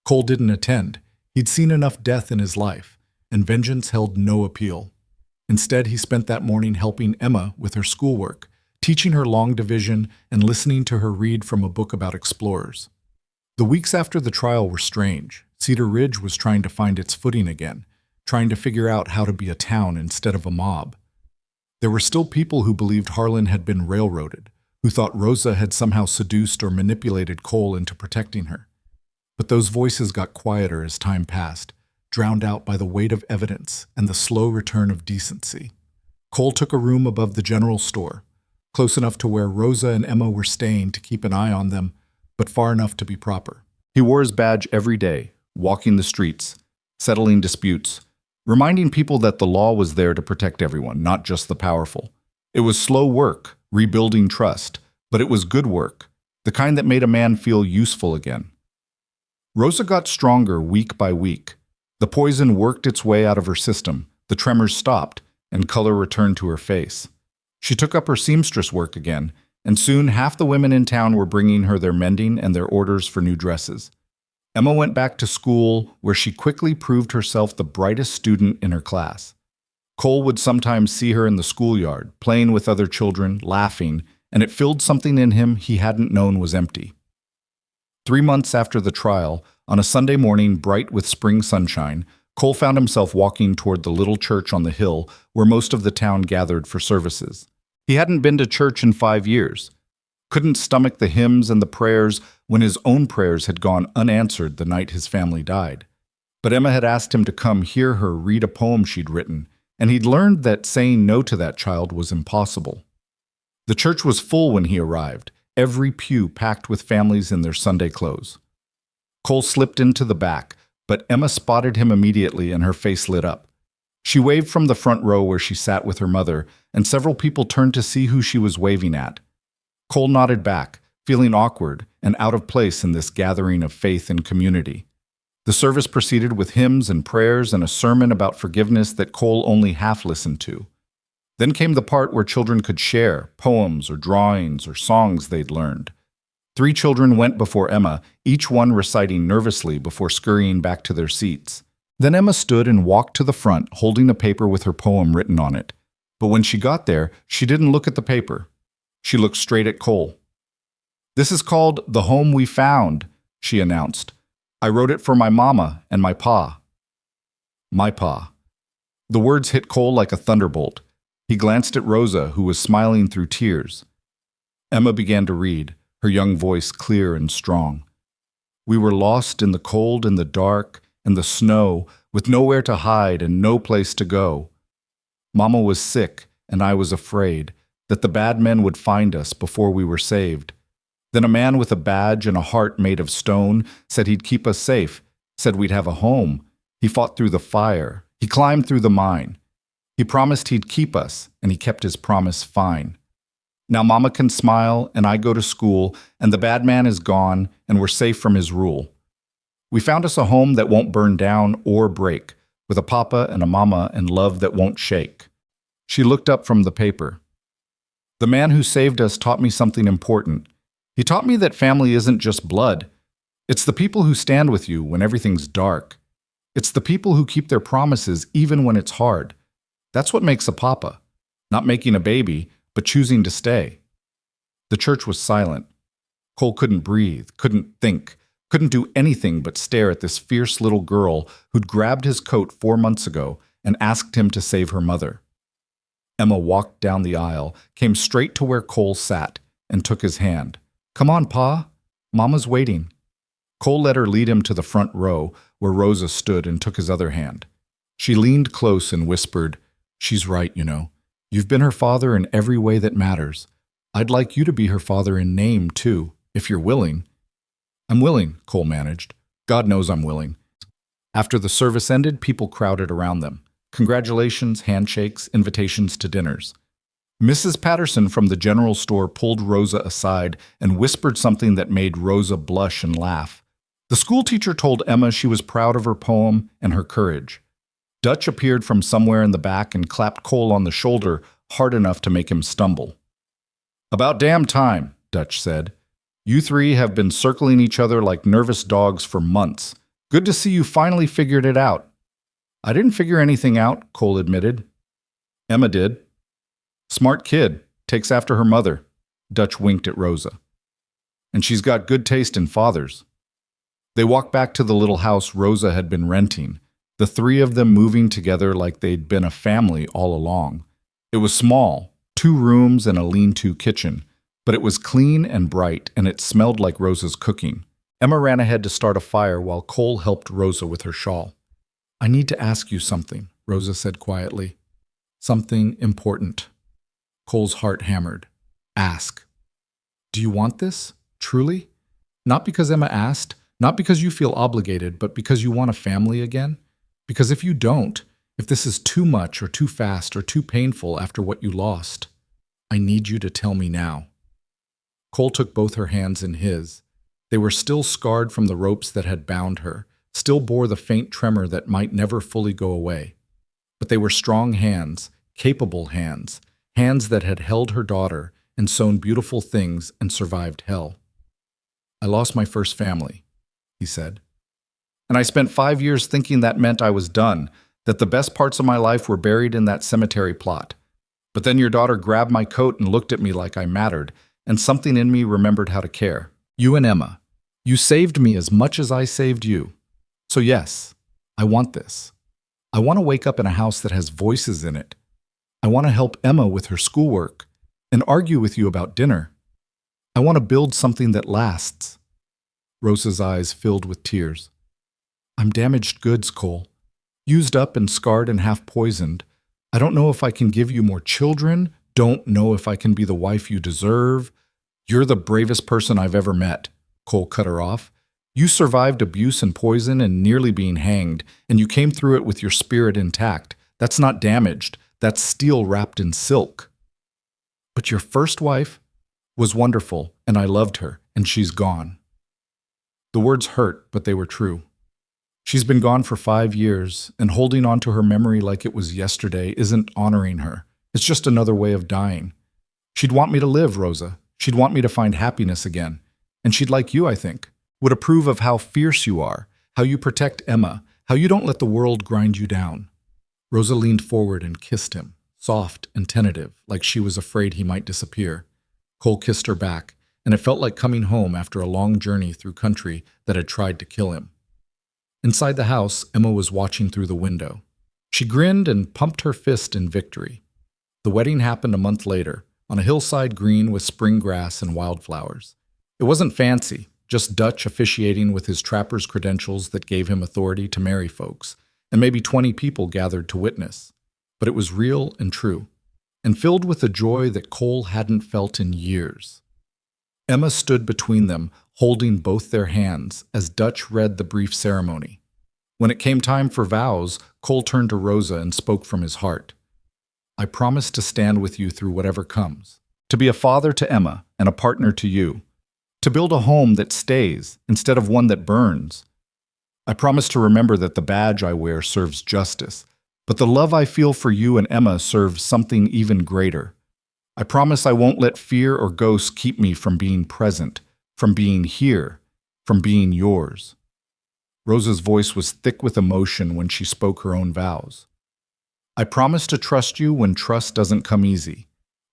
Cole didn't attend. He'd seen enough death in his life, and vengeance held no appeal. Instead, he spent that morning helping Emma with her schoolwork, teaching her long division and listening to her read from a book about explorers. The weeks after the trial were strange. Cedar Ridge was trying to find its footing again, trying to figure out how to be a town instead of a mob. There were still people who believed Harlan had been railroaded, who thought Rosa had somehow seduced or manipulated Cole into protecting her. But those voices got quieter as time passed, drowned out by the weight of evidence and the slow return of decency. Cole took a room above the general store, close enough to where Rosa and Emma were staying to keep an eye on them, but far enough to be proper. He wore his badge every day, walking the streets, settling disputes, reminding people that the law was there to protect everyone, not just the powerful. It was slow work, rebuilding trust, but it was good work, the kind that made a man feel useful again. Rosa got stronger week by week. The poison worked its way out of her system, the tremors stopped, and color returned to her face. She took up her seamstress work again, and soon half the women in town were bringing her their mending and their orders for new dresses. Emma went back to school, where she quickly proved herself the brightest student in her class. Cole would sometimes see her in the schoolyard, playing with other children, laughing, and it filled something in him he hadn't known was empty. 3 months after the trial, on a Sunday morning bright with spring sunshine, Cole found himself walking toward the little church on the hill where most of the town gathered for services. He hadn't been to church in 5 years. Couldn't stomach the hymns and the prayers when his own prayers had gone unanswered the night his family died. But Emma had asked him to come hear her read a poem she'd written, and he'd learned that saying no to that child was impossible. The church was full when he arrived, every pew packed with families in their Sunday clothes. Cole slipped into the back, but Emma spotted him immediately and her face lit up. She waved from the front row where she sat with her mother, and several people turned to see who she was waving at. Cole nodded back, feeling awkward and out of place in this gathering of faith and community. The service proceeded with hymns and prayers and a sermon about forgiveness that Cole only half listened to. Then came the part where children could share poems or drawings or songs they'd learned. 3 children went before Emma, each one reciting nervously before scurrying back to their seats. Then Emma stood and walked to the front, holding a paper with her poem written on it. But when she got there, she didn't look at the paper. She looked straight at Cole. "This is called The Home We Found," she announced. "I wrote it for my mama and my pa." My pa. The words hit Cole like a thunderbolt. He glanced at Rosa, who was smiling through tears. Emma began to read, her young voice clear and strong. "We were lost in the cold and the dark and the snow, with nowhere to hide and no place to go. Mama was sick, and I was afraid that the bad men would find us before we were saved. Then a man with a badge and a heart made of stone said he'd keep us safe, said we'd have a home. He fought through the fire. He climbed through the mine. He promised he'd keep us, and he kept his promise fine. Now Mama can smile, and I go to school, and the bad man is gone, and we're safe from his rule. We found us a home that won't burn down or break, with a papa and a mama and love that won't shake." She looked up from the paper. "The man who saved us taught me something important. He taught me that family isn't just blood. It's the people who stand with you when everything's dark. It's the people who keep their promises even when it's hard. That's what makes a papa. Not making a baby, but choosing to stay." The church was silent. Cole couldn't breathe, couldn't think, couldn't do anything but stare at this fierce little girl who'd grabbed his coat 4 months ago and asked him to save her mother. Emma walked down the aisle, came straight to where Cole sat, and took his hand. "Come on, Pa. Mama's waiting." Cole let her lead him to the front row, where Rosa stood, and took his other hand. She leaned close and whispered, "She's right, you know. You've been her father in every way that matters. I'd like you to be her father in name, too, if you're willing." "I'm willing," Cole managed. "God knows I'm willing." After the service ended, people crowded around them. Congratulations, handshakes, invitations to dinners. Mrs. Patterson from the general store pulled Rosa aside and whispered something that made Rosa blush and laugh. The schoolteacher told Emma she was proud of her poem and her courage. Dutch appeared from somewhere in the back and clapped Cole on the shoulder hard enough to make him stumble. "About damn time," Dutch said. "You three have been circling each other like nervous dogs for months. Good to see you finally figured it out." "I didn't figure anything out," Cole admitted. "Emma did." "Smart kid, takes after her mother." Dutch winked at Rosa. "And she's got good taste in fathers." They walked back to the little house Rosa had been renting, the three of them moving together like they'd been a family all along. It was small, 2 rooms and a lean-to kitchen, but it was clean and bright, and it smelled like Rosa's cooking. Emma ran ahead to start a fire while Cole helped Rosa with her shawl. "I need to ask you something," Rosa said quietly. "Something important." Cole's heart hammered. "Ask." "Do you want this? Truly? Not because Emma asked, not because you feel obligated, but because you want a family again? Because if you don't, if this is too much or too fast or too painful after what you lost, I need you to tell me now." Cole took both her hands in his. They were still scarred from the ropes that had bound her, still bore the faint tremor that might never fully go away. But they were strong hands, capable hands, hands that had held her daughter and sown beautiful things and survived hell. "I lost my first family," he said. "And I spent 5 years thinking that meant I was done, that the best parts of my life were buried in that cemetery plot. But then your daughter grabbed my coat and looked at me like I mattered, and something in me remembered how to care. You and Emma. You saved me as much as I saved you. So yes, I want this. I want to wake up in a house that has voices in it. I want to help Emma with her schoolwork and argue with you about dinner. I want to build something that lasts." Rosa's eyes filled with tears. "I'm damaged goods, Cole. Used up and scarred and half poisoned. I don't know if I can give you more children, don't know if I can be the wife you deserve." "You're the bravest person I've ever met," Cole cut her off. "You survived abuse and poison and nearly being hanged, and you came through it with your spirit intact. That's not damaged. That's steel wrapped in silk." "But your first wife was wonderful, and I loved her, and she's gone." The words hurt, but they were true. She's been gone for 5 years, and holding on to her memory like it was yesterday isn't honoring her. It's just another way of dying. She'd want me to live, Rosa. She'd want me to find happiness again. And she'd like you, I think. Would approve of how fierce you are, how you protect Emma, how you don't let the world grind you down. Rosa leaned forward and kissed him, soft and tentative, like she was afraid he might disappear. Cole kissed her back, and it felt like coming home after a long journey through country that had tried to kill him. Inside the house, Emma was watching through the window. She grinned and pumped her fist in victory. The wedding happened a month later, on a hillside green with spring grass and wildflowers. It wasn't fancy, just Dutch officiating with his trapper's credentials that gave him authority to marry folks, and maybe 20 people gathered to witness. But it was real and true, and filled with a joy that Cole hadn't felt in years. Emma stood between them, holding both their hands, as Dutch read the brief ceremony. When it came time for vows, Cole turned to Rosa and spoke from his heart. I promise to stand with you through whatever comes, to be a father to Emma and a partner to you, to build a home that stays instead of one that burns. I promise to remember that the badge I wear serves justice, but the love I feel for you and Emma serves something even greater. I promise I won't let fear or ghosts keep me from being present, from being here, from being yours. Rosa's voice was thick with emotion when she spoke her own vows. I promise to trust you when trust doesn't come easy,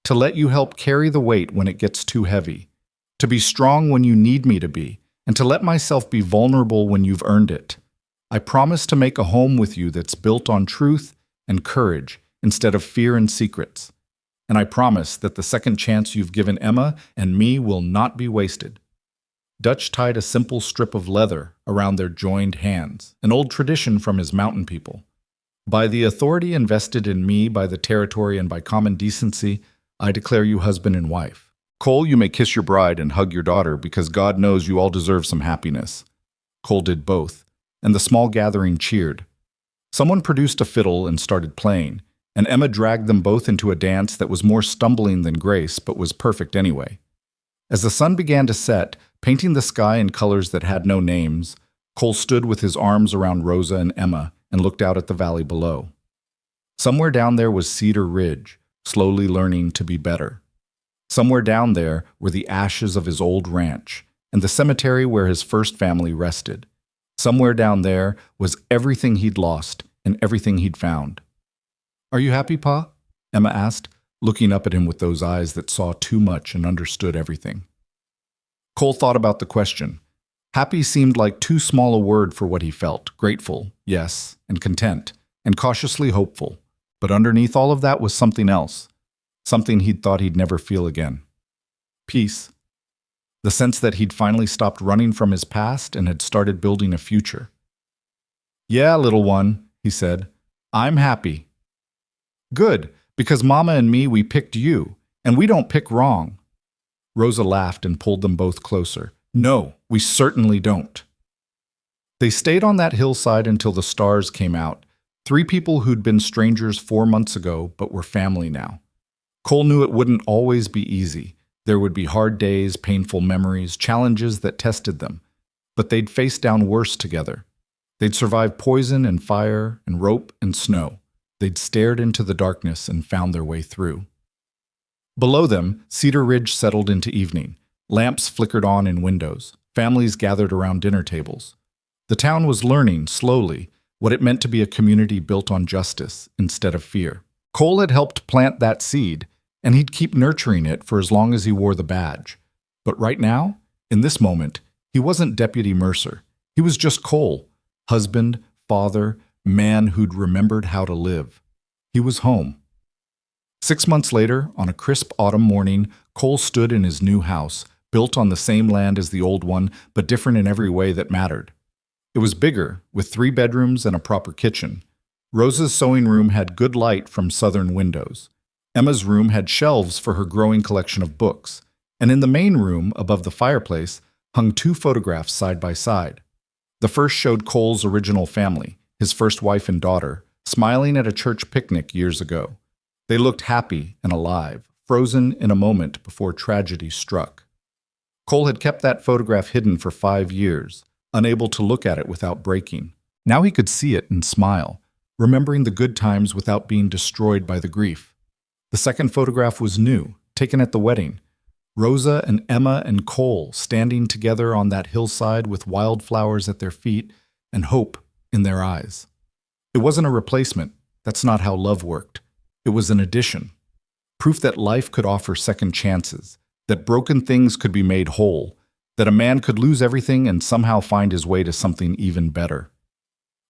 to let you help carry the weight when it gets too heavy, to be strong when you need me to be, and to let myself be vulnerable when you've earned it. I promise to make a home with you that's built on truth and courage instead of fear and secrets. And I promise that the second chance you've given Emma and me will not be wasted. Dutch tied a simple strip of leather around their joined hands, an old tradition from his mountain people. By the authority invested in me by the territory and by common decency, I declare you husband and wife. Cole, you may kiss your bride and hug your daughter because God knows you all deserve some happiness. Cole did both, and the small gathering cheered. Someone produced a fiddle and started playing, and Emma dragged them both into a dance that was more stumbling than grace but was perfect anyway. As the sun began to set, painting the sky in colors that had no names, Cole stood with his arms around Rosa and Emma and looked out at the valley below. Somewhere down there was Cedar Ridge, slowly learning to be better. Somewhere down there were the ashes of his old ranch and the cemetery where his first family rested. Somewhere down there was everything he'd lost and everything he'd found. Are you happy, Pa? Emma asked, looking up at him with those eyes that saw too much and understood everything. Cole thought about the question. Happy seemed like too small a word for what he felt. Grateful, yes, and content, and cautiously hopeful. But underneath all of that was something else, something he'd thought he'd never feel again. Peace. The sense that he'd finally stopped running from his past and had started building a future. Yeah, little one, he said, I'm happy. Good, because Mama and me, we picked you, and we don't pick wrong. Rosa laughed and pulled them both closer. No, we certainly don't. They stayed on that hillside until the stars came out, 3 people who'd been strangers 4 months ago but were family now. Cole knew it wouldn't always be easy. There would be hard days, painful memories, challenges that tested them. But they'd face down worse together. They'd survived poison and fire and rope and snow. They'd stared into the darkness and found their way through. Below them, Cedar Ridge settled into evening. Lamps flickered on in windows. Families gathered around dinner tables. The town was learning, slowly, what it meant to be a community built on justice instead of fear. Cole had helped plant that seed, and he'd keep nurturing it for as long as he wore the badge. But right now, in this moment, he wasn't Deputy Mercer. He was just Cole, husband, father, man who'd remembered how to live. He was home. 6 months later, on a crisp autumn morning, Cole stood in his new house, built on the same land as the old one, but different in every way that mattered. It was bigger, with 3 bedrooms and a proper kitchen. Rosa's sewing room had good light from southern windows. Emma's room had shelves for her growing collection of books, and in the main room, above the fireplace, hung 2 photographs side by side. The first showed Cole's original family, his first wife and daughter, smiling at a church picnic years ago. They looked happy and alive, frozen in a moment before tragedy struck. Cole had kept that photograph hidden for 5 years, unable to look at it without breaking. Now he could see it and smile, remembering the good times without being destroyed by the grief. The second photograph was new, taken at the wedding. Rosa and Emma and Cole standing together on that hillside with wildflowers at their feet and hope in their eyes. It wasn't a replacement. That's not how love worked. It was an addition. Proof that life could offer second chances, that broken things could be made whole, that a man could lose everything and somehow find his way to something even better.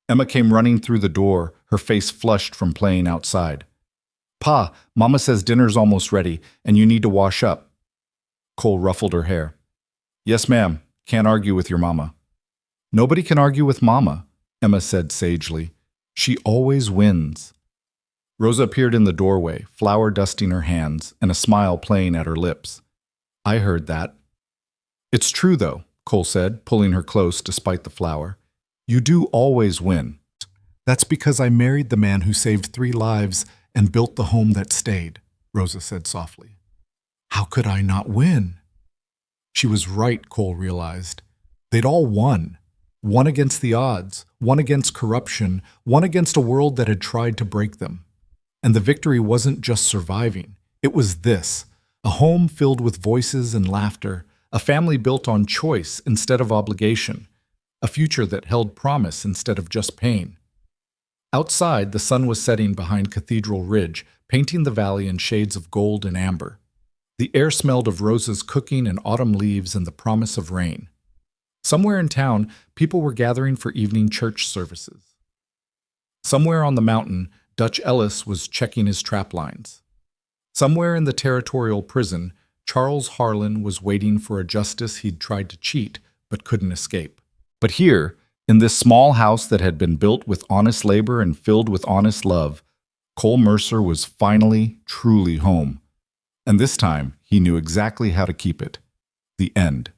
Emma came running through the door, her face flushed from playing outside. "Pa, Mama says dinner's almost ready, and you need to wash up." Cole ruffled her hair. "Yes, ma'am. Can't argue with your mama." "Nobody can argue with Mama," Emma said sagely. "She always wins." Rosa appeared in the doorway, flour dusting her hands and a smile playing at her lips. "I heard that." "It's true, though," Cole said, pulling her close despite the flour. "You do always win." "That's because I married the man who saved 3 lives and built the home that stayed," Rosa said softly. "How could I not win?" She was right, Cole realized. They'd all won. One against the odds, one against corruption, one against a world that had tried to break them. And the victory wasn't just surviving. It was this: a home filled with voices and laughter, a family built on choice instead of obligation, a future that held promise instead of just pain. Outside, the sun was setting behind Cathedral Ridge, painting the valley in shades of gold and amber. The air smelled of Rosa's cooking and autumn leaves and the promise of rain. Somewhere in town, people were gathering for evening church services. Somewhere on the mountain, Dutch Ellis was checking his trap lines. Somewhere in the territorial prison, Charles Harlan was waiting for a justice he'd tried to cheat but couldn't escape. But here, in this small house that had been built with honest labor and filled with honest love, Cole Mercer was finally, truly home. And this time, he knew exactly how to keep it. The end.